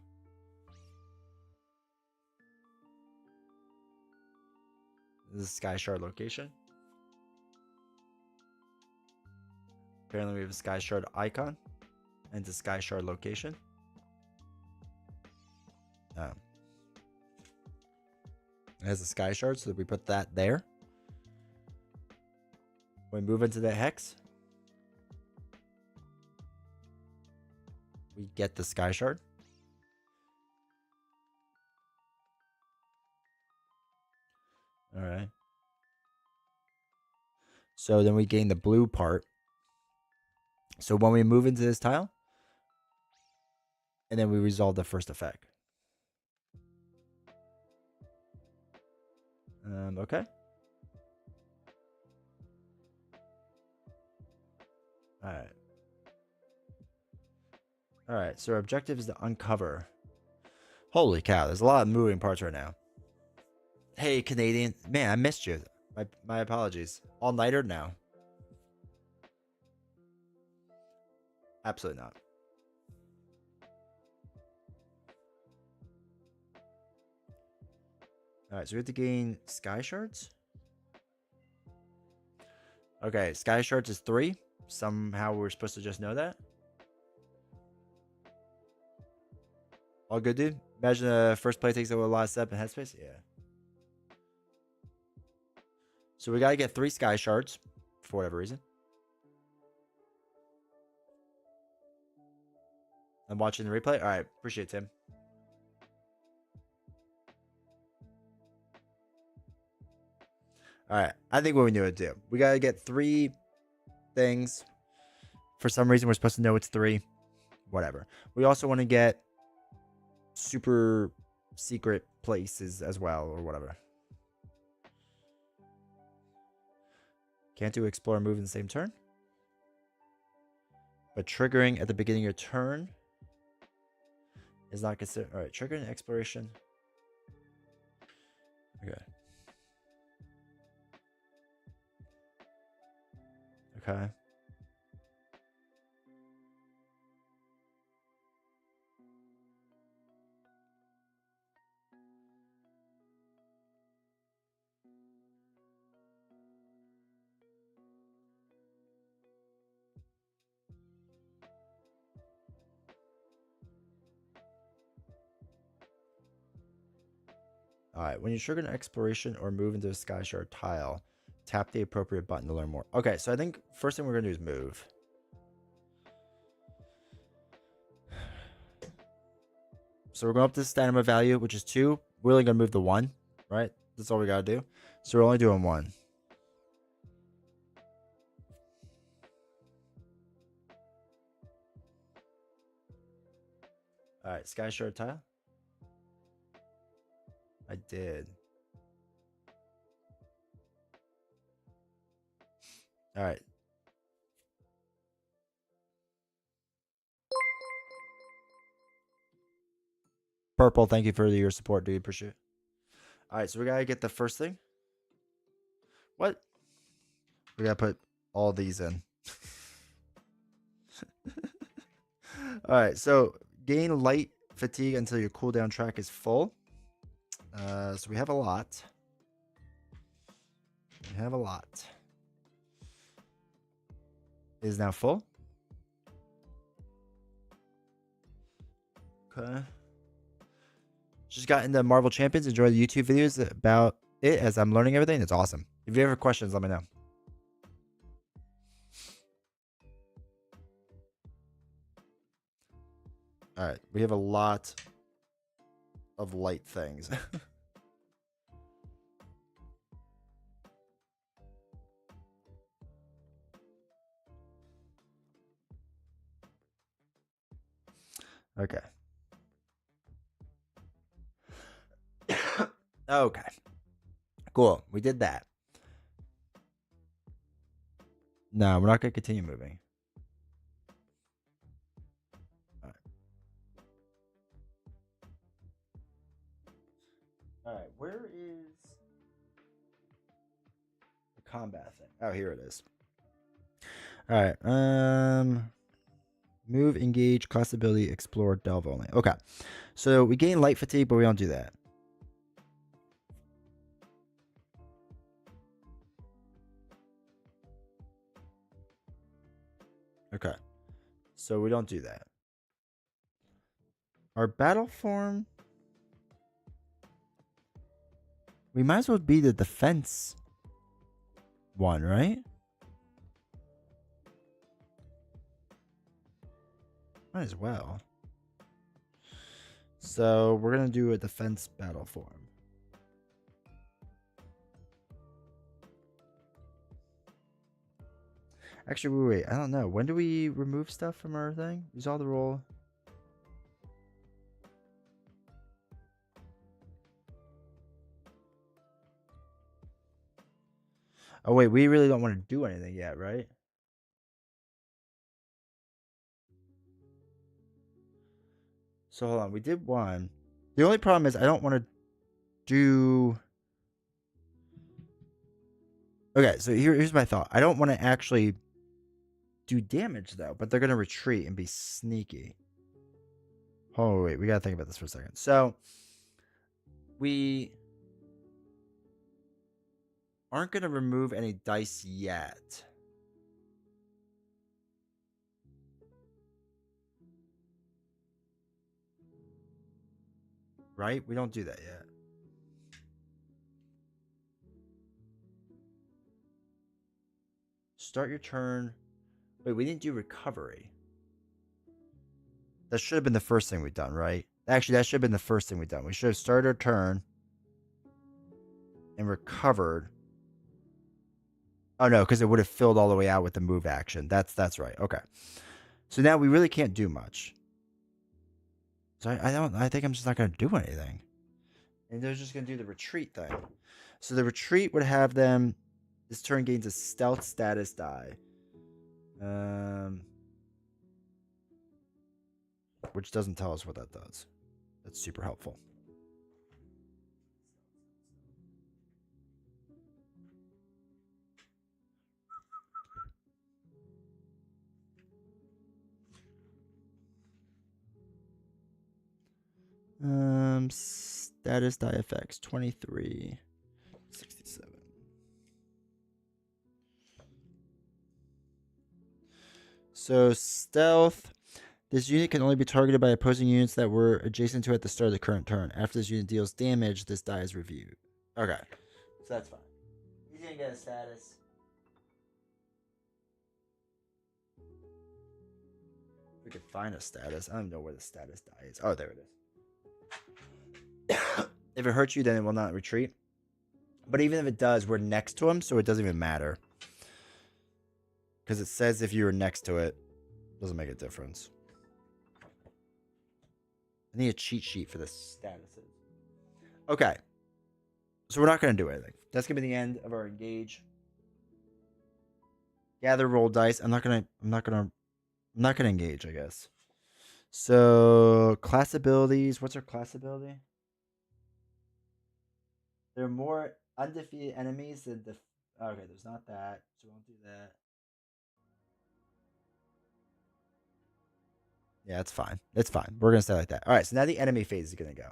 This is Sky Shard location. Apparently we have a Sky Shard icon. into Sky Shard location. It has a Sky Shard, so we put that there. When we move into the hex, we get the Sky Shard. All right. So then we gain the blue part. So when we move into this tile, and then we resolve the first effect. Okay. All right. All right. So our objective is to uncover. Holy cow! There's a lot of moving parts right now. Hey, Canadian. Man, I missed you. My apologies. All-nighter now. Absolutely not. All right, so we have to gain Sky Shards. Okay, Sky Shards is 3. Somehow we're supposed to just know that. All good, dude? Imagine the first play takes a lot of step and headspace. Yeah. So we got to get 3 Sky Shards for whatever reason. I'm watching the replay. All right, appreciate it, Tim. All right, I think what we need to do. We got to get 3 things. For some reason, we're supposed to know it's 3. Whatever. We also want to get super secret places as well, or whatever. Can't do explore and move in the same turn. But triggering at the beginning of your turn is not considered. All right, triggering exploration. Okay. Okay. All right, when you trigger an exploration or move into a Sky Shard tile, tap the appropriate button to learn more. Okay, so I think first thing we're going to do is move. So we're going up to the stamina value, which is 2. We're only going to move the 1, right? That's all we got to do. So we're only doing 1. All right, Sky Shard tile. I did. All right. Purple, thank you for your support, dude. Appreciate it. All right, so we got to get the first thing. What? We got to put all these in. All right, so gain light fatigue until your cooldown track is full. So we have a lot. We have a lot. It is now full. Okay. Just got into Marvel Champions. Enjoy the YouTube videos about it as I'm learning everything. It's awesome. If you have questions, let me know. All right, we have a lot of light things. Okay. Okay. Cool. We did that. No, we're not going to continue moving. All right, where is the combat thing? Oh, here it is. All right, move, engage, cost ability, explore, delve only. Okay, so we gain light fatigue, but we don't do that. Okay, So we don't do that. Our battle form, we might as well be the defense one, right? Might as well. So we're going to do a defense battle form. Actually, wait. I don't know. When do we remove stuff from our thing? Use all the roll. Oh, wait. We really don't want to do anything yet, right? So hold on. We did one. The only problem is I don't want to do... Okay, so here's my thought. I don't want to actually do damage, though, but they're going to retreat and be sneaky. Oh, wait. We got to think about this for a second. So, we aren't going to remove any dice yet. Right? We don't do that yet. Start your turn. Wait, we didn't do recovery. That should have been the first thing we've done, right? Actually, that should have been the first thing we've done. We should have started our turn and recovered. Oh, no, because it would have filled all the way out with the move action. That's right. Okay. So now we really can't do much. So I think I'm just not going to do anything. And they're just going to do the retreat thing. So the retreat would have them... This turn gains a stealth status die. Which doesn't tell us what that does. That's super helpful. Status die effects 23, 67. So stealth. This unit can only be targeted by opposing units that were adjacent to it at the start of the current turn. After this unit deals damage, this die is reviewed. Okay. So that's fine. He's going to get a status. We could find a status. I don't know where the status die is. Oh, there it is. If it hurts you, then it will not retreat. But even if it does, we're next to him, so it doesn't even matter. Because it says if you were next to it, doesn't make a difference. I need a cheat sheet for the statuses. Okay. So we're not going to do anything. That's going to be the end of our engage. Gather, roll dice. I'm not going to engage, I guess. So class abilities. What's our class ability? There are more undefeated enemies than okay, there's not that. So we won't do that. Yeah, it's fine. It's fine. We're going to stay like that. All right, so now the enemy phase is going to go.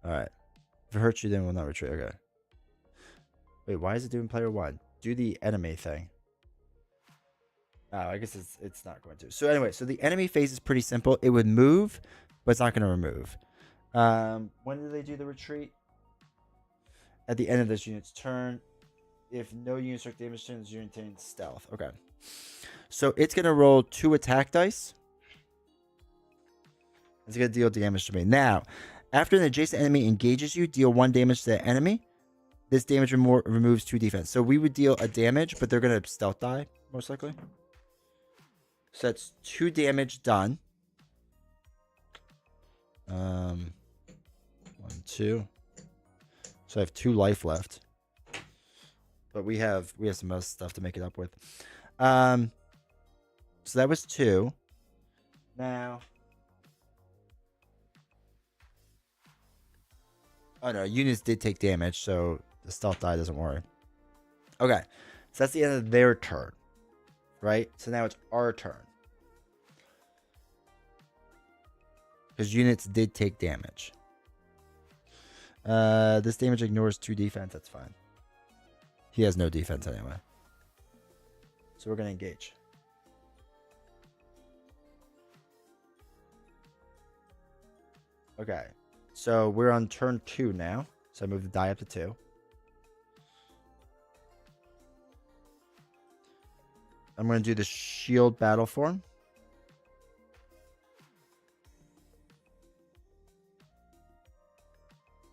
All right. If it hurts you, then we'll not retreat. Okay. Wait, why is it doing player one? Do the enemy thing. Oh, I guess it's not going to. So anyway, so the enemy phase is pretty simple. It would move, but it's not going to remove. When do they do the retreat? At the end of this unit's turn. If no units take damage, turns unit retains stealth. Okay. So it's going to roll 2 attack dice. It's going to deal damage to me. Now, after an adjacent enemy engages you, deal 1 damage to the enemy. This damage removes 2 defense. So we would deal a damage, but they're going to stealth die, most likely. So that's 2 damage done. 1, 2. So I have 2 life left. But we have some other stuff to make it up with. So that was 2. Now. Oh no, units did take damage, so the stealth die doesn't worry. Okay. So that's the end of their turn. Right? So now it's our turn. Because units did take damage. This damage ignores 2 defense, that's fine. He has no defense anyway. So we're going to engage. Okay. So we're on turn 2 now. So I move the die up to 2. I'm going to do the shield battle form.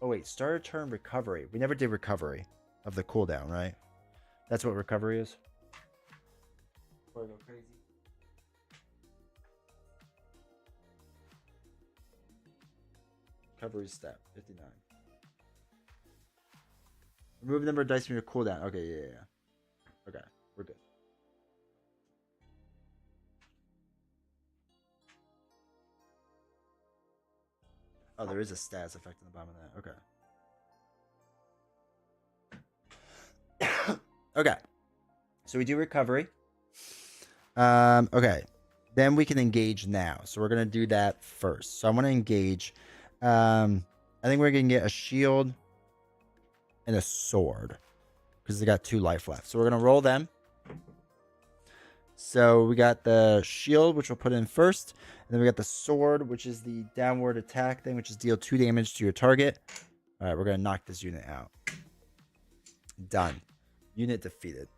Oh, wait. Start a turn recovery. We never did recovery of the cooldown, right? That's what recovery is? Before I go crazy. Recovery step 59. Remove the number of dice from your cooldown. Okay, yeah. Okay, we're good. Oh, there is a status effect on the bottom of that. Okay. Okay. So we do recovery. Okay. Then we can engage now. So we're gonna do that first. So I want to engage. I think we're gonna get a shield and a sword because they got 2 life left. So we're gonna roll them. So we got the shield, which we'll put in first. And then we got the sword, which is the downward attack thing, which is deal 2 damage to your target. All right, we're going to knock this unit out. Done. Unit defeated.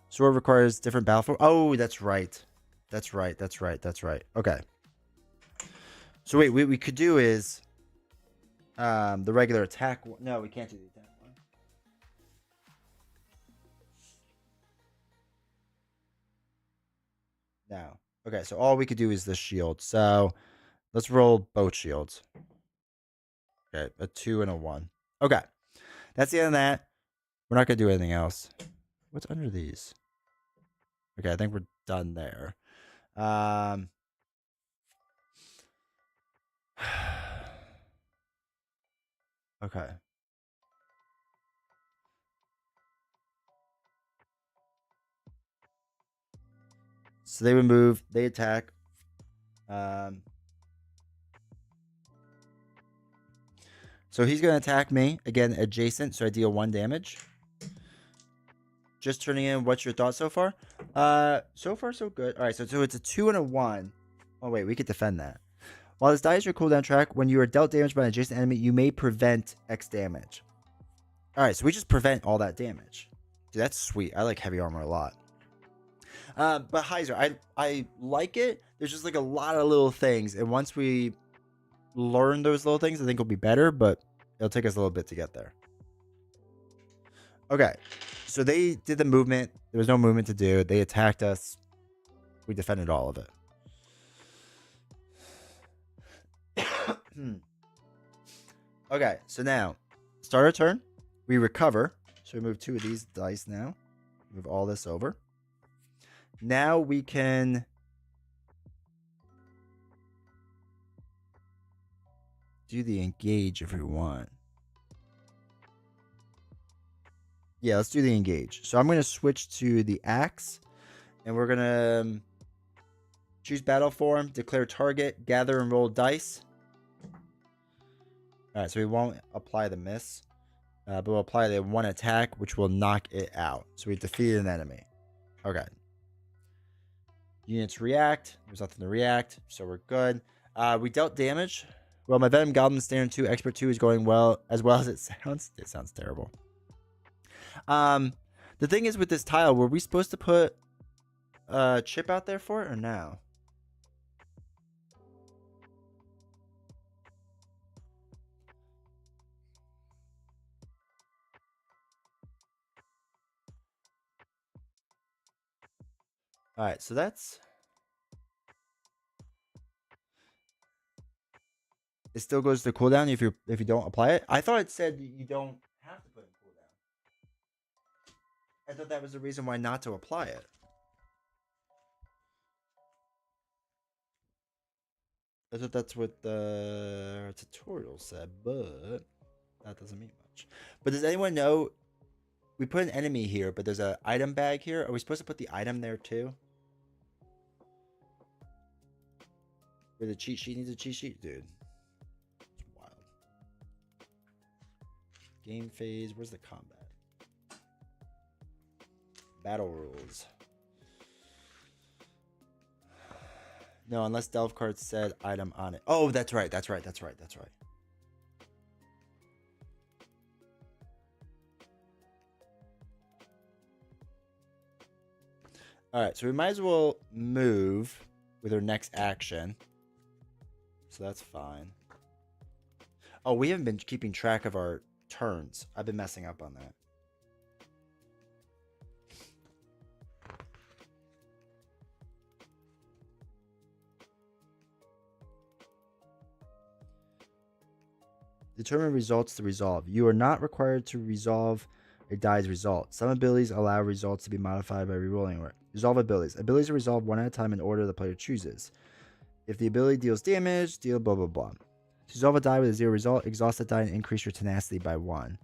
Sword requires different battle form. Oh, that's right. That's right. Okay. So wait, what we could do is the regular attack. No, we can't do the attack one. No. Okay, so all we could do is the shield. So let's roll both shields. Okay, a 2 and a 1. Okay, that's the end of that. We're not going to do anything else. What's under these? Okay, I think we're done there. Okay. So they would move, they attack. So he's going to attack me. Again, adjacent, so I deal 1 damage. Just turning in, what's your thoughts so far? So far, so good. All right, so it's a 2 and a 1. Oh, wait, we could defend that. While this die is your cooldown track, when you are dealt damage by an adjacent enemy, you may prevent X damage. All right, so we just prevent all that damage. Dude, that's sweet. I like heavy armor a lot. But Heiser, I like it. There's just like a lot of little things. And once we learn those little things, I think it'll be better, but it'll take us a little bit to get there. Okay, so they did the movement. There was no movement to do. They attacked us. We defended all of it. Okay, so now, start our turn. We recover. So we move 2 of these dice now. Move all this over. Now we can do the engage if we want. Yeah, let's do the engage. So I'm going to switch to the axe. And we're going to choose battle form, declare target, gather and roll dice. All right, so we won't apply the miss. But we'll apply the 1 attack, which will knock it out. So we defeated an enemy. Okay. Units react. There's nothing to react, so we're good. We dealt damage. Well, my Venom Goblin Standard 2, Expert 2 is going well as it sounds. It sounds terrible. The thing is with this tile, were we supposed to put a chip out there for it or no? All right, so that's... It still goes to cooldown if you don't apply it. I thought it said you don't have to put in cooldown. I thought that was the reason why not to apply it. I thought that's what the tutorial said, but that doesn't mean much. But does anyone know? We put an enemy here, but there's an item bag here. Are we supposed to put the item there too? Where the cheat sheet needs a cheat sheet? Dude. It's wild. Game phase. Where's the combat? Battle rules. No, unless delve card said item on it. Oh, that's right. That's right. That's right. That's right. All right, so we might as well move with our next action. So that's fine. Oh, we haven't been keeping track of our turns. I've been messing up on that. Determine results to resolve. You are not required to resolve a die's result. Some abilities allow results to be modified by rerolling. Resolve abilities. Abilities are resolved one at a time in order the player chooses. If the ability deals damage, deal blah blah blah. To resolve a die with a 0 result, exhaust the die and increase your tenacity by 1.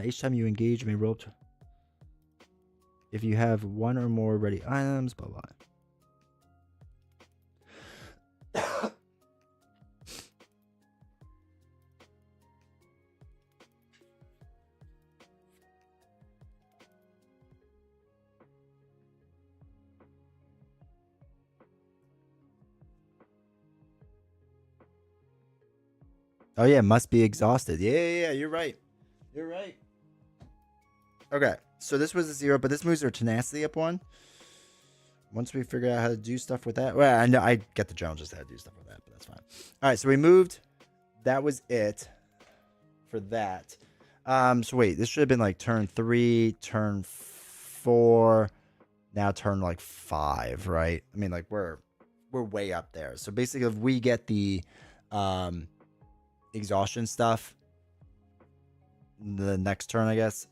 Each time you engage, you may roll. If you have 1 or more ready items, blah blah. Oh yeah, must be exhausted. Yeah, you're right. You're right. Okay, so this was a 0, but this moves our tenacity up 1. Once we figure out how to do stuff with that. Well, I know I get the general just how to do stuff with that, but that's fine. All right, so we moved. That was it for that. So wait, this should have been like turn 3, turn 4, now turn like 5, right? I mean, like we're way up there. So basically, if we get the exhaustion stuff the next turn, I guess,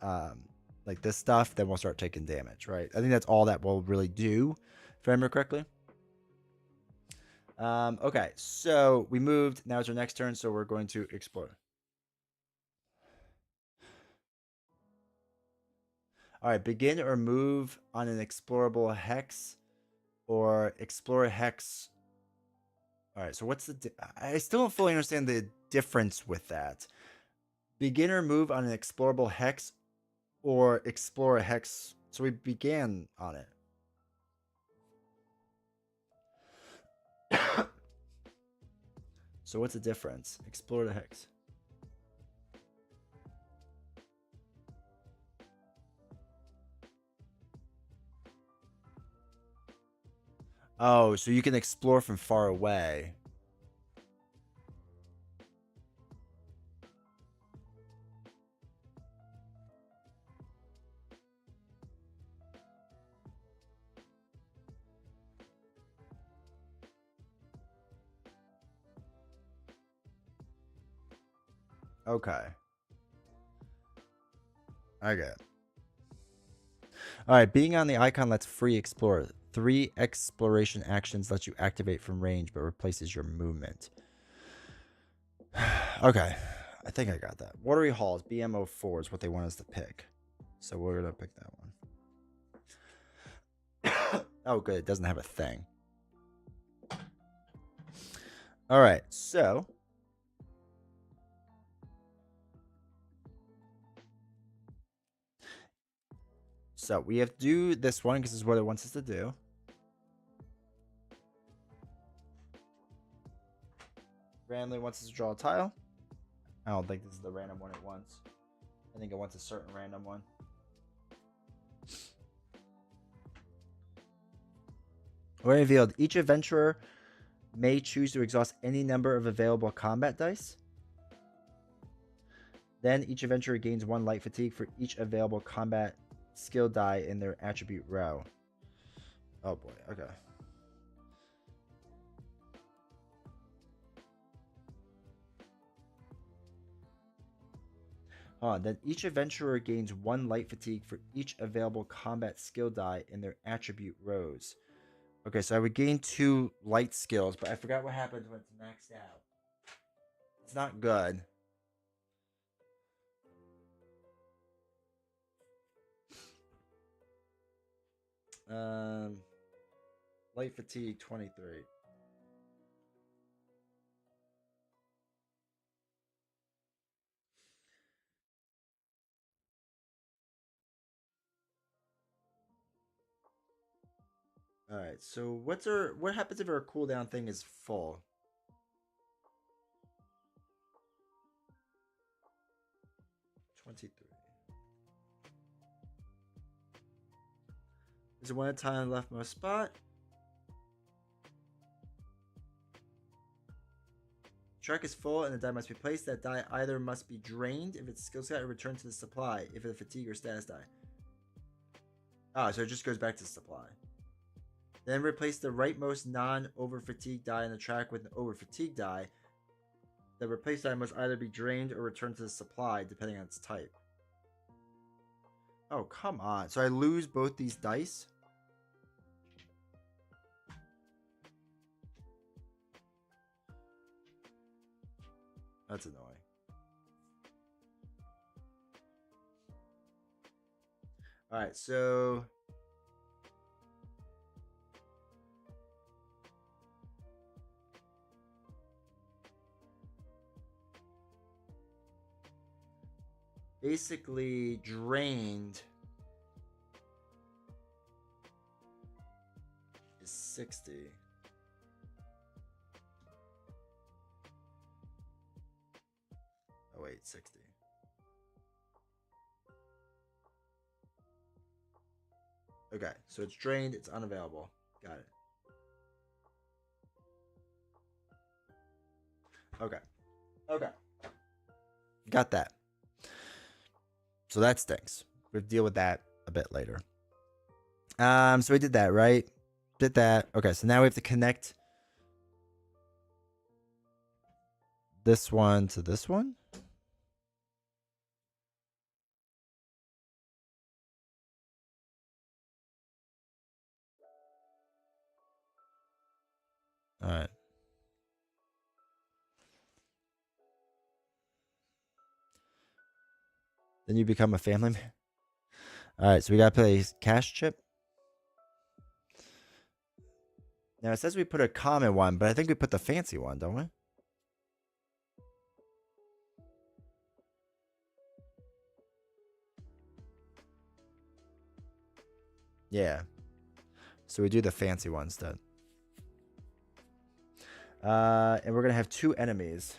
like this stuff, then we'll start taking damage, right? I think that's all that will really do, if I remember correctly. Okay, so we moved. Now it's our next turn, so we're going to explore. All right, begin or move on an explorable hex or explore a hex. All right, so what's the... I still don't fully understand the difference with that. Begin or move on an explorable hex or explore a hex. So we began on it. So what's the difference? Explore the hex. Oh, so you can explore from far away. Okay. I get it. All right, being on the icon lets free explore. 3 exploration actions lets you activate from range, but replaces your movement. Okay, I think I got that. Watery Halls, BMO4 is what they want us to pick. So we're going to pick that one. Oh, good. It doesn't have a thing. All right, so... So we have to do this one because this is what it wants us to do. Randomly wants us to draw a tile. I don't think this is the random one it wants. I think it wants a certain random one. We're revealed. Each adventurer may choose to exhaust any number of available combat dice. Then each adventurer gains 1 light fatigue for each available combat skill die in their attribute row. Oh boy, okay. Then each adventurer gains 1 light fatigue for each available combat skill die in their attribute rows. Okay, so I would gain 2 light skills, but I forgot what happens when it's maxed out. It's not good. Light fatigue 23. Alright, so what happens if our cooldown thing is full? 23. Is there one at a time leftmost spot? Track is full and the die must be placed. That die either must be drained if it's skill set or returned to the supply if it's a fatigue or status die. Ah, so it just goes back to the supply. Then replace the rightmost non-over fatigue die in the track with an over fatigue die. The replaced die must either be drained or returned to the supply depending on its type. Oh, come on. So I lose both these dice? That's annoying. Alright, so... basically drained is 60. Oh wait, 60. Okay, so it's drained, it's unavailable. Got it. Okay. Okay. Got that. So that stinks. We'll deal with that a bit later. So we did that, right? Did that. Okay, so now we have to connect this one to this one. All right. Then you become a family man. All right, so we got to play cash chip. Now it says we put a common one, but I think we put the fancy one, don't we? Yeah. So we do the fancy one instead. And we're going to have 2 enemies.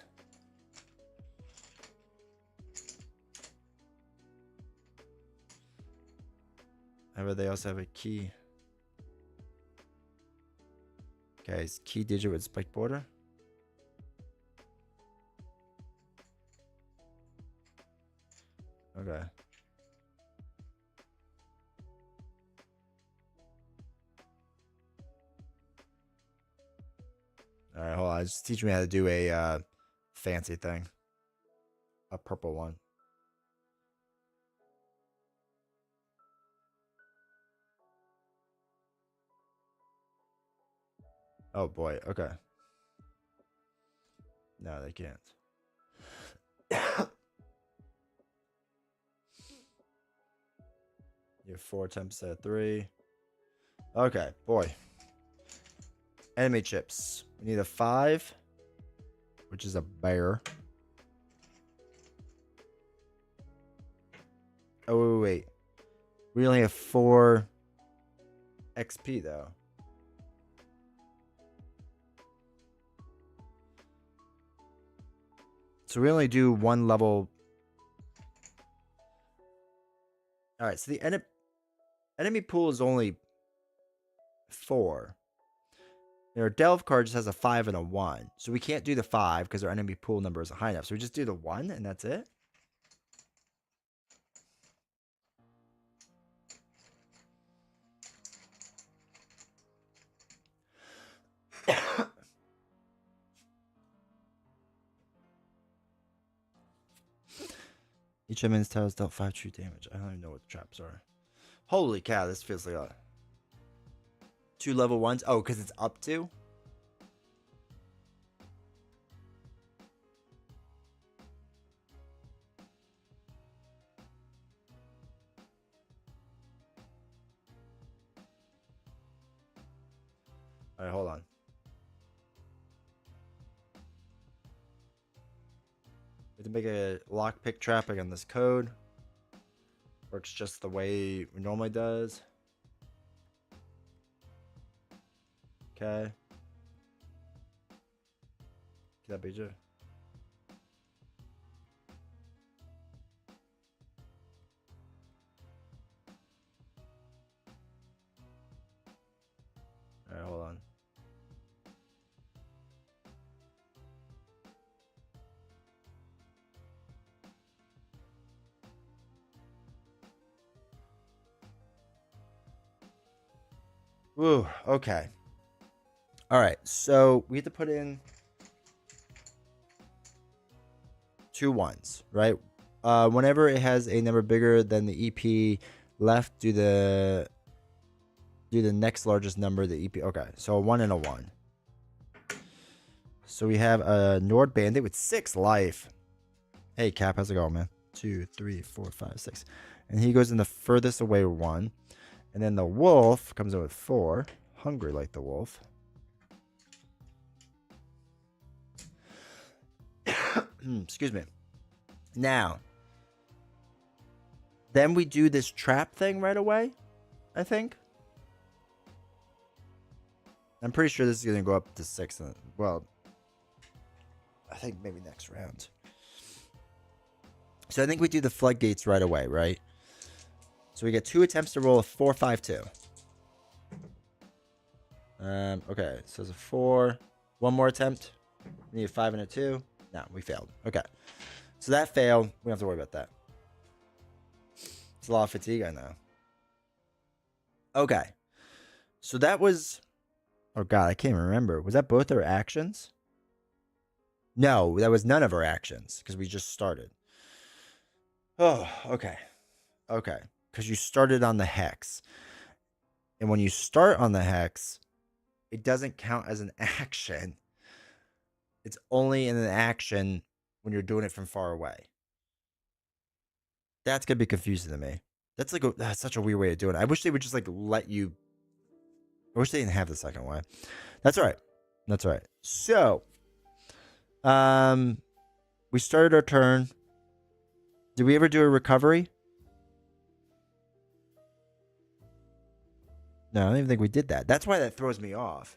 However, they also have a key. Okay, it's key digit with spiked border. Okay. All right, hold on. Just teach me how to do a fancy thing. A purple one. Oh boy. Okay. No, they can't. You have 4 attempts at 3. Okay, boy. Enemy chips. We need a 5, which is a bear. Oh, wait. We only have 4 XP, though. So we only do 1 level. All right, so the enemy pool is only 4. Our delve card just has a 5 and a 1. So we can't do the 5 because our enemy pool number isn't high enough. So we just do the 1 and that's it. Each enemy's tower is dealt 5 true damage. I don't even know what the traps are. Holy cow, this feels like a 2 level 1s. Oh, because it's up to? All right, hold on. We have to make a lockpick trap on this code. Works just the way it normally does. Okay. Can that be true? Alright, hold on. Ooh, okay. Alright, so we have to put in 2 ones, right? Whenever it has a number bigger than the EP left, do the next largest number, the EP. Okay, so a 1 and a 1. So we have a Nord Bandit with 6 life. Hey, Cap, how's it going, man? 2, 3, 4, 5, 6. And he goes in the furthest away 1. And then the wolf comes in with 4. Hungry like the wolf. Excuse me. Now, then we do this trap thing right away, I think. I'm pretty sure this is going to go up to 6. Well, I think maybe next round. So I think we do the floodgates right away, right? So we get 2 attempts to roll a 4, 5, 2. Okay, so it's a 4. 1 more attempt. We need a 5 and a 2. No, we failed. Okay. So that failed. We don't have to worry about that. It's a lot of fatigue, I know. Okay. So that was... Oh, God, I can't remember. Was that both our actions? No, that was none of our actions because we just started. Oh, okay. Okay. Because you started on the hex. And when you start on the hex, it doesn't count as an action. It's only an action when you're doing it from far away. That's going to be confusing to me. That's like that's such a weird way of doing it. I wish they would just like let you. I wish they didn't have the second way. That's all right. That's all right. So, we started our turn. Did we ever do a recovery? No, I don't even think we did that. That's why that throws me off.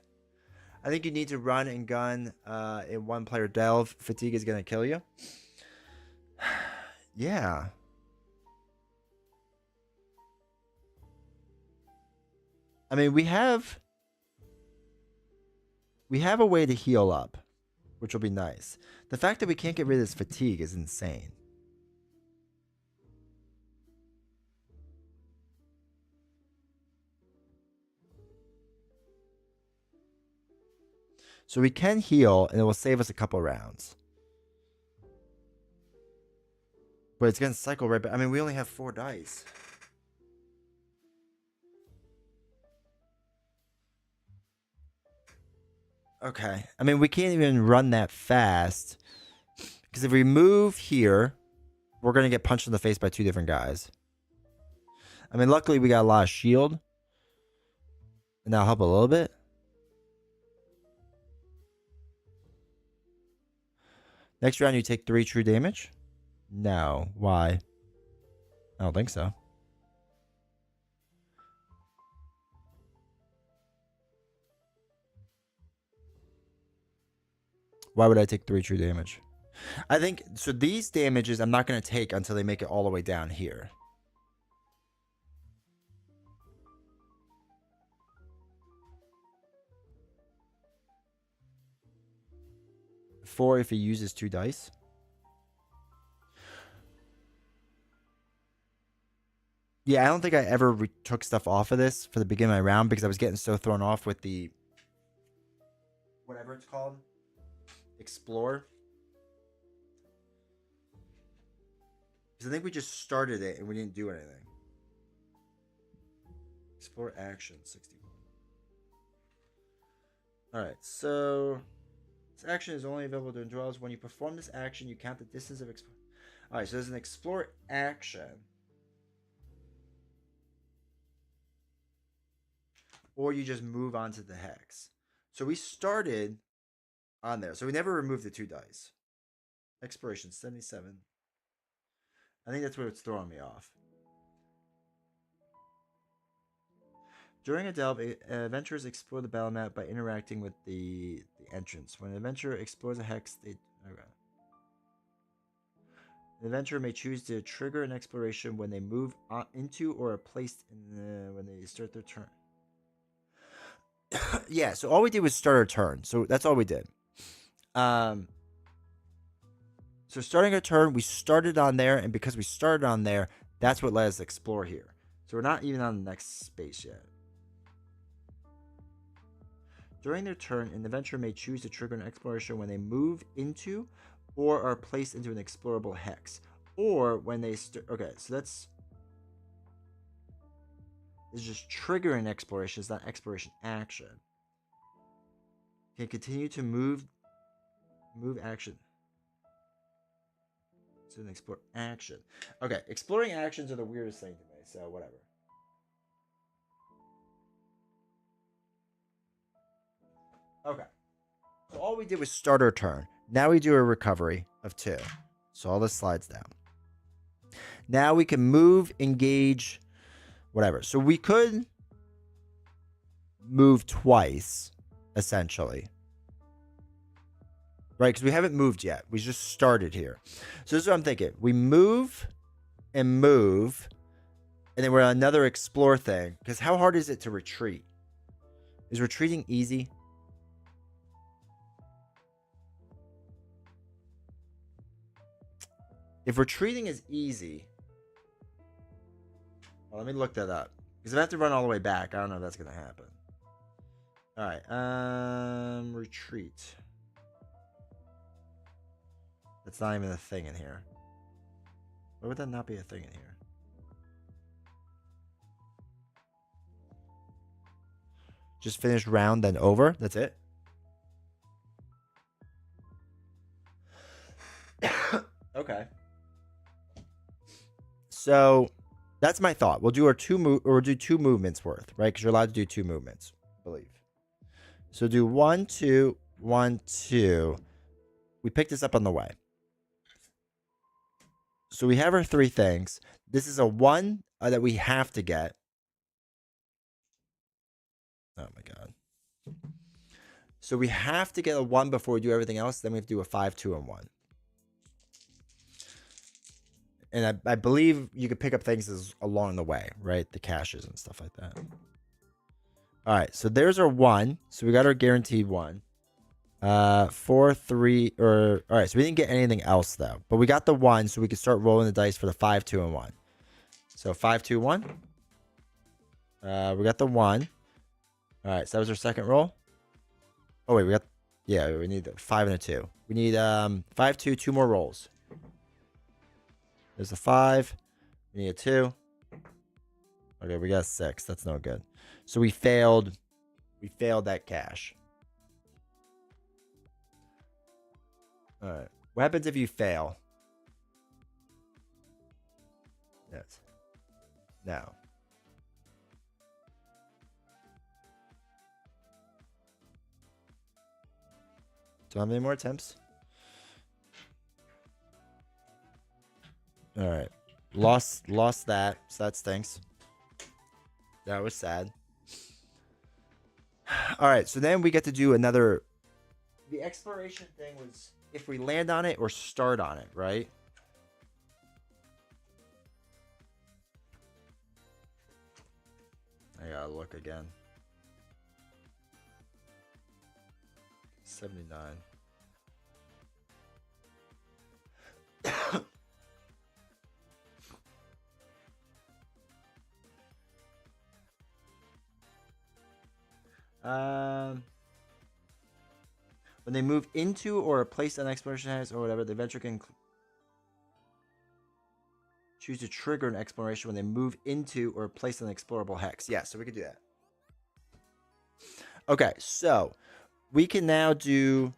I think you need to run and gun in 1-player delve. Fatigue is going to kill you. Yeah. I mean, we have a way to heal up, which will be nice. The fact that we can't get rid of this fatigue is insane. So we can heal, and it will save us a couple rounds. But it's going to cycle right back. I mean, we only have 4 dice. Okay. I mean, we can't even run that fast. Because if we move here, we're going to get punched in the face by 2 different guys. I mean, luckily we got a lot of shield. And that'll help a little bit. Next round, you take 3 true damage? No. Why? I don't think so. Why would I take 3 true damage? I think, so these damages I'm not going to take until they make it all the way down here. Four if he uses 2 dice. Yeah, I don't think I ever took stuff off of this for the beginning of my round because I was getting so thrown off with the... whatever it's called. Explore. Because I think we just started it and we didn't do anything. Explore action, 61. Alright, so... this action is only available during duels. When you perform this action, you count the distance of explore. Alright, so there's an explore action. Or you just move on to the hex. So we started on there. So we never removed the 2 dice. Expiration, 77. I think that's where it's throwing me off. During a delve, adventurers explore the battle map by interacting with the entrance. When an adventurer explores a hex, they okay. An adventurer may choose to trigger an exploration when they move into or are placed in when they start their turn. Yeah, so all we did was start our turn. So that's all we did. So starting our turn, we started on there, and because we started on there, that's what let us explore here. So we're not even on the next space yet. During their turn, an adventurer may choose to trigger an exploration when they move into or are placed into an explorable hex. Or when they okay, so that's it's just triggering exploration, it's not exploration action. Can continue to move action. So an explore action. Okay, exploring actions are the weirdest thing to me, so whatever. Okay. So all we did was start our turn. Now we do a recovery of 2. So all this slides down. Now we can move, engage, whatever. So we could move twice, essentially. Right? Because we haven't moved yet. We just started here. So this is what I'm thinking. We move, and then we're on another explore thing. Because how hard is it to retreat? Is retreating easy? If retreating is easy, well, let me look that up. Because if I have to run all the way back, I don't know if that's going to happen. All right. Retreat. That's not even a thing in here. Why would that not be a thing in here? Just finish round, then over? That's it? Okay. So that's my thought. We'll do our two movements worth, right? Because you're allowed to do 2 movements, I believe. So do 1, 2, 1, 2. We picked this up on the way. So we have our 3 things. This is a 1 that we have to get. Oh my god. So we have to get a 1 before we do everything else. Then we have to do a 5, 2, and 1. And I believe you could pick up things along the way, right? The caches and stuff like that. All right, so there's our 1. So we got our guaranteed 1. 4, 3, or all right. So we didn't get anything else though, but we got the 1, so we can start rolling the dice for the 5, 2, and 1. So 5, 2, 1. We got the 1. All right, so that was our second roll. Oh wait, we need a 5 and a 2. We need 5, 2, 2 more rolls. There's a 5. We need a 2. Okay, we got 6. That's no good. So we failed. We failed that cache. All right. What happens if you fail? Yes. No. Do I have any more attempts? All right. Lost that. So that stinks. That was sad. All right. So then we get to do another. The exploration thing was if we land on it or start on it, right? I gotta look again. 79. When they move into or place an exploration hex or whatever, the adventurer can choose to trigger an exploration when they move into or place an explorable hex. Yeah, so we could do that. Okay, so we can now do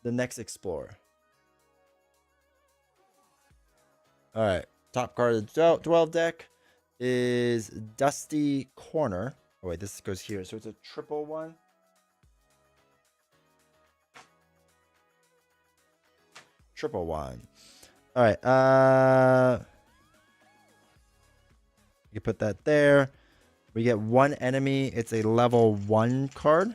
the next explorer. All right, top card of the 12 deck is Dusty Corner. Oh wait, this goes here, so it's a triple 1. Triple 1. All right, you can put that there. We get one enemy. It's a level 1 card.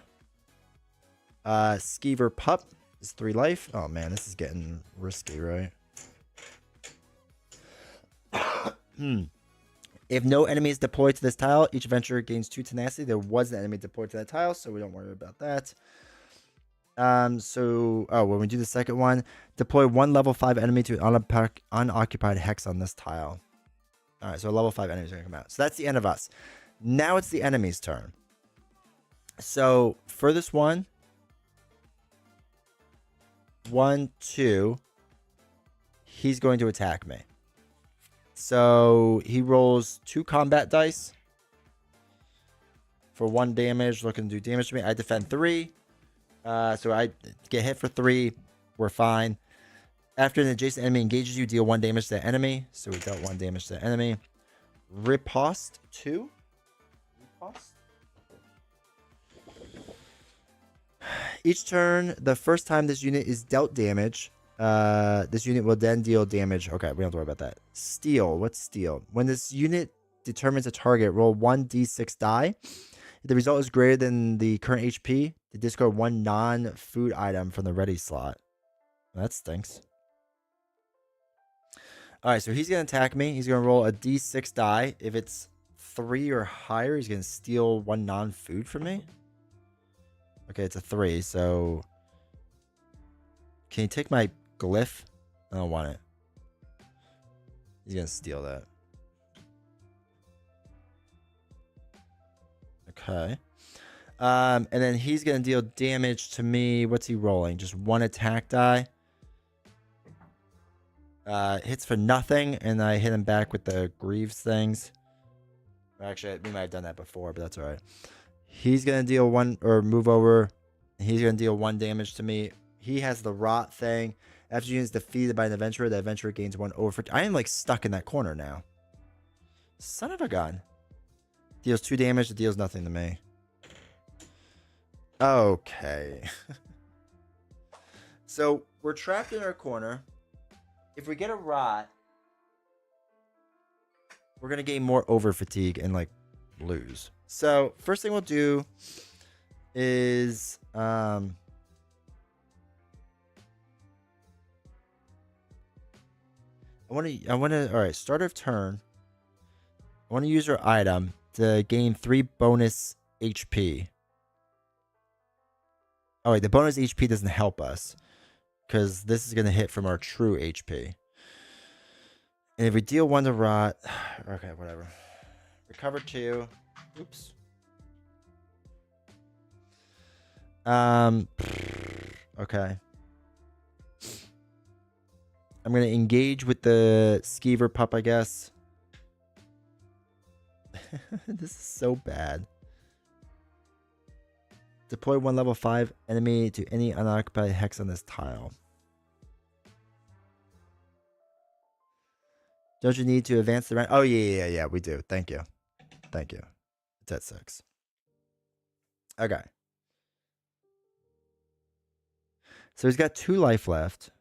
Skeever Pup is 3 life. Oh man, this is getting risky, right? If no enemy is deployed to this tile, each adventurer gains 2 tenacity. There was an enemy deployed to that tile, so we don't worry about that. When we do the second one, deploy 1 level 5 enemy to an unoccupied hex on this tile. All right, so level 5 enemies are gonna come out. So that's the end of us. Now it's the enemy's turn. So for this one, 1, 2, he's going to attack me. So he rolls 2 combat dice for 1 damage, looking to do damage to me. I defend 3. So I get hit for 3. We're fine. After an adjacent enemy engages you, deal 1 damage to the enemy. So we dealt 1 damage to the enemy. Riposte 2. Riposte. Each turn, the first time this unit is dealt damage, this unit will then deal damage. Okay, we don't have to worry about that. Steal. What's steal? When this unit determines a target, roll 1d6 die. If the result is greater than the current HP, to discard 1 non-food item from the ready slot. That stinks. Alright, so he's going to attack me. He's going to roll a d6 die. If it's 3 or higher, he's going to steal 1 non-food from me. Okay, it's a 3, so... Can you take my glyph? I don't want it. He's going to steal that. Okay. And then he's going to deal damage to me. What's he rolling? Just 1 attack die. Hits for nothing, and I hit him back with the Greaves things. Actually, we might have done that before, but that's alright. He's going to deal 1, or move over. He's going to deal 1 damage to me. He has the rot thing. After you is defeated by an adventurer, the adventurer gains 1 over. I am like stuck in that corner now. Son of a gun. Deals 2 damage. It deals nothing to me. Okay. So we're trapped in our corner. If we get a rot, we're going to gain more over fatigue and like lose. So first thing we'll do is I want to all right, start of turn. I want to use our item to gain 3 bonus HP. Oh wait, the bonus HP doesn't help us because this is going to hit from our true HP. And if we deal 1 to rot, okay, whatever. Recover 2. Oops. Okay. I'm going to engage with the Skeever Pup, I guess. This is so bad. Deploy 1 level 5 enemy to any unoccupied hex on this tile. Don't you need to advance the round? Oh, yeah, we do. Thank you. Thank you. It's at 6. Okay. So he's got 2 life left.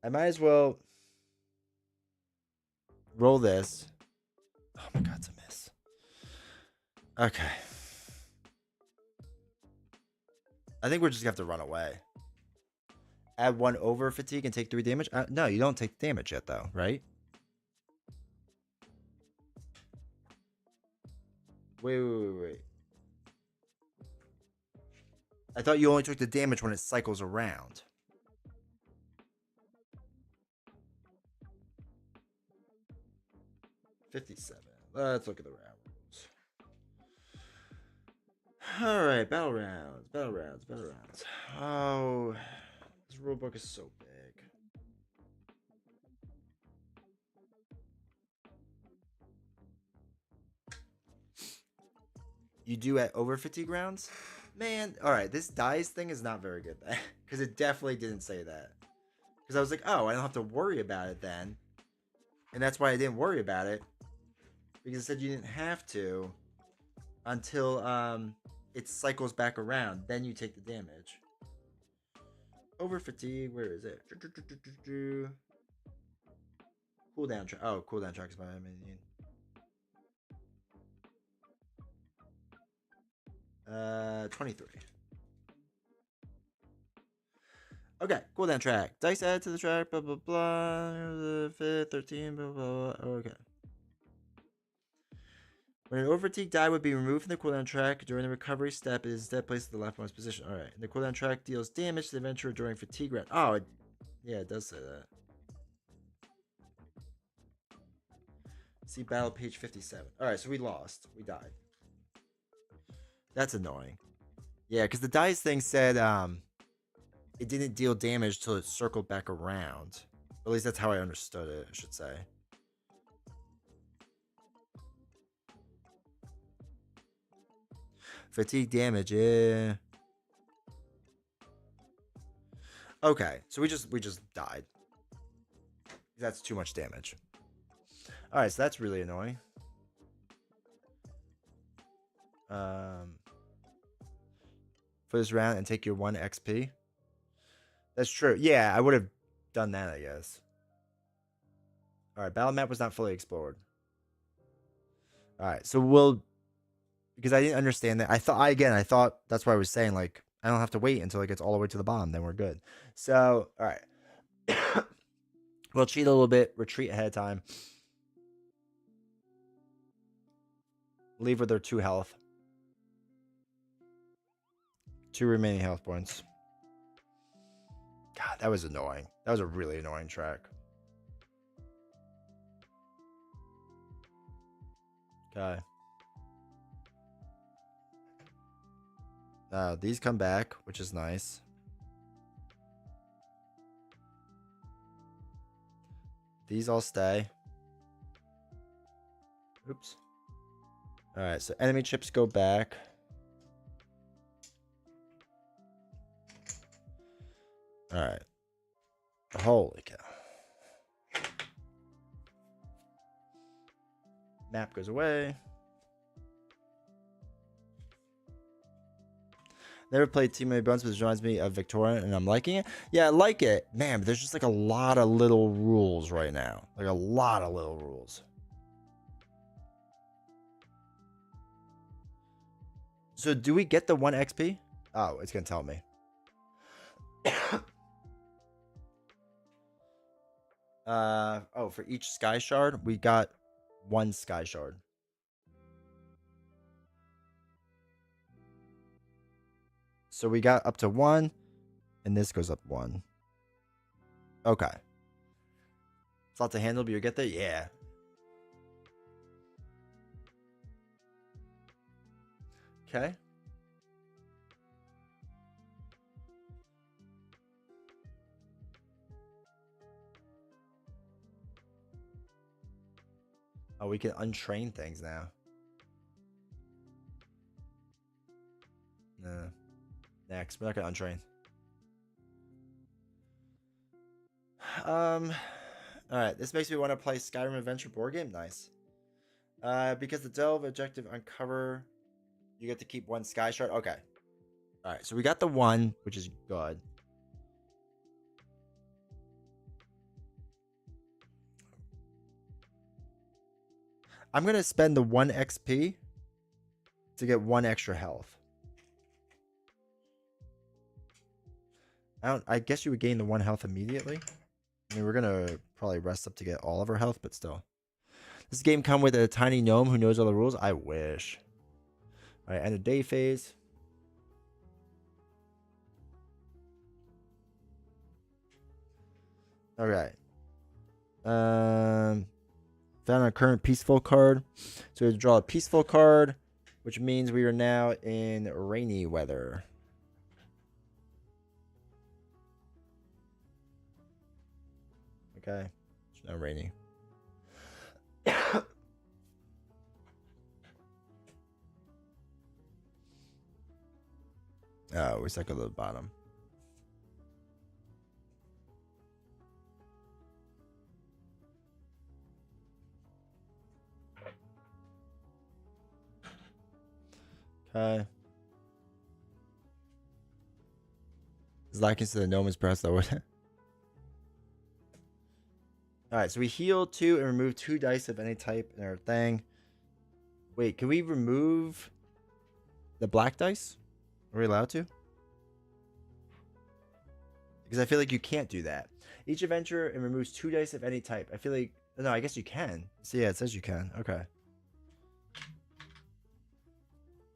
I might as well roll this. Oh my god, it's a miss. Okay. I think we're just going to have to run away. Add 1 over fatigue and take 3 damage. No, you don't take damage yet, though, right? Wait. I thought you only took the damage when it cycles around. $57. Let's look at the round rules. Alright, battle rounds. Oh, this rulebook is so big. You do at over fatigue rounds? Man, alright, this dice thing is not very good then. Because it definitely didn't say that. Because I was like, oh, I don't have to worry about it then. And that's why I didn't worry about it. Because it said you didn't have to until it cycles back around. Then you take the damage. Over fatigue, where is it? Cooldown track. Oh, cooldown track is what I mean. 23. Okay, cooldown track. Dice added to the track, blah, blah, blah. 13, blah, blah, blah. Okay. When an overfatigue die would be removed from the cooldown track during the recovery step, it is instead placed in the leftmost position. Alright. The cooldown track deals damage to the adventurer during fatigue round. Oh, yeah, it does say that. See battle page 57. Alright, so we lost. We died. That's annoying. Yeah, because the dice thing said it didn't deal damage till it circled back around. At least that's how I understood it, I should say. Fatigue damage, yeah. Okay, so we just died. That's too much damage. Alright, so that's really annoying. For this round and take your 1 XP. That's true. Yeah, I would have done that, I guess. Alright, battle map was not fully explored. Alright, so we'll... Because I didn't understand that. I thought that's why I was saying, like, I don't have to wait until it gets all the way to the bottom. Then we're good. So, alright. We'll cheat a little bit. Retreat ahead of time. Leave with their 2 health. 2 remaining health points. God, that was annoying. That was a really annoying track. Okay. These come back, which is nice. These all stay. Oops. Alright, so enemy chips go back. Alright. Holy cow. Map goes away. Never played Team of Bones, but this reminds me of Victoria, and I'm liking it. Yeah, I like it. Man, but there's just like a lot of little rules right now. Like a lot of little rules. So do we get the 1 XP? Oh, it's going to tell me. Oh, for each sky shard, we got 1 sky shard. So we got up to 1, and this goes up 1. Okay. It's a lot to handle, but you get there? Yeah. Okay. Oh, we can untrain things now. Nah. Next. We're not going to untrain. Alright. This makes me want to play Skyrim Adventure board game. Nice. Because the delve objective uncover, you get to keep 1 sky shard. Okay. Alright. So we got the 1, which is good. I'm going to spend the 1 XP to get 1 extra health. I guess you would gain the 1 health immediately. I mean, we're going to probably rest up to get all of our health, but still. This game come with a tiny gnome who knows all the rules? I wish. All right, end of day phase. All right. Found our current peaceful card. So we draw a peaceful card, which means we are now in rainy weather. Okay. It's now rainy. Oh, we cycle to the bottom. Okay. Lacking to the gnome is pressed though. Alright, so we heal 2 and remove 2 dice of any type in our thing. Wait, can we remove the black dice? Are we allowed to? Because I feel like you can't do that. Each adventure and removes 2 dice of any type. I feel like no, I guess you can. So yeah, it says you can. Okay.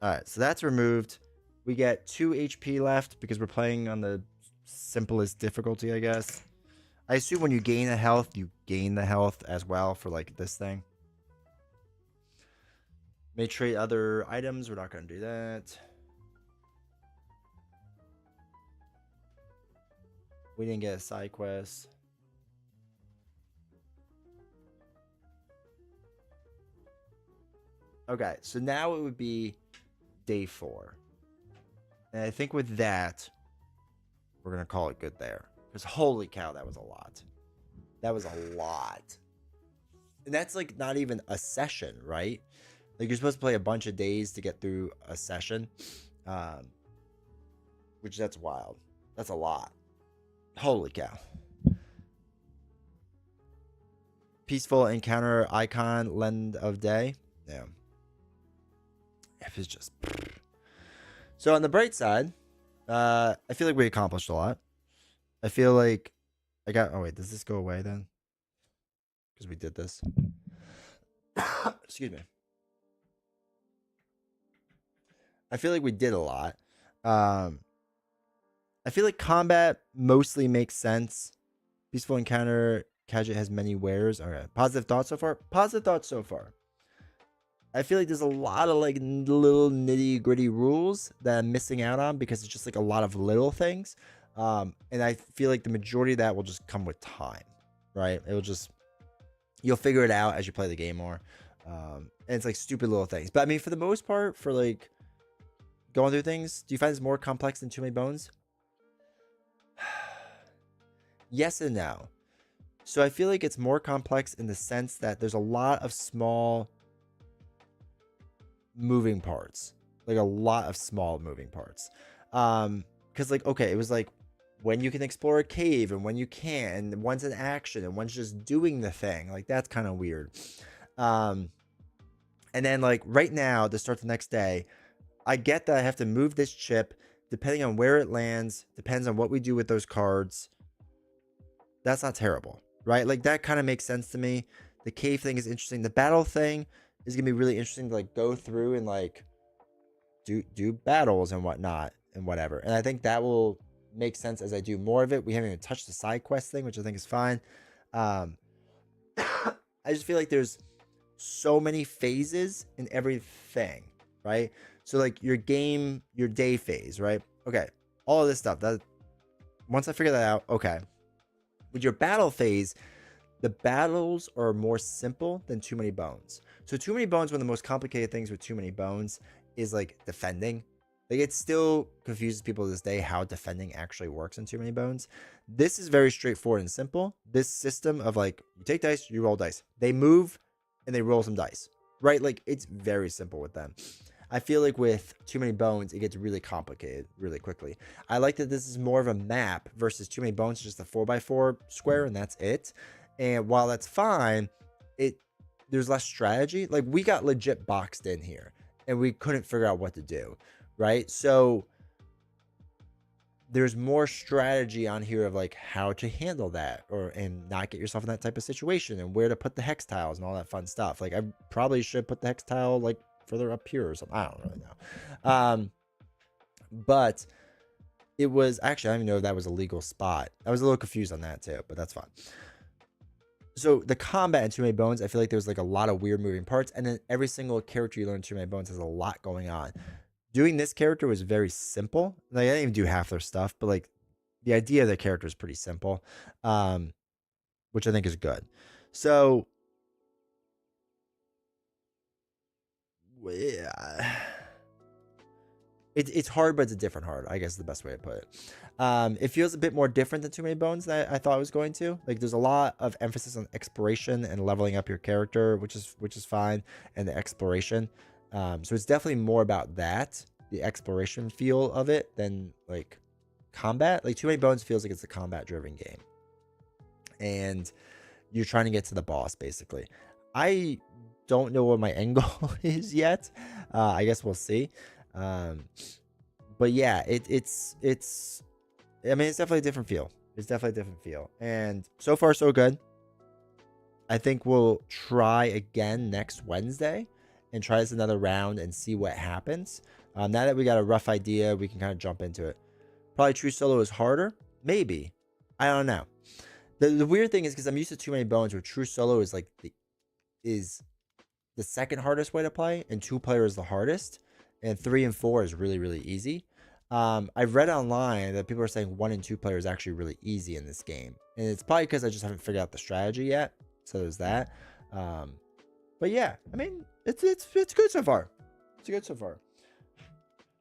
All right, so that's removed. We get 2 HP left because we're playing on the simplest difficulty, I guess. I assume when you gain a health, you gain the health as well for like this thing. May trade other items. We're not going to do that. We didn't get a side quest. Okay, so now it would be day 4. And I think with that, we're going to call it good there. Because holy cow, that was a lot. That was a lot. And that's like not even a session, right? Like you're supposed to play a bunch of days to get through a session. Which that's wild. That's a lot. Holy cow. Peaceful encounter icon, lend of day. Yeah. If it's just... So on the bright side, I feel like we accomplished a lot. I feel like I got... Oh, wait. Does this go away then? Because we did this. Excuse me. I feel like we did a lot. I feel like combat mostly makes sense. Peaceful encounter. Gadget has many wares. All right. Positive thoughts so far? Positive thoughts so far. I feel like there's a lot of like little nitty gritty rules that I'm missing out on because it's just like a lot of little things. And I feel like the majority of that will just come with time, right? It'll just, you'll figure it out as you play the game more. And it's like stupid little things. But I mean, for the most part, for like going through things, do you find it's more complex than Too Many Bones? Yes and no. So I feel like it's more complex in the sense that there's a lot of small moving parts, like a lot of small moving parts. Because like, okay, it was like when you can explore a cave and when you can't, and one's an action and one's just doing the thing. Like that's kind of weird. And then like right now to start the next day, I get that I have to move this chip depending on where it lands, depends on what we do with those cards. That's not terrible, right? Like that kind of makes sense to me. The cave thing is interesting. The battle thing is gonna be really interesting to like go through and like do battles and whatnot and whatever. And I think that will make sense as I do more of it. We haven't even touched the side quest thing, which I think is fine. I just feel like there's so many phases in everything, right? So like your game, your day phase, right? Okay, all of this stuff. That once I figure that out, okay. With your battle phase, the battles are more simple than Too Many Bones. So Too Many Bones, one of the most complicated things with Too Many Bones is like defending. Like it still confuses people to this day how defending actually works in Too Many Bones. This is very straightforward and simple. This system of like, you take dice, you roll dice. They move and they roll some dice, right? Like it's very simple with them. I feel like with Too Many Bones, it gets really complicated really quickly. I like that this is more of a map versus Too Many Bones, just a 4x4 square and that's it. And while that's fine, there's less strategy. Like we got legit boxed in here and we couldn't figure out what to do, right? So there's more strategy on here of like how to handle that and not get yourself in that type of situation and where to put the hex tiles and all that fun stuff. Like I probably should put the hex tile like further up here or something. I don't really know. But it was actually, I don't even know if that was a legal spot. I was a little confused on that too, but that's fine. So the combat in Too Many Bones, I feel like there's like a lot of weird moving parts. And then every single character you learn in Too Many Bones has a lot going on. Doing this character was very simple. Like I didn't even do half their stuff, but like the idea of the character is pretty simple, which I think is good. So yeah, it's hard, but it's a different hard, I guess is the best way to put it. It feels a bit more different than Too Many Bones than I thought it was going to. Like there's a lot of emphasis on exploration and leveling up your character, which is fine, and the exploration. So it's definitely more about that, the exploration feel of it, than like combat. Like Too Many Bones feels like it's a combat driven game and you're trying to get to the boss basically. I don't know what my end goal is yet. I guess we'll see. Um, but yeah, it's. I mean, it's definitely a different feel. It's definitely a different feel, and so far so good. I think we'll try again next Wednesday and try this another round and see what happens. Now that we got a rough idea, we can kind of jump into it. Probably true solo is harder, maybe. I don't know. The weird thing is because I'm used to too many bones, where true solo is like the second hardest way to play, and 2-player is the hardest, and 3 and 4 is really really easy. I've read online that people are saying 1 and 2-player is actually really easy in this game, and it's probably because I just haven't figured out the strategy yet. So there's that. Um, but yeah, I mean, it's good so far. It's good so far.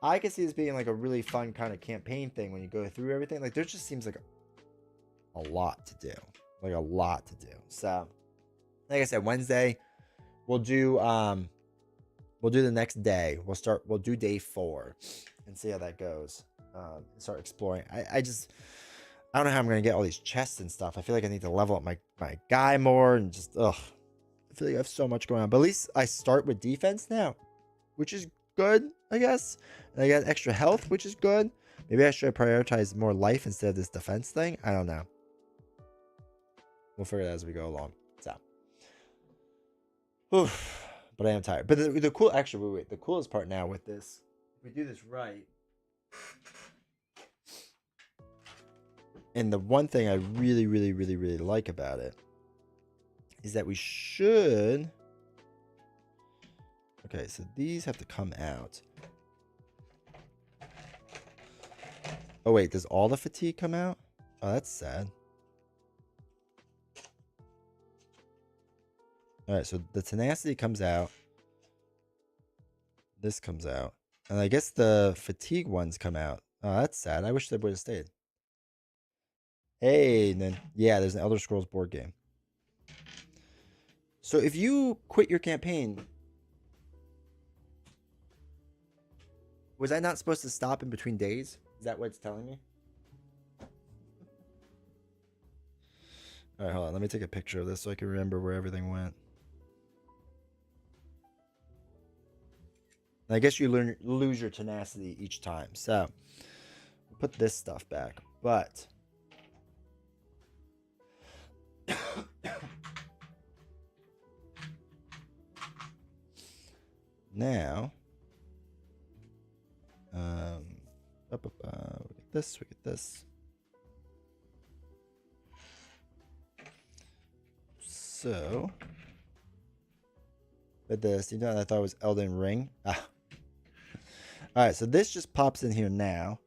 I can see this being like a really fun kind of campaign thing when you go through everything. Like there just seems like a lot to do, like a lot to do. So, like I said, Wednesday we'll do the next day. We'll do day 4 and see how that goes. Start exploring. I don't know how I'm gonna get all these chests and stuff. I feel like I need to level up my guy more and just I feel like I have so much going on. But at least I start with defense now, which is good, I guess. And I got extra health, which is good. Maybe I should prioritize more life instead of this defense thing. I don't know. We'll figure it out as we go along. So, oof. But I am tired. But the cool, actually, wait. The coolest part now with this, if we do this right, and the one thing I really, really, really, really like about it is that we should. Okay, so these have to come out. Oh wait, does all the fatigue come out? Oh, that's sad. All right, so the tenacity comes out. This comes out. And I guess the fatigue ones come out. Oh, that's sad. I wish they would have stayed. Hey, and then, yeah, there's an Elder Scrolls board game. So if you quit your campaign, was I not supposed to stop in between days? Is that what it's telling me? All right, hold on. Let me take a picture of this so I can remember where everything went. And I guess you lose your tenacity each time. So, put this stuff back. But now, we get this, we get this. So, with this, you know, I thought it was Elden Ring. Ah. All right, so this just pops in here now.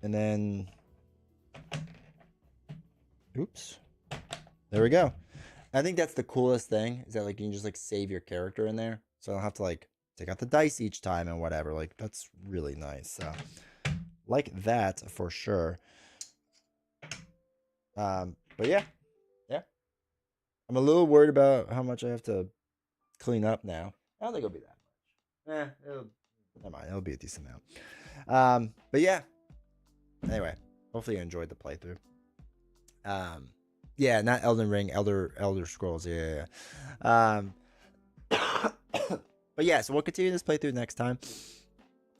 And then, oops, there we go. I think that's the coolest thing is that like you can just like save your character in there. So I don't have to like take out the dice each time and whatever. Like that's really nice. So like that for sure. But yeah. I'm a little worried about how much I have to clean up now. I don't think it'll be that much. Never mind. It'll be a decent amount. But yeah. Anyway, hopefully you enjoyed the playthrough. Yeah, not Elden Ring, Elder Scrolls. Yeah. But yeah, so we'll continue this playthrough next time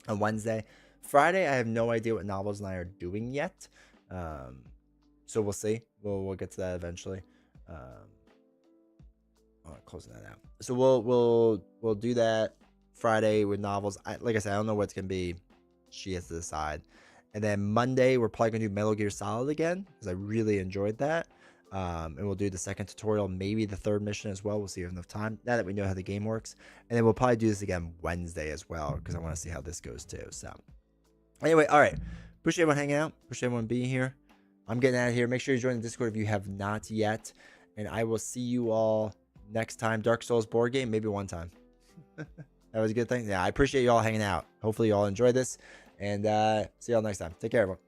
on Wednesday. Friday, I have no idea what Novels and I are doing yet. So we'll see. We'll get to that eventually. Closing that out. So we'll do that Friday with Novels. Like I said, I don't know what it's gonna be. She has to decide. And then Monday, we're probably gonna do Metal Gear Solid again because I really enjoyed that. And we'll do the second tutorial, maybe the third mission as well. We'll see if we have enough time now that we know how the game works. And then we'll probably do this again Wednesday as well because I want to see how this goes too. So anyway, all right. Appreciate everyone hanging out. Appreciate everyone being here. I'm getting out of here. Make sure you join the Discord if you have not yet. And I will see you all next time. Dark Souls board game, maybe one time. That was a good thing. Yeah, I appreciate you all hanging out. Hopefully you all enjoyed this. And see you all next time. Take care, everyone.